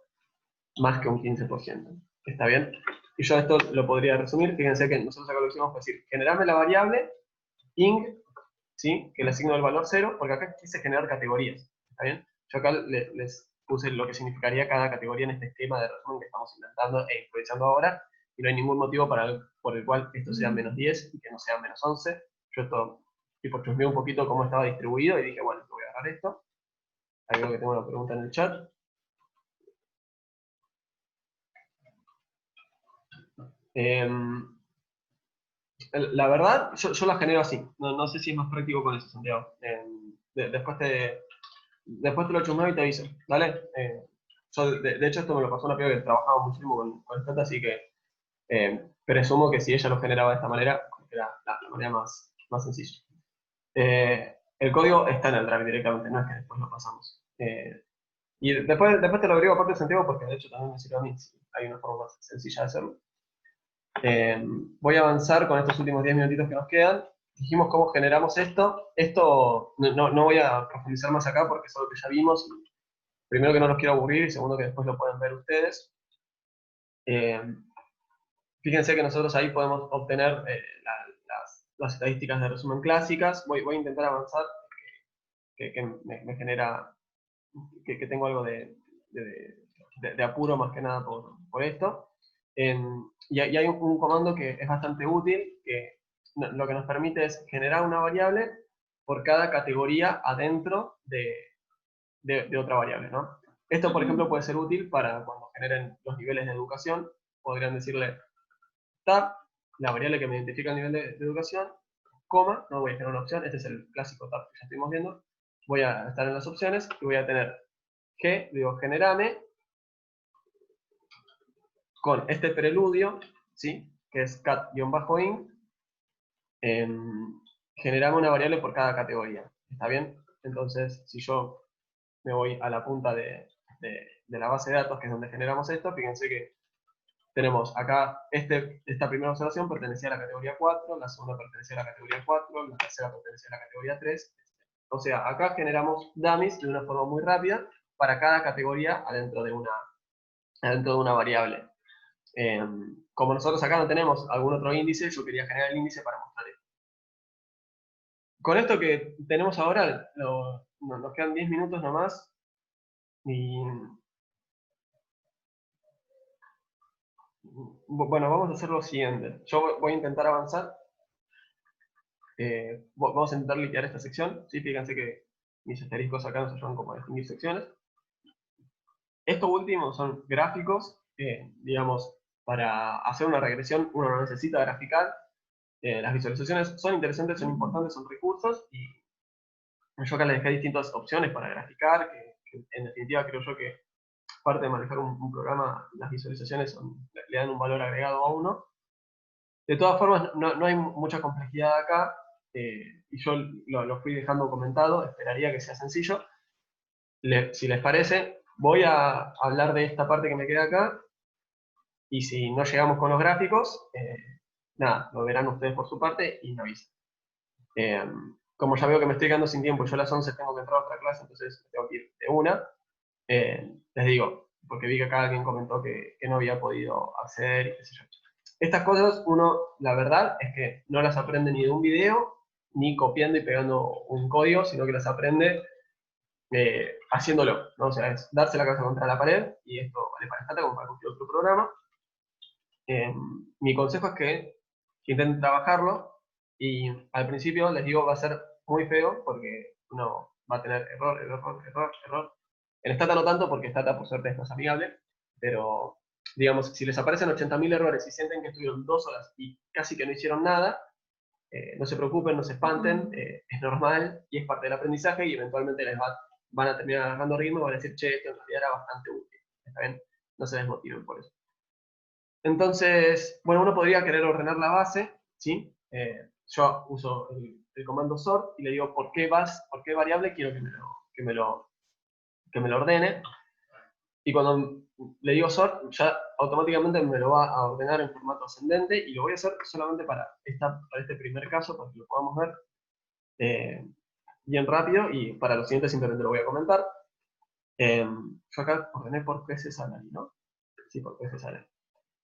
más que un 15%. ¿Está bien? Y yo esto lo podría resumir. Fíjense que nosotros acá lo que hicimos fue decir, generarme la variable ing, ¿sí? Que le asigno el valor 0, porque acá quise generar categorías. ¿Está bien? Yo acá les puse lo que significaría cada categoría en este esquema de resumen que estamos inventando e improvisando ahora, y no hay ningún motivo por el cual esto sea menos 10 y que no sea menos 11. Yo esto tipo chusmeé un poquito cómo estaba distribuido y dije, bueno, voy a agarrar esto. Ahí veo que tengo una pregunta en el chat. La verdad, yo la genero así. No sé si es más práctico con eso, Santiago. Después te lo chusmeo y te aviso. ¿Dale? Yo, de hecho, esto me lo pasó una piba que trabajaba muchísimo con Stata, así que presumo que si ella lo generaba de esta manera, era la manera más sencilla. El código está en el Drive directamente, no es que después lo pasamos. Y después te lo agrego aparte de Santiago, porque de hecho también me sirve a mí, si hay una forma más sencilla de hacerlo. Voy a avanzar con estos últimos 10 minutitos que nos quedan. Dijimos cómo generamos esto. Esto no voy a profundizar más acá porque es algo que ya vimos. Primero, que no los quiero aburrir, y segundo, que después lo pueden ver ustedes. Fíjense que nosotros ahí podemos obtener las estadísticas de resumen clásicas. Voy a intentar avanzar, que me genera que tengo algo de apuro más que nada por esto. Y hay un comando que es bastante útil, que lo que nos permite es generar una variable por cada categoría adentro de otra variable, ¿no? Esto, por ejemplo, puede ser útil para cuando generen los niveles de educación. Podrían decirle tab, la variable que me identifica el nivel de educación, coma, no voy a generar una opción, este es el clásico tab que ya estuvimos viendo. Voy a estar en las opciones y voy a tener que, digo, generame con este preludio, ¿sí? Que es cat-in, generame una variable por cada categoría. ¿Está bien? Entonces, si yo me voy a la punta de la base de datos, que es donde generamos esto, fíjense que tenemos acá, esta primera observación pertenecía a la categoría 4, la segunda pertenecía a la categoría 4, la tercera pertenecía a la categoría 3. O sea, acá generamos dummies de una forma muy rápida para cada categoría adentro de una variable. Como nosotros acá no tenemos algún otro índice, yo quería generar el índice para mostrar esto. Con esto que tenemos ahora, nos quedan 10 minutos nomás. Y bueno, vamos a hacer lo siguiente. Yo voy a intentar avanzar. Vamos a intentar liquidar esta sección. ¿Sí? Fíjense que mis asteriscos acá nos ayudan como a distinguir secciones. Esto último son gráficos. Digamos, para hacer una regresión uno no necesita graficar. Las visualizaciones son interesantes, son importantes, son recursos. Y yo acá les dejé distintas opciones para graficar, que en definitiva creo yo que parte de manejar un programa, las visualizaciones le dan un valor agregado a uno. De todas formas, no hay mucha complejidad acá, y yo lo fui dejando comentado, esperaría que sea sencillo. Si les parece, voy a hablar de esta parte que me queda acá, y si no llegamos con los gráficos, nada, lo verán ustedes por su parte y me avisan. Como ya veo que me estoy quedando sin tiempo, yo a las 11 tengo que entrar a otra clase, entonces tengo que ir de una. Les digo, porque vi que acá alguien comentó que no había podido acceder y qué sé yo. Estas cosas, uno, la verdad, es que no las aprende ni de un video, ni copiando y pegando un código, sino que las aprende haciéndolo, ¿no? O sea, es darse la cabeza contra la pared, y esto vale para Stata como para cualquier otro programa. Mi consejo es que intenten trabajarlo, y al principio, les digo, va a ser muy feo, porque uno va a tener error. En Stata no tanto, porque Stata por suerte es más amigable, pero digamos, si les aparecen 80.000 errores y sienten que estuvieron 2 horas y casi que no hicieron nada, no se preocupen, no se espanten, es normal y es parte del aprendizaje, y eventualmente van a terminar agarrando ritmo y van a decir, che, esto en realidad era bastante útil. ¿Está bien? No se desmotiven por eso. Entonces, bueno, uno podría querer ordenar la base, ¿sí? Yo uso el comando sort y le digo por qué variable quiero que me lo ordene. Y cuando le digo sort, ya automáticamente me lo va a ordenar en formato ascendente, y lo voy a hacer solamente para este primer caso, para que lo podamos ver bien rápido, y para los siguientes simplemente lo voy a comentar. Yo acá ordené por PC Salary, ¿no? Sí, por PC Salary.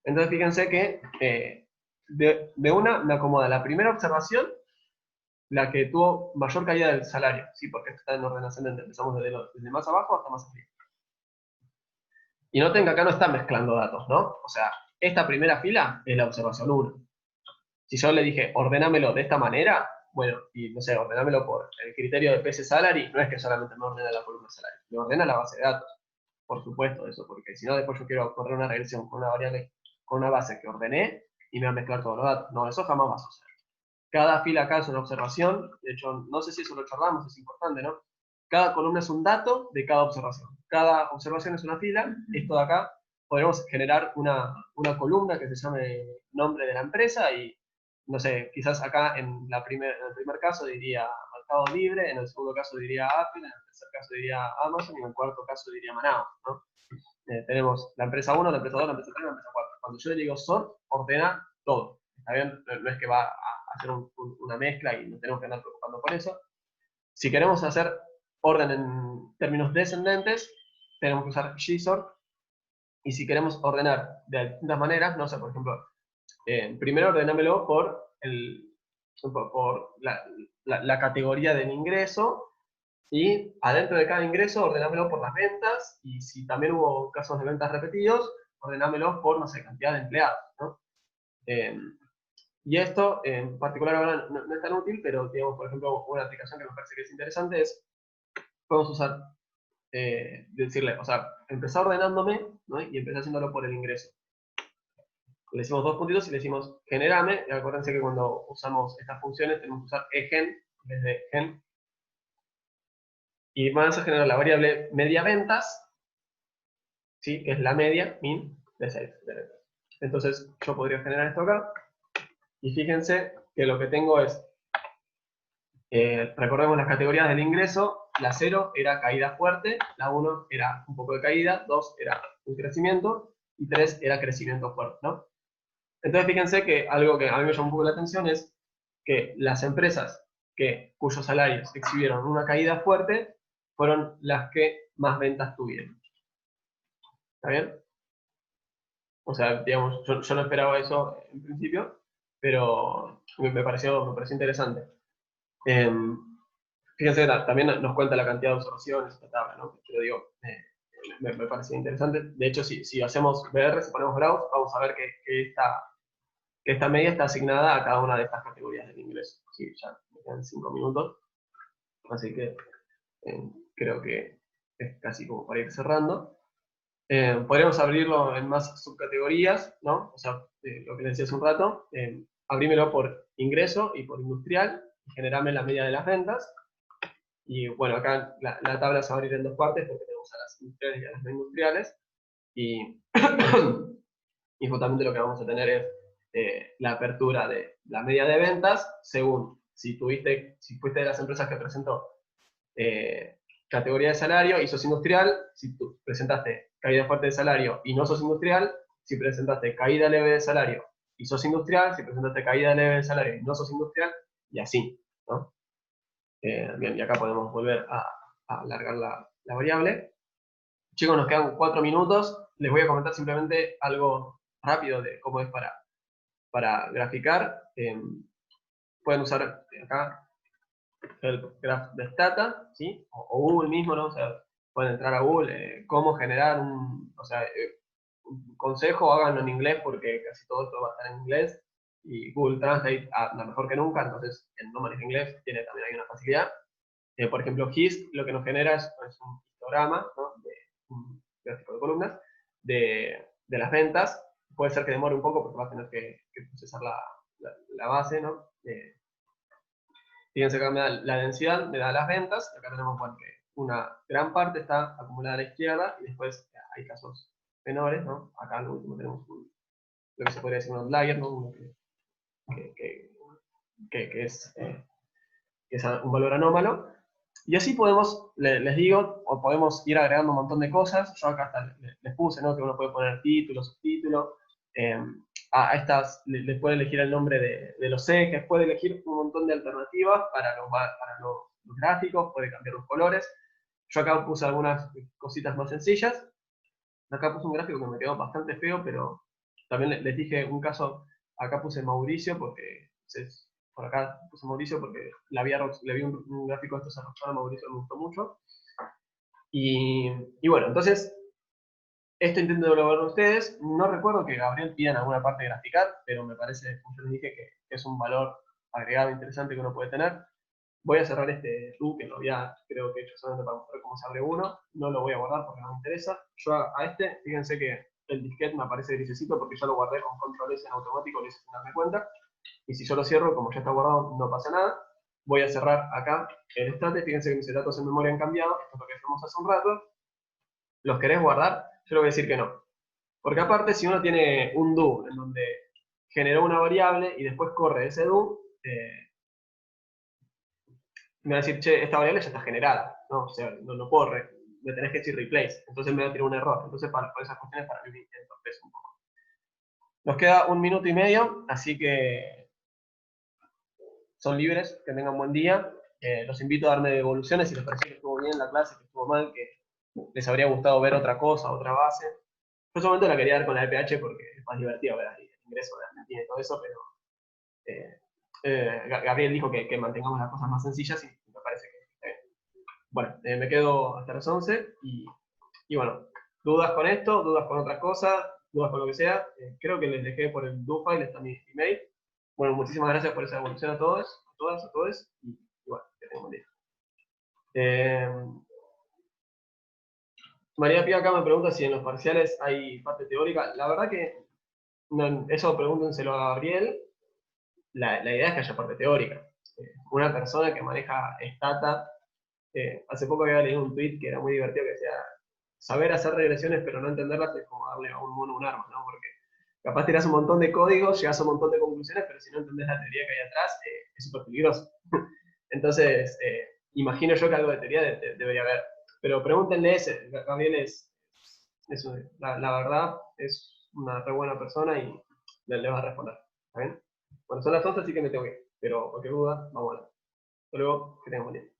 Entonces fíjense que de una me acomoda la primera observación, la que tuvo mayor caída del salario, ¿sí? Porque esto está en orden ascendente, empezamos desde más abajo hasta más arriba. Y noten que acá no está mezclando datos, ¿no? O sea, esta primera fila es la observación 1. Si yo le dije, ordenámelo de esta manera, bueno, y no sé, ordenámelo por el criterio de PC Salary, no es que solamente me ordena la columna Salary, me ordena la base de datos. Por supuesto eso, porque si no después yo quiero correr una regresión con una variable, con una base que ordené, y me va a mezclar todos los datos. No, eso jamás va a suceder. Cada fila acá es una observación, de hecho, no sé si eso lo charlamos, es importante, ¿no? Cada columna es un dato de cada observación. Cada observación es una fila. Esto de acá, podemos generar una columna que se llame nombre de la empresa, y, no sé, quizás acá en el primer caso diría Mercado Libre, en el segundo caso diría Apple, en el tercer caso diría Amazon, y en el cuarto caso diría Manaus, ¿no? Tenemos la empresa 1, la empresa 2, la empresa 3, la empresa 4. Cuando yo le digo sort, ordena todo. ¿Está bien? No es que va a hacer una mezcla y nos tenemos que andar preocupando por eso. Si queremos hacer orden en términos descendentes, tenemos que usar gsort. Y si queremos ordenar de distintas maneras, no sé, por ejemplo, primero ordenámelo por la categoría del ingreso, y adentro de cada ingreso ordenámelo por las ventas, y si también hubo casos de ventas repetidos, ordenámelo por, no sé, cantidad de empleados, ¿no? Y esto en particular ahora no es tan útil, pero digamos, por ejemplo, una aplicación que me parece que es interesante es, podemos usar, decirle, o sea, empezar ordenándome, ¿no? Y empezar haciéndolo por el ingreso. Le decimos dos puntitos y le decimos generame, y acuérdense que cuando usamos estas funciones tenemos que usar egen en vez de gen. Y vamos a generar la variable media ventas, ¿sí? Que es la media, min, de sales. Entonces yo podría generar esto acá, y fíjense que lo que tengo es, recordemos las categorías del ingreso, la 0 era caída fuerte, la 1 era un poco de caída, 2 era un crecimiento, y 3 era crecimiento fuerte, ¿no? Entonces fíjense que algo que a mí me llamó un poco la atención es que las empresas cuyos salarios exhibieron una caída fuerte fueron las que más ventas tuvieron. ¿Está bien? O sea, digamos, yo no esperaba eso en principio, pero me pareció interesante. Fíjense, también nos cuenta la cantidad de observaciones, esta tabla, ¿no? Pero digo, me parecía interesante. De hecho, si hacemos BR, si ponemos browse, vamos a ver que esta media está asignada a cada una de estas categorías del ingreso. Sí, ya me quedan 5 minutos, así que creo que es casi como para ir cerrando. Podríamos abrirlo en más subcategorías, ¿no? O sea, lo que les decía hace un rato, abrímelo por ingreso y por industrial, y generame la media de las ventas. Y bueno, acá la tabla se va a abrir en dos partes, porque tenemos a las industriales y a las no industriales, y, y justamente lo que vamos a tener es la apertura de la media de ventas, según si fuiste de las empresas que presentó categoría de salario y sos industrial, si tú presentaste caída fuerte de salario y no sos industrial, si presentaste caída leve de salario y sos industrial, si presentaste caída leve de salario y no sos industrial, y así, ¿no? Bien, y acá podemos volver a alargar la variable. Chicos, nos quedan 4 minutos. Les voy a comentar simplemente algo rápido de cómo es para graficar. Pueden usar acá el graph de Stata, ¿sí? O Google mismo, ¿no? O sea, pueden entrar a Google, cómo generar un consejo, háganlo en inglés porque casi todo esto va a estar en inglés, y Google Translate anda mejor que nunca, entonces quien no maneja inglés también hay una facilidad. Por ejemplo, GIS lo que nos genera es un histograma, ¿no? De un gráfico de columnas de las ventas. Puede ser que demore un poco porque va a tener que procesar la base, ¿no? Fíjense que acá me da la densidad, me da las ventas. Acá tenemos, bueno, que una gran parte está acumulada a la izquierda y después hay casos menores, ¿no? Acá al último tenemos lo que se podría decir un outlier, ¿no? Uno que es un valor anómalo. Y así podemos, les digo, o podemos ir agregando un montón de cosas. Yo acá hasta les puse, ¿no? Que uno puede poner título, subtítulo. A estas les puede elegir el nombre de los ejes, puede elegir un montón de alternativas para los gráficos, puede cambiar los colores. Yo acá puse algunas cositas más sencillas. Acá puse un gráfico que me quedó bastante feo, pero también les dije un caso. Acá puse Mauricio porque por acá puse Mauricio porque le vi un gráfico de estos a Roxana, Mauricio me gustó mucho. Y bueno, entonces, esto intento devolverlo a ustedes. No recuerdo que Gabriel pida en alguna parte graficar, pero me parece, como yo les dije, que es un valor agregado interesante que uno puede tener. Voy a cerrar este do, que lo había, creo que hecho solamente para mostrar cómo se abre uno. No lo voy a guardar porque no me interesa. Yo a este, fíjense que el disquete me aparece grisecito porque yo lo guardé con control S en automático, lo hice sin darme cuenta. Y si yo lo cierro, como ya está guardado, no pasa nada. Voy a cerrar acá el state. Fíjense que mis datos en memoria han cambiado. Esto es lo que hicimos hace un rato. ¿Los querés guardar? Yo le voy a decir que no. Porque aparte, si uno tiene un do en donde generó una variable y después corre ese do, me va a decir, che, esta variable ya está generada, ¿no? O sea, no puedo, me tenés que decir replace, entonces me va a tirar un error. Entonces, por esas cuestiones, para mí me entorpece un poco. Nos queda 1 minuto y medio, así que son libres, que tengan buen día. Los invito a darme devoluciones si les pareció que estuvo bien la clase, que estuvo mal, que les habría gustado ver otra cosa, otra base. Yo solamente la quería dar con la EPH porque es más divertido ver ahí. ingreso de Argentina y todo eso, pero Gabriel dijo que mantengamos las cosas más sencillas y me parece que está bien. Bueno, me quedo hasta las 11 y bueno, dudas con esto, dudas con otras cosas, dudas con lo que sea, creo que les dejé por el DoFile, está mi email. Bueno, muchísimas gracias por esa evolución a todos, a todas, a todos, y bueno, que tengan buen día. María Pía acá me pregunta si en los parciales hay parte teórica. La verdad que no, eso pregúntenselo a Gabriel. La idea es que haya parte teórica. Una persona que maneja Stata, hace poco había leído un tweet que era muy divertido que decía, saber hacer regresiones pero no entenderlas es como darle a un mono un arma, ¿no? Porque capaz tirás un montón de códigos, llegas a un montón de conclusiones, pero si no entendés la teoría que hay atrás, es súper peligroso. Entonces, imagino yo que algo de teoría debería haber. Pero pregúntenle ese, Gabriel la verdad, es una re buena persona y le va a responder. ¿Está bien? Bueno, son las 11, así que me tengo que ir. Pero cualquier duda, vamos a hablar. Hasta luego, que tengan buen día.